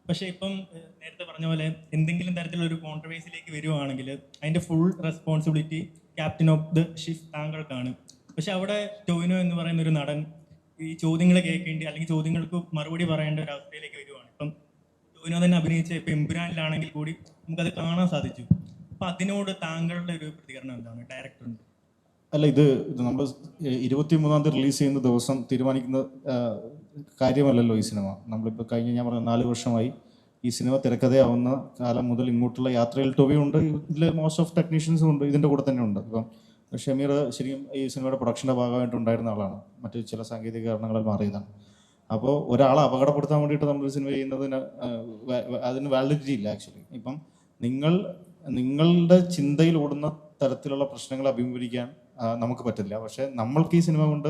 പക്ഷേ ഇപ്പം നേരത്തെ പറഞ്ഞ പോലെ എന്തെങ്കിലും തരത്തിലൊരു കോൺട്രവേഴ്സിയിലേക്ക് വരുവാണെങ്കിൽ അതിൻ്റെ full responsibility captain of the ship താങ്കൾക്കാണ്. പക്ഷെ അവിടെ ടോവിനോ എന്ന് പറയുന്ന ഒരു നടൻ ഈ ചോദ്യങ്ങൾ കേൾക്കേണ്ടി അല്ലെങ്കിൽ ചോദ്യങ്ങൾക്ക് മറുപടി പറയേണ്ട ഒരു അവസ്ഥയിലേക്ക് വരുവാണ്. ഇപ്പം ടോവിനോ തന്നെ അഭിനയിച്ച ഇപ്പം എമ്പുരാനിലാണെങ്കിൽ കൂടി നമുക്കത് കാണാൻ സാധിച്ചു. അപ്പം അതിനോട് താങ്കളുടെ ഒരു പ്രതികരണം എന്താണ് ഡയറക്ടറിൻ്റെ? അല്ല, ഇത് നമ്മൾ 23-ാം തീയതി റിലീസ് ചെയ്യുന്ന ദിവസം തീരുമാനിക്കുന്ന കാര്യമല്ലല്ലോ ഈ സിനിമ. നമ്മളിപ്പോൾ കഴിഞ്ഞ ഞാൻ പറഞ്ഞ 4 വർഷമായി ഈ സിനിമ തിരക്കഥയാവുന്ന കാലം മുതൽ ഇങ്ങോട്ടുള്ള യാത്രയിൽ ടൊവിയുണ്ട്. ഇതിൽ മോസ്റ്റ് ഓഫ് ടെക്നീഷ്യൻസും ഉണ്ട്, ഇതിൻ്റെ കൂടെ തന്നെ ഉണ്ട്. ഇപ്പം ഷമീർ ശരിക്കും ഈ സിനിമയുടെ പ്രൊഡക്ഷൻ്റെ ഭാഗമായിട്ടുണ്ടായിരുന്ന ആളാണ്, മറ്റ് ചില സാങ്കേതിക കാരണങ്ങളാൽ മാറിയതാണ്. അപ്പോൾ ഒരാളെ അപകടപ്പെടുത്താൻ വേണ്ടിയിട്ട് നമ്മളൊരു സിനിമ ചെയ്യുന്നതിന് അതിന് വാലിഡിറ്റി ഇല്ല ആക്ച്വലി. ഇപ്പം നിങ്ങളുടെ ചിന്തയിൽ ഓടുന്ന തരത്തിലുള്ള പ്രശ്നങ്ങൾ അഭിമുഖീകരിക്കാൻ നമുക്ക് പറ്റില്ല. പക്ഷേ നമ്മൾക്ക് ഈ സിനിമ കൊണ്ട്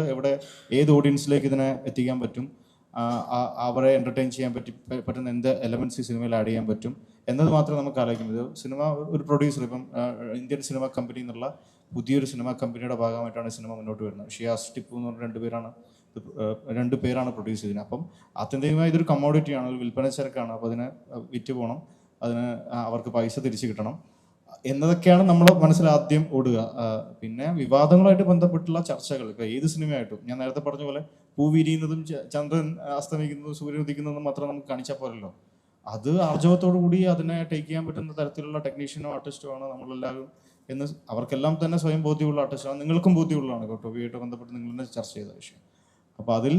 ഏത് ഓഡിയൻസിലേക്ക് ഇതിനെ എത്തിക്കാൻ പറ്റും, അവരെ എൻ്റർടൈൻ ചെയ്യാൻ പറ്റുന്ന എന്ത് എലമെൻറ്റ്സ് ഈ സിനിമയിൽ ആഡ് ചെയ്യാൻ പറ്റും എന്നത് മാത്രമേ നമുക്ക് ആലോചിക്കുന്നത്. സിനിമ ഒരു പ്രൊഡ്യൂസർ, ഇപ്പം ഇന്ത്യൻ സിനിമ കമ്പനി എന്നുള്ള പുതിയൊരു സിനിമ കമ്പനിയുടെ ഭാഗമായിട്ടാണ് സിനിമ മുന്നോട്ട് വരുന്നത്. ഷിയാസ് ടിപ്പു എന്ന് പറഞ്ഞ രണ്ട് പേരാണ് പ്രൊഡ്യൂസ് ചെയ്യുന്നത്. അപ്പം ആത്യന്തികമായി ഇതൊരു കമ്മോഡിറ്റിയാണ്, ഒരു വിൽപ്പന ചരക്കാണ്. അപ്പോൾ അതിന് വിറ്റ് പോകണം, അതിന് അവർക്ക് പൈസ തിരിച്ചു കിട്ടണം എന്നതൊക്കെയാണ് നമ്മൾ മനസ്സിലാദ്യം ഓടുക. പിന്നെ വിവാദങ്ങളുമായിട്ട് ബന്ധപ്പെട്ടുള്ള ചർച്ചകൾ ഇപ്പോൾ ഏത് സിനിമയായിട്ടും ഞാൻ നേരത്തെ പറഞ്ഞ പോലെ പൂ വിരിയുന്നതും ചന്ദ്രൻ അസ്തമിക്കുന്നതും സൂര്യൻ ഉദിക്കുന്നതും മാത്രം നമുക്ക് കാണിച്ചാൽ പോരല്ലോ. അത് ആർജവത്തോടു കൂടി അതിനെ ടേക്ക് ചെയ്യാൻ പറ്റുന്ന തരത്തിലുള്ള ടെക്നീഷ്യനോ ആർട്ടിസ്റ്റോ ആണ് നമ്മളെല്ലാവരും എന്ന് അവർക്കെല്ലാം തന്നെ സ്വയം ബോധ്യമുള്ള ആർട്ടിസ്റ്റാണ്. നിങ്ങൾക്കും ബോധ്യമുള്ളതാണ് ടോവിയായിട്ട് ബന്ധപ്പെട്ട് നിങ്ങൾ തന്നെ ചർച്ച ചെയ്ത വിഷയം. അപ്പോൾ അതിൽ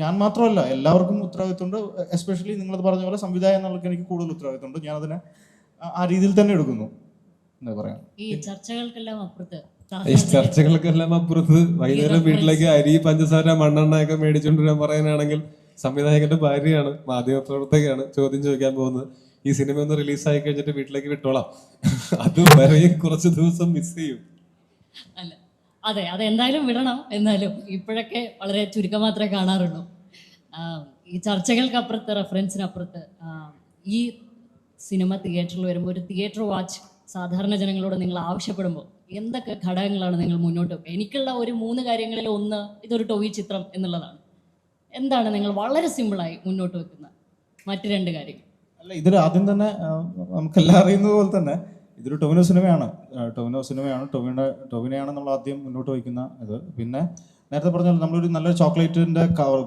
ഞാൻ മാത്രമല്ല എല്ലാവർക്കും ഉത്തരവാദിത്തമുണ്ട്. എസ്പെഷ്യലി നിങ്ങളത് പറഞ്ഞ പോലെ സംവിധായകം എന്നുള്ളത് എനിക്ക് കൂടുതൽ ഉത്തരവാദിത്തമുണ്ട്. ഞാനതിനെ ആ രീതിയിൽ തന്നെ എടുക്കുന്നു എന്ന് പറയാം. ഈ ചർച്ചകൾക്കെല്ലാം അപ്പുറത്ത് വൈകുന്നേരം വീട്ടിലേക്ക് അരി, പഞ്ചസാര, മണ്ണെണ്ണ ഒക്കെ മേടിച്ചുകൊണ്ടിരാൻ പറയാനാണെങ്കിൽ സംവിധായകന്റെ ഭാര്യയാണ്, മാധ്യമപ്രവർത്തകയാണ് ചോദ്യം ചോദിക്കാൻ പോകുന്നത്. ഈ സിനിമ ഒന്ന് റിലീസായി കഴിഞ്ഞിട്ട് വീട്ടിലേക്ക് വിട്ടോളാം, അത് വരെ കുറച്ച് ദിവസം മിസ് ചെയ്യും. അല്ല അതെ, അതെന്തായാലും വിടണം. എന്നാലും ഇപ്പോഴൊക്കെ വളരെ ചുരുക്കം മാത്രമേ കാണാറുള്ളൂ. ഈ ചർച്ചകൾക്കപ്പുറത്ത്, റെഫറൻസിനപ്പുറത്ത് ഈ സിനിമ തിയേറ്ററിൽ വരുമ്പോൾ ഒരു തിയേറ്റർ വാച്ച് സാധാരണ ജനങ്ങളോട് നിങ്ങൾ ആവശ്യപ്പെടുമ്പോൾ എന്തൊക്കെ ഘടകങ്ങളാണ് നിങ്ങൾ മുന്നോട്ട് വെക്കുക? എനിക്കുള്ള ഒരു 3 കാര്യങ്ങളിൽ ഒന്ന് ഇതൊരു ടോവി ചിത്രം എന്നുള്ളതാണ്. എന്താണ് നിങ്ങൾ വളരെ സിമ്പിളായി മുന്നോട്ട് വെക്കുന്ന മറ്റ് 2 കാര്യങ്ങൾ? അല്ല, ഇതിൽ ആദ്യം തന്നെ നമുക്കെല്ലാം അറിയുന്നത് പോലെ തന്നെ ഇതൊരു ടൊവിനോ സിനിമയാണ്. ടൊവിനെയാണ് നമ്മൾ ആദ്യം മുന്നോട്ട് വയ്ക്കുന്ന ഇത്. പിന്നെ നേരത്തെ പറഞ്ഞാൽ നമ്മളൊരു നല്ലൊരു ചോക്ലേറ്റിൻ്റെ കവർ,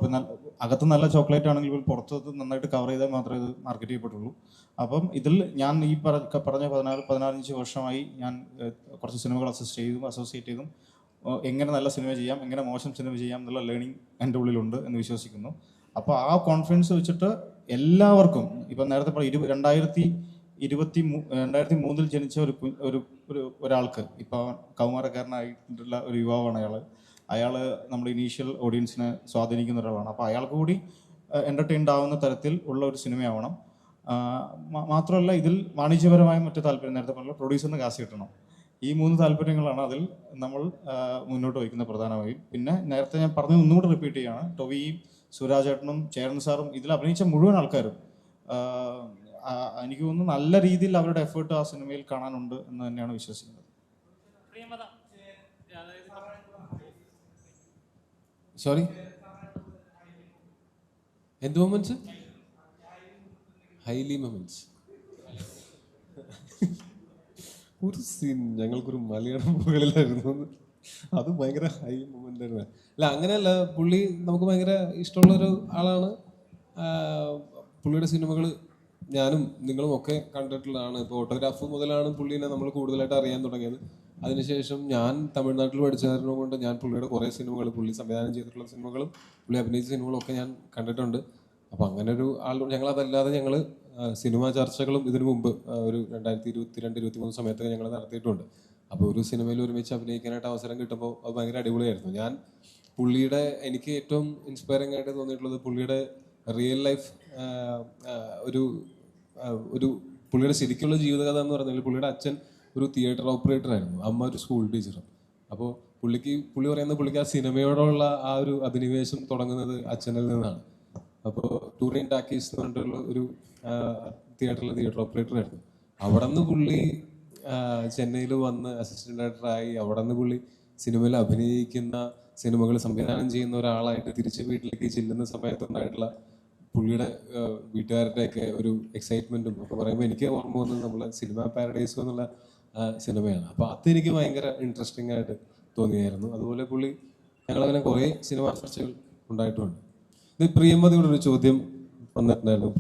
അകത്ത് നല്ല ചോക്ലേറ്റ് ആണെങ്കിൽ പുറത്ത് നന്നായിട്ട് കവർ ചെയ്താൽ മാത്രമേ ഇത് മാർക്കറ്റ് ചെയ്യപ്പെട്ടുള്ളൂ. അപ്പം ഇതിൽ ഞാൻ ഈ പറഞ്ഞ 14-15 വർഷമായി ഞാൻ കുറച്ച് സിനിമകൾ അസോസിയേറ്റ് ചെയ്തും എങ്ങനെ നല്ല സിനിമ ചെയ്യാം, എങ്ങനെ മോശം സിനിമ ചെയ്യാം എന്നുള്ള ലേണിംഗ് എൻ്റെ ഉള്ളിലുണ്ട് എന്ന് വിശ്വസിക്കുന്നു. അപ്പോൾ ആ കോൺഫിഡൻസ് വെച്ചിട്ട് എല്ലാവർക്കും, ഇപ്പം നേരത്തെ 2003 ജനിച്ച ഒരാൾക്ക്, ഇപ്പോൾ കൗമാരക്കാരനായിട്ടുള്ള ഒരു യുവാവാണ് അയാൾ നമ്മുടെ ഇനീഷ്യൽ ഓഡിയൻസിനെ സ്വാധീനിക്കുന്ന ഒരാളാണ്. അപ്പോൾ അയാൾക്ക് കൂടി എൻ്റർടൈൻഡ് ആവുന്ന തരത്തിൽ ഉള്ള ഒരു സിനിമയാവണം. മാത്രമല്ല ഇതിൽ വാണിജ്യപരമായ മറ്റു താല്പര്യം, നേരത്തെ പറഞ്ഞ പ്രൊഡ്യൂസറിന് കാശ് കിട്ടണം. ഈ 3 താല്പര്യങ്ങളാണ് അതിൽ നമ്മൾ മുന്നോട്ട് വയ്ക്കുന്ന പ്രധാനമായും. പിന്നെ നേരത്തെ ഞാൻ പറഞ്ഞത് ഒന്നുകൂടി റിപ്പീറ്റ് ചെയ്യുകയാണ്, ടൊവിയും സുരാജേട്ടനും ചേരൻ സാറും ഇതിൽ അഭിനയിച്ച മുഴുവൻ ആൾക്കാരും എനിക്ക് തോന്നുന്നു നല്ല രീതിയിൽ അവരുടെ എഫേർട്ട് ആ സിനിമയിൽ കാണാനുണ്ട് എന്ന് തന്നെയാണ് വിശ്വസിക്കുന്നത്. സോറി, എന്ത് മൊമെന്റ്സ്? Highly moments. ഒരു സീൻ ഞങ്ങൾക്കൊരു മലയാളം മുകളിലായിരുന്നു, അത് ഭയങ്കര ഹൈ മൊമെന്റ് ആയിരുന്നു. അല്ല, അങ്ങനെയല്ല, പുള്ളി നമുക്ക് ഭയങ്കര ഇഷ്ടമുള്ളൊരു ആളാണ്. പുള്ളിയുടെ സിനിമകൾ ഞാനും നിങ്ങളും ഒക്കെ കണ്ടിട്ടുള്ളതാണ്. ഇപ്പോൾ ഓട്ടോഗ്രാഫ് മുതലാണ് പുള്ളീനെ നമ്മൾ കൂടുതലായിട്ട് അറിയാൻ തുടങ്ങിയത്. അതിനുശേഷം ഞാൻ തമിഴ്നാട്ടിൽ പഠിച്ചതിനെ കൊണ്ട് ഞാൻ പുള്ളിയുടെ കുറേ സിനിമകൾ, പുള്ളി സംവിധാനം ചെയ്തിട്ടുള്ള സിനിമകളും പുള്ളി അഭിനയിച്ച സിനിമകളും ഒക്കെ ഞാൻ കണ്ടിട്ടുണ്ട്. അപ്പോൾ അങ്ങനെ ഒരു ആളോട് ഞങ്ങളതല്ലാതെ ഞങ്ങൾ സിനിമാ ചർച്ചകളും ഇതിനു മുമ്പ് ഒരു 2022-23 സമയത്തൊക്കെ ഞങ്ങൾ നടത്തിയിട്ടുണ്ട്. അപ്പോൾ ഒരു സിനിമയിൽ ഒരുമിച്ച് അഭിനയിക്കാനായിട്ട് അവസരം കിട്ടുമ്പോൾ അത് ഭയങ്കര അടിപൊളിയായിരുന്നു. ഞാൻ പുള്ളിയുടെ, എനിക്ക് ഏറ്റവും ഇൻസ്പയറിംഗ് ആയിട്ട് തോന്നിയിട്ടുള്ളത് പുള്ളിയുടെ റിയൽ ലൈഫ് ഒരു പുള്ളിയുടെ ശരിക്കുള്ള ജീവിതകഥ എന്ന് പറഞ്ഞാൽ പുള്ളിയുടെ അച്ഛൻ ഒരു തിയേറ്റർ ഓപ്പറേറ്റർ ആയിരുന്നു, അമ്മ ഒരു സ്കൂൾ ടീച്ചറും. അപ്പോൾ പുള്ളി പറയുന്നത് പുള്ളിക്ക് ആ സിനിമയോടുള്ള ആ ഒരു അഭിനിവേശം തുടങ്ങുന്നത് അച്ഛനിൽ നിന്നാണ്. അപ്പോൾ ടൂറിൻ ടാക്കീസ് എന്ന് പറഞ്ഞിട്ടുള്ള ഒരു തിയേറ്റർ ഓപ്പറേറ്റർ ആയിരുന്നു. അവിടെ നിന്ന് പുള്ളി ചെന്നൈയിൽ വന്ന് അസിസ്റ്റന്റ് ഡയറക്ടറായി. അവിടെ നിന്ന് പുള്ളി സിനിമയിൽ അഭിനയിക്കുന്ന, സിനിമകൾ സംവിധാനം ചെയ്യുന്ന ഒരാളായിട്ട് തിരിച്ച് വീട്ടിലേക്ക് ചെല്ലുന്ന സമയത്തുണ്ടായിട്ടുള്ള പുള്ളിയുടെ വീട്ടുകാരുടെയൊക്കെ ഒരു എക്സൈറ്റ്മെൻറ്റും ഒക്കെ പറയുമ്പോൾ എനിക്ക് ഓർമ്മ വന്നത് നമ്മളെ സിനിമ പാരഡൈസ് എന്നുള്ള സിനിമയാണ്. അപ്പോൾ അതെനിക്ക് ഭയങ്കര ഇൻട്രസ്റ്റിംഗ് ആയിട്ട് തോന്നിയായിരുന്നു. അതുപോലെ പുള്ളി ഞങ്ങളങ്ങനെ കുറേ സിനിമാ ചർച്ചകൾ ഉണ്ടായിട്ടുമുണ്ട്. ഇത് പ്രിയമതയുടെ ഒരു ചോദ്യം വന്നിട്ടുണ്ടായിരുന്നു.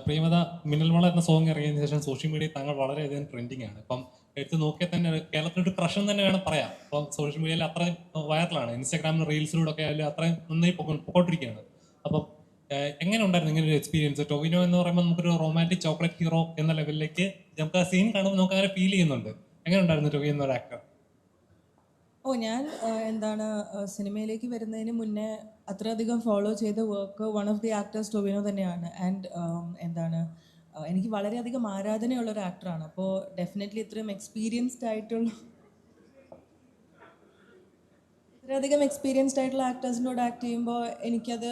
പ്രിയമത മിന്നൽമള എന്ന സോങ് ഇറങ്ങിയതിനു ശേഷം സോഷ്യൽ മീഡിയയിൽ താങ്കൾ വളരെയധികം ട്രെൻഡിങ് ആണ്. ഇപ്പം എടുത്ത് നോക്കിയാൽ തന്നെ കേരളത്തിലൊരു ക്രഷ് എന്ന് തന്നെ വേണം പറയാം. അപ്പം സോഷ്യൽ മീഡിയയിൽ അത്രയും വൈറലാണ്, ഇൻസ്റ്റാഗ്രാമിൽ റീൽസിലൂടെ ഒക്കെ ആയാലും അത്രയും നന്നായി പൊക്കോണ്ടിരിക്കുകയാണ്. അപ്പം എങ്ങനെ ഉണ്ടായിരുന്നു ഇങ്ങനെ ഒരു എക്സ്പീരിയൻസ്? ടൊവിനോ എന്ന് പറയുമ്പോൾ നമുക്കൊരു റൊമാൻറ്റിക് ചോക്ലേറ്റ് ഹീറോ എന്ന ലെവലിലേക്ക് നമുക്ക് ആ സീൻ കാണുമ്പോൾ നമുക്ക് അങ്ങനെ ഫീൽ ചെയ്യുന്നുണ്ട്. എങ്ങനെ ഉണ്ടായിരുന്നു ടൊവിനോ എന്നൊരു ആക്ടർ? ഞാൻ സിനിമയിലേക്ക് വരുന്നതിന് മുന്നേ അത്രയധികം ഫോളോ ചെയ്ത work one of the actors Tovino തന്നെയാണ്. ആൻഡ് എനിക്ക് വളരെയധികം ആരാധനയുള്ള ഒരു ആക്ടറാണ്. അപ്പോൾ ഡെഫിനറ്റ്ലി ഇത്രയും എക്സ്പീരിയൻസ്ഡ് ആയിട്ടുള്ള ആക്ടേഴ്സിനോട് ആക്ട് ചെയ്യുമ്പോൾ എനിക്കത്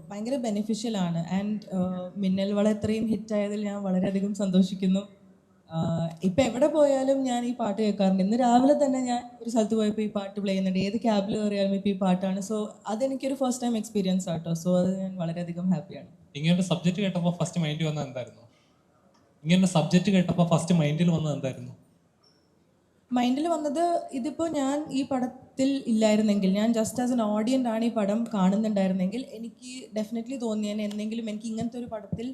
ഭയങ്കര ബെനിഫിഷ്യലാണ്. ആൻഡ് മിന്നൽ വള ഇത്രയും ഹിറ്റായതിൽ ഞാൻ വളരെയധികം സന്തോഷിക്കുന്നു. ഇപ്പം എവിടെ പോയാലും ഞാൻ ഈ പാട്ട് കേൾക്കാറുണ്ട്. ഇന്ന് രാവിലെ തന്നെ ഞാൻ ഒരു സ്ഥലത്ത് പോയപ്പോൾ ഈ പാട്ട് പ്ലേ ചെയ്യുന്നുണ്ട്. ഏത് ക്യാബിൽ കയറിയാലും ഇപ്പോൾ ഈ പാട്ടാണ്. സോ അതെനിക്കൊരു ഫസ്റ്റ് ടൈം എക്സ്പീരിയൻസ് ആട്ടോ. സോ അത് ഞാൻ വളരെയധികം ഹാപ്പിയാണ്. ഇങ്ങനെ സബ്ജക്റ്റ് കേട്ടപ്പോൾ ഫസ്റ്റ് മൈൻഡിൽ വന്നത് എന്തായിരുന്നു? മൈൻഡിൽ വന്നത് ഇതിപ്പോൾ ഞാൻ ഈ പടത്തിൽ ഇല്ലായിരുന്നെങ്കിൽ, ഞാൻ ജസ്റ്റ് ആസ് എൻ ഓഡിയൻ്റ് ആണ് ഈ പടം കാണുന്നുണ്ടായിരുന്നെങ്കിൽ എനിക്ക് ഡെഫിനറ്റ്ലി തോന്നിയേനെ എന്തെങ്കിലും എനിക്ക് ഇങ്ങനത്തെ ഒരു പടത്തിൽ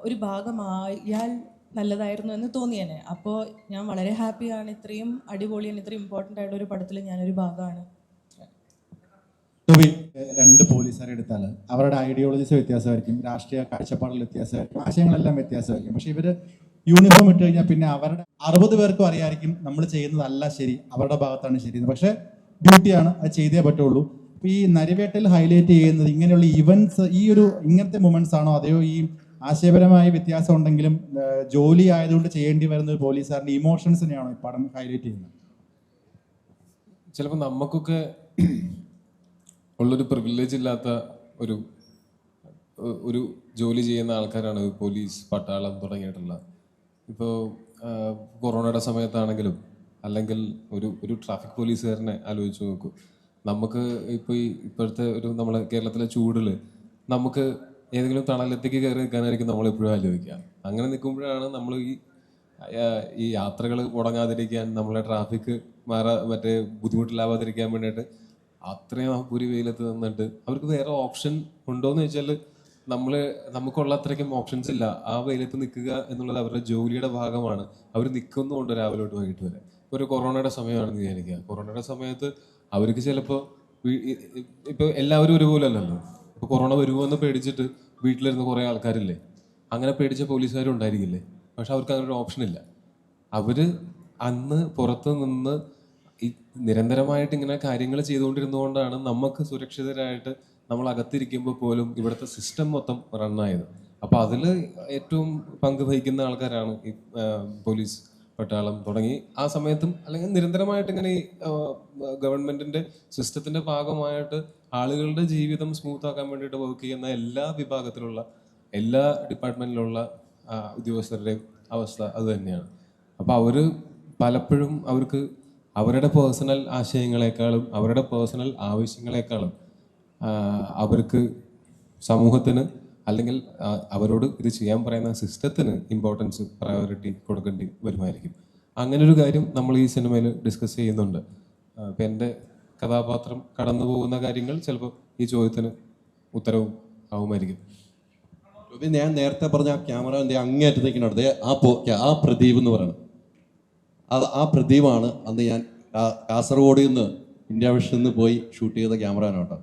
ഒരു ഭാഗമായാൽ നല്ലതായിരുന്നു എന്ന് തോന്നിയേനെ. അപ്പോൾ ഞാൻ വളരെ ഹാപ്പിയാണ്. ഇത്രയും അടിപൊളിയാണ്, ഇത്രയും ഇമ്പോർട്ടൻ്റ് ആയിട്ടുള്ള ഒരു പടത്തിൽ ഞാനൊരു ഭാഗമാണ്. രണ്ട് പോലീസുകാരെ എടുത്താൽ അവരുടെ ഐഡിയോളജീസ് വ്യത്യാസമായിരിക്കും, രാഷ്ട്രീയ കാഴ്ചപ്പാടുകൾ വ്യത്യാസമായിരിക്കും, ആശയങ്ങളെല്ലാം വ്യത്യാസമായിരിക്കും. പക്ഷെ ഇവർ യൂണിഫോം ഇട്ട് കഴിഞ്ഞാൽ പിന്നെ അവരുടെ 60 പേർക്കും അറിയായിരിക്കും നമ്മൾ ചെയ്യുന്നതല്ല ശരി, അവരുടെ ഭാഗത്താണ് ശരി. പക്ഷെ ഡ്യൂട്ടിയാണ്, അത് ചെയ്തേ പറ്റുള്ളൂ. അപ്പോൾ ഈ നരിവേട്ടയിൽ ഹൈലൈറ്റ് ചെയ്യുന്നത് ഇങ്ങനെയുള്ള ഇവൻറ്റ്സ്, ഈ ഒരു ഇങ്ങനത്തെ മൊമെന്റ്സ് ആണോ, അതെയോ ഈ ആശയപരമായ വ്യത്യാസം ഉണ്ടെങ്കിലും ജോലി ആയതുകൊണ്ട് ചെയ്യേണ്ടി വരുന്ന ഒരു പോലീസുകാരൻ്റെ ഇമോഷൻസിനെയാണോ ഈ പടം ഹൈലൈറ്റ് ചെയ്യുന്നത്? ചിലപ്പോൾ നമുക്കൊക്കെ ഉള്ളൊരു പ്രിവിലേജ് ഇല്ലാത്ത ഒരു ജോലി ചെയ്യുന്ന ആൾക്കാരാണ് പോലീസ്, പട്ടാളം തുടങ്ങിയിട്ടുള്ള. ഇപ്പോൾ കൊറോണയുടെ സമയത്താണെങ്കിലും അല്ലെങ്കിൽ ഒരു ട്രാഫിക് പോലീസുകാരനെ ആലോചിച്ച് നോക്കൂ. നമുക്ക് ഇപ്പോൾ ഇപ്പോഴത്തെ നമ്മളെ കേരളത്തിലെ ചൂടിൽ നമുക്ക് ഏതെങ്കിലും തണലത്തേക്ക് കയറി നിൽക്കാനായിരിക്കും നമ്മളെപ്പോഴും ആലോചിക്കുക. അങ്ങനെ നിൽക്കുമ്പോഴാണ് നമ്മൾ ഈ യാത്രകൾ മുടങ്ങാതിരിക്കാൻ, നമ്മളെ ട്രാഫിക് ബുദ്ധിമുട്ടില്ലാവാതിരിക്കാൻ വേണ്ടിയിട്ട് അത്രയും പുരി വെയിലത്ത് നിന്നിട്ട് അവർക്ക് വേറെ ഓപ്ഷൻ ഉണ്ടോയെന്ന് വെച്ചാൽ നമുക്കുള്ള അത്രയ്ക്കും ഓപ്ഷൻസ് ഇല്ല. ആ വെയിലത്ത് നിൽക്കുക എന്നുള്ളത് അവരുടെ ജോലിയുടെ ഭാഗമാണ്. അവർ നിൽക്കുന്നുണ്ട് രാവിലെ തൊട്ട് വൈകിട്ട് വരെ. ഒരു കൊറോണയുടെ സമയമാണെന്ന് വിചാരിക്കുക. കൊറോണയുടെ സമയത്ത് അവർക്ക് ചിലപ്പോൾ ഇപ്പോൾ എല്ലാവരും ഒരുപോലെ അല്ലല്ലോ. ഇപ്പോൾ കൊറോണ വരുമോ എന്ന് പേടിച്ചിട്ട് വീട്ടിലിരുന്ന് കുറേ ആൾക്കാരില്ലേ, അങ്ങനെ പേടിച്ച പോലീസുകാരും ഉണ്ടായിരിക്കില്ലേ. പക്ഷെ അവർക്ക് അങ്ങനെ ഒരു ഓപ്ഷൻ ഇല്ല. അവർ അന്ന് പുറത്ത് നിന്ന് ഈ നിരന്തരമായിട്ട് ഇങ്ങനെ കാര്യങ്ങൾ ചെയ്തുകൊണ്ടിരുന്നതുകൊണ്ടാണ് നമുക്ക് സുരക്ഷിതരായിട്ട് നമ്മൾ അകത്തിരിക്കുമ്പോൾ പോലും ഇവിടുത്തെ സിസ്റ്റം മൊത്തം റണ്ണായത്. അപ്പോൾ അതിൽ ഏറ്റവും പങ്ക് വഹിക്കുന്ന ആൾക്കാരാണ് ഈ പോലീസ്, പട്ടാളം തുടങ്ങി. ആ സമയത്തും അല്ലെങ്കിൽ നിരന്തരമായിട്ട് ഇങ്ങനെ ഈ ഗവൺമെൻറ്റിൻ്റെ സിസ്റ്റത്തിൻ്റെ ഭാഗമായിട്ട് ആളുകളുടെ ജീവിതം സ്മൂത്ത് ആക്കാൻ വേണ്ടിയിട്ട് വർക്ക് ചെയ്യുന്ന എല്ലാ വിഭാഗത്തിലുള്ള, എല്ലാ ഡിപ്പാർട്ട്മെൻറ്റിലുള്ള ഉദ്യോഗസ്ഥരുടെയും അവസ്ഥ അത് തന്നെയാണ്. അപ്പോൾ അവർ പലപ്പോഴും അവർക്ക് അവരുടെ പേഴ്സണൽ ആശയങ്ങളെക്കാളും അവരുടെ പേഴ്സണൽ ആവശ്യങ്ങളെക്കാളും അവർക്ക് സമൂഹത്തിന് അല്ലെങ്കിൽ അവരോട് ഇത് ചെയ്യാൻ പറയുന്ന സിസ്റ്റത്തിന് ഇമ്പോർട്ടൻസ്, പ്രയോറിറ്റി കൊടുക്കേണ്ടി വരുമായിരിക്കും. അങ്ങനൊരു കാര്യം നമ്മൾ ഈ സിനിമയിൽ ഡിസ്കസ് ചെയ്യുന്നുണ്ട്. ഇപ്പം എൻ്റെ കഥാപാത്രം കടന്നു പോകുന്ന കാര്യങ്ങൾ ചിലപ്പോൾ ഈ ചോദ്യത്തിന് ഉത്തരവും ആവുമായിരിക്കും. ഞാൻ നേരത്തെ പറഞ്ഞ ആ ക്യാമറ അങ്ങേറ്റത്തേക്കിനടുത്ത് ആ പ്രദീപ് എന്ന് പറയുന്നത്, ആ പ്രദീപാണ് അന്ന് ഞാൻ കാസർഗോഡിൽ നിന്ന് ഇന്ത്യ വിഷനിൽ നിന്ന് പോയി ഷൂട്ട് ചെയ്ത ക്യാമറയാണ് കേട്ടോ.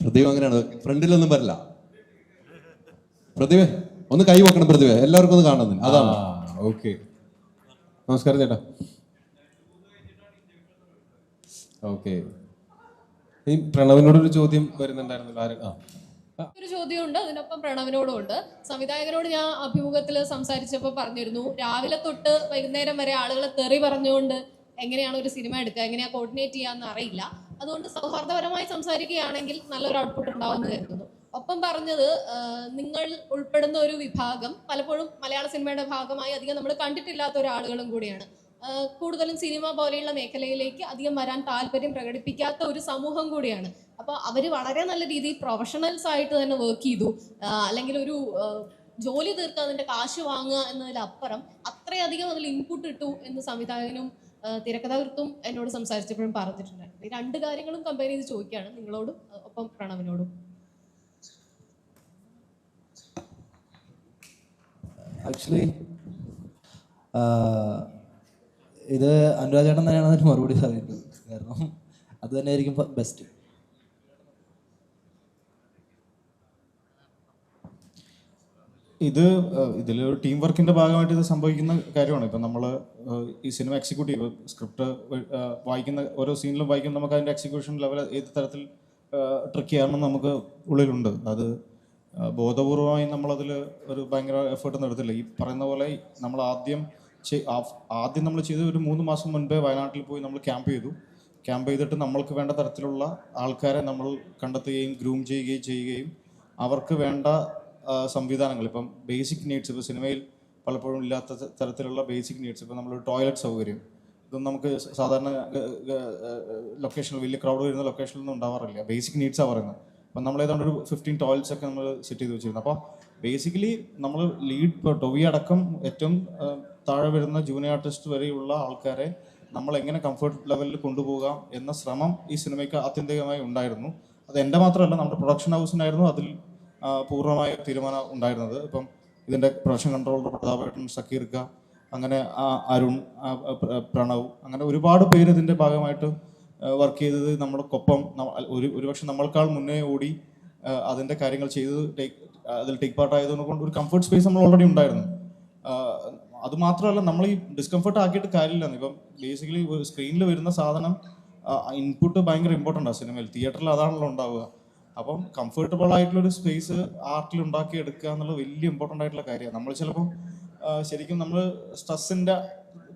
പ്രദീപ് അങ്ങനെയാണ്, ഫ്രണ്ടിലൊന്നും വരില്ല. പ്രതിഭ ഒന്ന് കൈ വെക്കണം, പ്രതിഭ എല്ലാവർക്കും ഒന്ന് കാണുന്നില്ല. അതാണ്. ഓക്കെ, നമസ്കാരം ചേട്ടാ. ഓക്കെ, ഈ പ്രണവിനോടൊരു ചോദ്യം വരുന്നുണ്ടായിരുന്നല്ലോ. ഒരു ചോദ്യമുണ്ട്, അതിനൊപ്പം പ്രണവിനോടും ഉണ്ട്. സംവിധായകനോട് ഞാൻ അഭിമുഖത്തിൽ സംസാരിച്ചപ്പോൾ പറഞ്ഞിരുന്നു, രാവിലെ തൊട്ട് വൈകുന്നേരം വരെ ആളുകളെ തെറി പറഞ്ഞുകൊണ്ട് എങ്ങനെയാണ് ഒരു സിനിമ എടുക്കുക, എങ്ങനെയാണ് കോർഡിനേറ്റ് ചെയ്യാന്ന് അറിയില്ല, അതുകൊണ്ട് സൗഹാർദ്ദപരമായി സംസാരിക്കുകയാണെങ്കിൽ നല്ലൊരു ഔട്ട്പുട്ട് ഉണ്ടാവുമെന്ന് കരുതുന്നു. ഒപ്പം പറഞ്ഞത് നിങ്ങൾ ഉൾപ്പെടുന്ന ഒരു വിഭാഗം പലപ്പോഴും മലയാള സിനിമയുടെ ഭാഗമായി അധികം നമ്മൾ കണ്ടിട്ടില്ലാത്ത ഒരാളുകളും കൂടിയാണ്. കൂടുതലും സിനിമ പോലെയുള്ള മേഖലയിലേക്ക് അധികം വരാൻ താല്പര്യം പ്രകടിപ്പിക്കാത്ത ഒരു സമൂഹം കൂടിയാണ്. അപ്പോൾ അവർ വളരെ നല്ല രീതിയിൽ പ്രൊഫഷണൽസ് ആയിട്ട് തന്നെ വർക്ക് ചെയ്തു, അല്ലെങ്കിൽ ഒരു ജോലി തീർക്കുക, അതിൻ്റെ കാശ് വാങ്ങുക എന്നതിലപ്പുറം അത്രയധികം അതിൽ ഇൻപുട്ട് ഇട്ടു എന്ന് സംവിധായകനും തിരക്കഥാകൃത്തും എന്നോട് സംസാരിച്ചപ്പോഴും പറഞ്ഞിട്ടുണ്ടായിരുന്നു. ഈ രണ്ട് കാര്യങ്ങളും കമ്പയർ ചെയ്ത് ചോദിക്കുകയാണ് നിങ്ങളോടും ഒപ്പം പ്രണവിനോടും. ആക്ച്വലി ഇത് അനുരാജ് ചേട്ടൻ തന്നെയാണ് അതിന് മറുപടി പറയുന്നത്. കാരണം അത് തന്നെയായിരിക്കും ബെസ്റ്റ്. ഇതിലൊരു ടീം വർക്കിൻ്റെ ഭാഗമായിട്ട് ഇത് സംഭവിക്കുന്ന കാര്യമാണ്. ഇപ്പം നമ്മൾ ഈ സിനിമ എക്സിക്യൂട്ടീവ് സ്ക്രിപ്റ്റ് വായിക്കുന്ന ഓരോ സീനിലും വായിക്കുമ്പോൾ നമുക്ക് അതിൻ്റെ എക്സിക്യൂഷൻ ലെവൽ ഏത് തരത്തിൽ ട്രിക്കി ആണെന്ന് നമുക്ക് ഉള്ളിലുണ്ട്. അത് ബോധപൂർവമായി നമ്മളതിൽ ഒരു ഭയങ്കര എഫേർട്ടൊന്നും എടുത്തില്ല. ഈ പറയുന്ന പോലെ നമ്മൾ ആദ്യം നമ്മൾ ചെയ്ത് ഒരു 3 മാസം മുൻപേ വയനാട്ടിൽ പോയി നമ്മൾ ക്യാമ്പ് ചെയ്തിട്ട് നമ്മൾക്ക് വേണ്ട തരത്തിലുള്ള ആൾക്കാരെ നമ്മൾ കണ്ടെത്തുകയും ഗ്രൂം ചെയ്യുകയും അവർക്ക് വേണ്ട സംവിധാനങ്ങൾ, ഇപ്പം ബേസിക് നീഡ്സ്, ഇപ്പോൾ സിനിമയിൽ പലപ്പോഴും ഇല്ലാത്ത തരത്തിലുള്ള ബേസിക് നീഡ്സ്, ഇപ്പോൾ നമ്മൾ ടോയ്ലറ്റ് സൗകര്യം, ഇതൊന്നും നമുക്ക് സാധാരണ ലൊക്കേഷനിൽ വലിയ ക്രൗഡ് വരുന്ന ലൊക്കേഷനിലൊന്നും ഉണ്ടാവാറില്ല. ബേസിക് നീഡ്സാണ് പറയുന്നത്. അപ്പം നമ്മൾ ഏതാണ്ട് ഒരു 15 ടോയ്ലറ്റ്സ് ഒക്കെ നമ്മൾ സെറ്റ് ചെയ്ത് വെച്ചിരുന്നു. അപ്പോൾ ബേസിക്കലി നമ്മൾ ലീഡ്, ഇപ്പോൾ ടൊവി അടക്കം ഏറ്റവും താഴെ വരുന്ന ജൂനിയർ ആർട്ടിസ്റ്റ് വരെയുള്ള ആൾക്കാരെ നമ്മൾ എങ്ങനെ കംഫർട്ട് ലെവലിൽ കൊണ്ടുപോകാം എന്ന ശ്രമം ഈ സിനിമയ്ക്ക് ആത്യന്തികമായി ഉണ്ടായിരുന്നു. അത് എൻ്റെ മാത്രമല്ല, നമ്മുടെ പ്രൊഡക്ഷൻ ഹൗസിനായിരുന്നു അതിൽ പൂർണ്ണമായ തീരുമാനം ഉണ്ടായിരുന്നത്. ഇപ്പം ഇതിൻ്റെ പ്രൊഡക്ഷൻ കൺട്രോളർ പ്രതാപേട്ടൻ, സക്കീർക്ക, അങ്ങനെ അരുൺ, പ്രണവ്, അങ്ങനെ ഒരുപാട് പേര് ഇതിൻ്റെ ഭാഗമായിട്ട് വർക്ക് ചെയ്തത് നമ്മൾക്കൊപ്പം. ഒരുപക്ഷെ നമ്മൾക്കാൾ മുന്നേ ഓടി അതിൻ്റെ കാര്യങ്ങൾ ചെയ്ത് അതിൽ ടേക്ക് പാർട്ട് ആയതുകൊണ്ട് ഒരു കംഫർട്ട് സ്പേസ് നമ്മൾ ഓൾറെഡി ഉണ്ടായിരുന്നു. അതുമാത്രമല്ല, നമ്മൾ ഈ ഡിസ്കംഫർട്ട് ആക്കിയിട്ട് കാര്യമില്ല. ഇപ്പം ബേസിക്കലി സ്ക്രീനിൽ വരുന്ന സാധനം ഇൻപുട്ട് ഭയങ്കര ഇമ്പോർട്ടൻ്റ് ആണ് സിനിമയിൽ. തിയേറ്ററിൽ അതാണല്ലോ ഉണ്ടാവുക. അപ്പം കംഫർട്ടബിൾ ആയിട്ടുള്ളൊരു സ്പേസ് ആർട്ടിൽ ഉണ്ടാക്കി എടുക്കുക എന്നുള്ളത് വലിയ ഇമ്പോർട്ടൻ്റ് ആയിട്ടുള്ള കാര്യമാണ്. നമ്മൾ ചിലപ്പം ശരിക്കും നമ്മൾ സ്ട്രെസ്സിൻ്റെ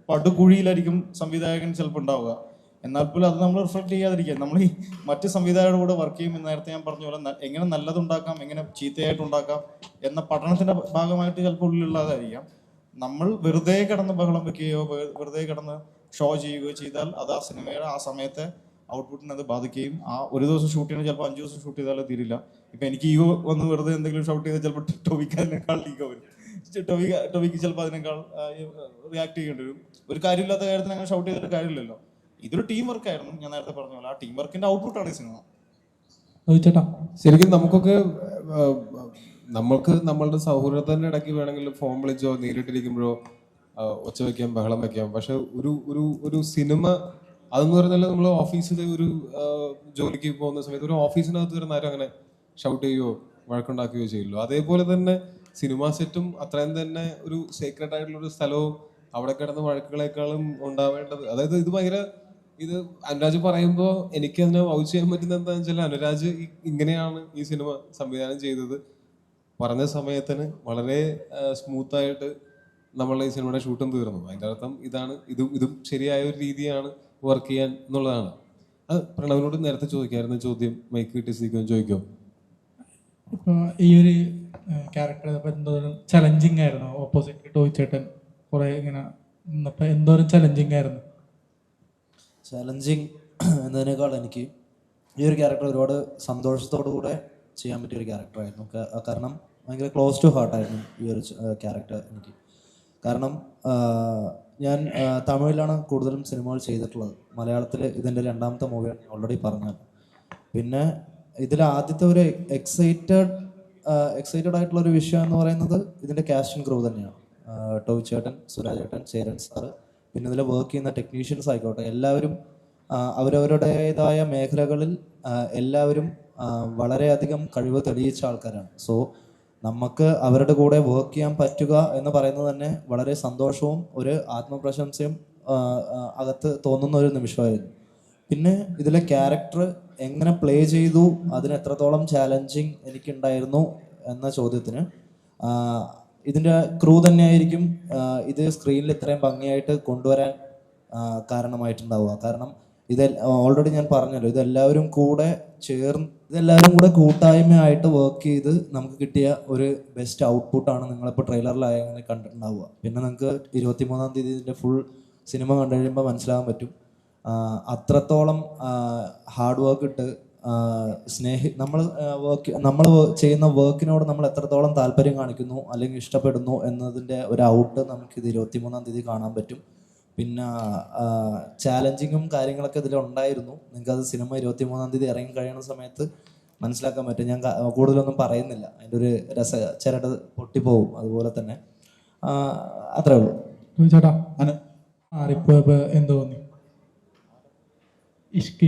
പടുകുഴിയിലായിരിക്കും സംവിധായകൻ ചിലപ്പോൾ ഉണ്ടാവുക. എന്നാൽ പോലും അത് നമ്മൾ റിഫ്ലക്ട് ചെയ്യാതിരിക്കുക. നമ്മൾ ഈ മറ്റ് സംവിധായകരുടെ കൂടെ വർക്ക് ചെയ്യുമ്പോൾ നേരത്തെ ഞാൻ പറഞ്ഞ പോലെ എങ്ങനെ നല്ലതുണ്ടാക്കാം, എങ്ങനെ ചീത്തയായിട്ടുണ്ടാക്കാം എന്ന പഠനത്തിൻ്റെ ഭാഗമായിട്ട് ചിലപ്പോൾ ഉള്ളിലുള്ളതായിരിക്കാം. നമ്മൾ വെറുതെ കിടന്ന് ബഹളം വെക്കുകയോ വെറുതെ കിടന്ന് ഷോ ചെയ്യുകയോ ചെയ്താൽ അത് ആ സിനിമയുടെ ആ സമയത്തെ ഔട്ട്പുട്ടിനെ അത് ബാധിക്കുകയും ഒരു ദിവസം ഷൂട്ട് ചെയ്യണം, ചിലപ്പോൾ 5 ദിവസം ഷൂട്ട് ചെയ്താലും തീരില്ല. ഇപ്പം എനിക്ക് ഈഗോ വന്ന് വെറുതെ എന്തെങ്കിലും ഷൂട്ട് ചെയ്താൽ ചിലപ്പോൾ ടൊവിക്ക് അതിനേക്കാൾ ഈഗോ വരും. ടൊവിക്ക് ചിലപ്പോൾ അതിനേക്കാൾ റിയാക്ട് ചെയ്യേണ്ടി വരും. ഒരു കാര്യമില്ലാത്ത കാര്യത്തിന് അങ്ങനെ ഷൗട്ട് ചെയ്തിട്ട് കാര്യമില്ലല്ലോ. ഇതൊരു ടീം വർക്കായിരുന്നു. ഞാൻ നേരത്തെ പറഞ്ഞ പോലെ ആ ടീം വർക്കിന്റെ ഔട്ട്പുട്ടാണ് ഈ സിനിമ. ശരിക്കും നമ്മൾക്ക് നമ്മളുടെ സൗഹൃദത്തിന്റെ ഇടയ്ക്ക് വേണമെങ്കിൽ ഫോൺ വിളിച്ചോ നേരിട്ടിരിക്കുമ്പോഴോ ഒച്ച വെക്കാം, ബഹളം വെക്കാം. പക്ഷെ ഒരു സിനിമ അതെന്ന് പറഞ്ഞാൽ നമ്മൾ ഓഫീസിൽ ഒരു ജോലിക്ക് പോകുന്ന സമയത്ത് ഒരു ഓഫീസിനകത്ത് വരുന്ന ആരും അങ്ങനെ ഷൗട്ട് ചെയ്യുകയോ വഴക്കുണ്ടാക്കുകയോ ചെയ്യല്ലോ. അതേപോലെ തന്നെ സിനിമാ സെറ്റും അത്രയും തന്നെ ഒരു സീക്രട്ട് ആയിട്ടുള്ള ഒരു സ്ഥലവും അവിടെ കിടന്ന വഴക്കുകളെക്കാളും ഉണ്ടാവേണ്ടത്. അതായത് ഇത് അനുരാജ് പറയുമ്പോൾ എനിക്ക് അതിനെ വൗച്ച് ചെയ്യാൻ പറ്റുന്നത് എന്താണെന്ന് വെച്ചാൽ അനുരാജ് ഇങ്ങനെയാണ് ഈ സിനിമ സംവിധാനം ചെയ്തത്. പറഞ്ഞ സമയത്തിന് വളരെ സ്മൂത്തായിട്ട് നമ്മളെ ഈ സിനിമയുടെ ഷൂട്ടും തീർന്നു. അതിൻ്റെ അർത്ഥം ഇതാണ്, ഇതും ശരിയായ ഒരു രീതിയാണ് വർക്ക് ചെയ്യാൻ എന്നുള്ളതാണ്. അത് പ്രണവിനോട് നേരത്തെ ചോദിക്കാറുന്ന ചോദ്യം മൈക്ക് കിട്ടി സീക്വൻ ചോദിക്കോ? ഇപ്പോൾ ഈ ഒരു ക്യാരക്ടർ എന്തോരം ചലഞ്ചിങ് ആയിരുന്നു? ഓപ്പോസിറ്റ് ടോയ് ചേട്ടൻ കുറേ ഇങ്ങനെ നിന്നപ്പോൾ എന്തോരം ചലഞ്ചിങ് ആയിരുന്നു? ചലഞ്ചിങ് എന്നതിനേക്കാൾ എനിക്ക് ഈ ഒരു ക്യാരക്ടർ ഒരുപാട് സന്തോഷത്തോടു കൂടെ ചെയ്യാൻ പറ്റിയൊരു ക്യാരക്ടറായിരുന്നു. കാരണം ഭയങ്കര ക്ലോസ് ടു ഹാർട്ടായിരുന്നു ഈ ഒരു ക്യാരക്ടർ എനിക്ക്. കാരണം ഞാൻ തമിഴിലാണ് കൂടുതലും സിനിമകൾ ചെയ്തിട്ടുള്ളത്. മലയാളത്തിൽ ഇതിൻ്റെ 2ാമത്തെ മൂവിയാണ് ഓൾറെഡി പറഞ്ഞത്. പിന്നെ ഇതിൽ ആദ്യത്തെ ഒരു എക്സൈറ്റഡ് ആയിട്ടുള്ളൊരു വിഷയം എന്ന് പറയുന്നത് ഇതിൻ്റെ കാസ്റ്റിംഗ് ക്രൂ തന്നെയാണ്. ടോയ് ചേട്ടൻ, സുരാജ് ചേട്ടൻ, ചേരൻ സാറ്, പിന്നെ ഇതിൽ വർക്ക് ചെയ്യുന്ന ടെക്നീഷ്യൻസ് ആയിക്കോട്ടെ, എല്ലാവരും അവരവരുടേതായ മേഖലകളിൽ എല്ലാവരും വളരെയധികം കഴിവ് തെളിയിച്ച ആൾക്കാരാണ്. സോ നമുക്ക് അവരുടെ കൂടെ വർക്ക് ചെയ്യാൻ പറ്റുക എന്ന് പറയുന്നത് തന്നെ വളരെ സന്തോഷവും ഒരു ആത്മപ്രശംസയും അകത്ത് തോന്നുന്ന ഒരു നിമിഷമായിരുന്നു. പിന്നെ ഇതിലെ ക്യാരക്ടർ എങ്ങനെ പ്ലേ ചെയ്തു, അതിന് എത്രത്തോളം ചാലഞ്ചിങ് എനിക്കുണ്ടായിരുന്നു എന്ന ചോദ്യത്തിന് ഇതിൻ്റെ ക്രൂ തന്നെയായിരിക്കും ഇത് സ്ക്രീനിൽ ഇത്രയും ഭംഗിയായിട്ട് കൊണ്ടുവരാൻ കാരണമായിട്ടുണ്ടാവുക. കാരണം ഇത് ഓൾറെഡി ഞാൻ പറഞ്ഞല്ലോ, ഇതെല്ലാവരും കൂടെ കൂട്ടായ്മയായിട്ട് വർക്ക് ചെയ്ത് നമുക്ക് കിട്ടിയ ഒരു ബെസ്റ്റ് ഔട്ട്പുട്ടാണ് നിങ്ങളിപ്പോൾ ട്രെയിലറിലായി കണ്ടിട്ടുണ്ടാവുക. പിന്നെ നിങ്ങൾക്ക് 23-ാം തീയതി ഇതിൻ്റെ ഫുൾ സിനിമ കണ്ടു കഴിയുമ്പോൾ മനസ്സിലാകാൻ പറ്റും അത്രത്തോളം ഹാർഡ് വർക്ക് ഇട്ട് നമ്മൾ ചെയ്യുന്ന വർക്കിനോട് നമ്മൾ എത്രത്തോളം താല്പര്യം കാണിക്കുന്നു അല്ലെങ്കിൽ ഇഷ്ടപ്പെടുന്നു എന്നതിൻ്റെ ഒരു ഔട്ട് നമുക്കിത് 23-ാം തീയതി കാണാൻ പറ്റും. പിന്നെ ചാലഞ്ചിങ്ങും കാര്യങ്ങളൊക്കെ ഇതിലുണ്ടായിരുന്നു. നിങ്ങൾക്കത് സിനിമ 23-ാം തീയതി ഇറങ്ങി കഴിയുന്ന സമയത്ത് മനസ്സിലാക്കാൻ പറ്റും. ഞാൻ കൂടുതലൊന്നും പറയുന്നില്ല, അതിൻ്റെ ഒരു ചരട് പൊട്ടിപ്പോവും. അതുപോലെ തന്നെ അത്രേ ഉള്ളൂ. ചേട്ടാ മാറിപ്പോയപ്പോ എന്ത് തോന്നി? ഇഷ്ക്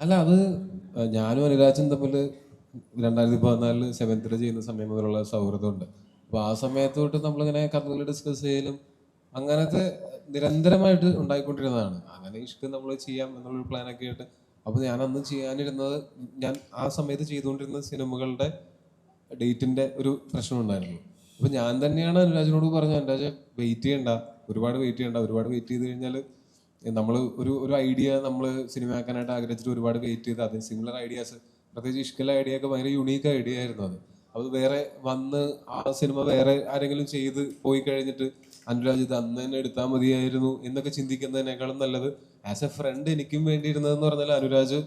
അല്ല, അത് ഞാനും അനുരാജും തമ്മിൽ 2014 സെവൻത്തിൽ ചെയ്യുന്ന സമയം മുതലുള്ള സൗഹൃദമുണ്ട്. അപ്പോൾ ആ സമയത്ത് തൊട്ട് നമ്മളിങ്ങനെ കഥകൾ ഡിസ്കസ് ചെയ്യലും അങ്ങനത്തെ നിരന്തരമായിട്ട് ഉണ്ടായിക്കൊണ്ടിരുന്നതാണ്. അങ്ങനെ ഇഷ്ക് നമ്മൾ ചെയ്യാം എന്നുള്ളൊരു പ്ലാനൊക്കെ ആയിട്ട്. അപ്പോൾ ഞാൻ അന്ന് ചെയ്യാനിരുന്നത്, ഞാൻ ആ സമയത്ത് ചെയ്തുകൊണ്ടിരുന്ന സിനിമകളുടെ ഡേറ്റിൻ്റെ ഒരു പ്രശ്നം ഉണ്ടായിരുന്നു. അപ്പോൾ ഞാൻ തന്നെയാണ് അനുരാജിനോട് പറഞ്ഞത്, അനുരാജ് വെയിറ്റ് ചെയ്യണ്ട, ഒരുപാട് വെയിറ്റ് ചെയ്ത് കഴിഞ്ഞാൽ നമ്മൾ ഒരു ഐഡിയ നമ്മൾ സിനിമയാക്കാനായിട്ട് ആഗ്രഹിച്ചിട്ട് ഒരുപാട് വെയിറ്റ് ചെയ്ത് അതിന് സിമിലർ ഐഡിയാസ്, പ്രത്യേകിച്ച് ഇഷ്കലെ ഐഡിയ ഒക്കെ ഭയങ്കര യുണീക്ക് ഐഡിയ ആയിരുന്നു. അത് വേറെ വന്ന് ആ സിനിമ വേറെ ആരെങ്കിലും ചെയ്ത് പോയി കഴിഞ്ഞിട്ട് അനുരാജ് ഇത് അന്ന് തന്നെ എടുത്താൽ മതിയായിരുന്നു എന്നൊക്കെ ചിന്തിക്കുന്നതിനേക്കാളും നല്ലത് ആസ് എ ഫ്രണ്ട് എനിക്കും വേണ്ടിയിരുന്നതെന്ന് പറഞ്ഞാൽ അനുരാജ്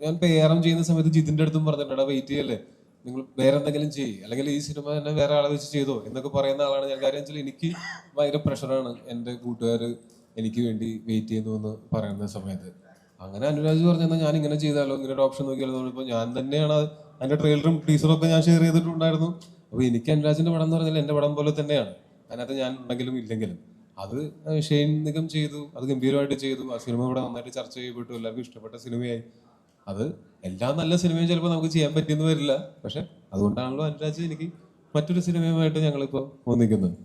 ഞാൻ പേരം ചെയ്യുന്ന സമയത്ത് ജിതിൻ്റെ അടുത്തും പറഞ്ഞിട്ടുണ്ട്, വെയിറ്റ് ചെയ്യല്ലേ, നിങ്ങൾ വേറെ എന്തെങ്കിലും ചെയ്യും, അല്ലെങ്കിൽ ഈ സിനിമ തന്നെ വേറെ ആളെ വെച്ച് ചെയ്തോ എന്നൊക്കെ പറയുന്ന ആളാണ് ഞാൻ. കാര്യം വെച്ചാൽ എനിക്ക് ഭയങ്കര പ്രഷറാണ് എൻ്റെ കൂട്ടുകാർ എനിക്ക് വേണ്ടി വെയിറ്റ് ചെയ്യുന്നു എന്ന് പറയുന്ന സമയത്ത്. അങ്ങനെ അനുരാജ് പറഞ്ഞാൽ ഞാൻ ഇങ്ങനെ ചെയ്താലോ, ഇങ്ങനെ ഒരു ഓപ്ഷൻ നോക്കിയാലോ തോന്നിയപ്പോൾ ഞാൻ തന്നെയാണ് അതിൻ്റെ ട്രെയിലറും ടീസറും ഒക്കെ ഞാൻ ഷെയർ ചെയ്തിട്ടുണ്ടായിരുന്നു. അപ്പോൾ എനിക്ക് അനുരാജിൻ്റെ പടം എന്ന് പറഞ്ഞാൽ എൻ്റെ പടം പോലെ തന്നെയാണ്. അതിനകത്ത് ഞാൻ ഉണ്ടെങ്കിലും ഇല്ലെങ്കിലും അത് ഷെയ്ൻ നിഗം ചെയ്തു, അത് ഗംഭീരമായിട്ട് ചെയ്തു. ആ സിനിമ ഇവിടെ നന്നായിട്ട് ചർച്ച ചെയ്യപ്പെട്ടു, എല്ലാവർക്കും ഇഷ്ടപ്പെട്ട സിനിമയായി. അത് എല്ലാ നല്ല സിനിമയും ചിലപ്പോൾ നമുക്ക് ചെയ്യാൻ പറ്റിയെന്ന് വരില്ല, പക്ഷെ അതുകൊണ്ടാണല്ലോ അനുരാജ് എനിക്ക് മറ്റൊരു സിനിമയുമായിട്ട് ഞങ്ങളിപ്പോൾ ഒന്നിക്കുന്നത്.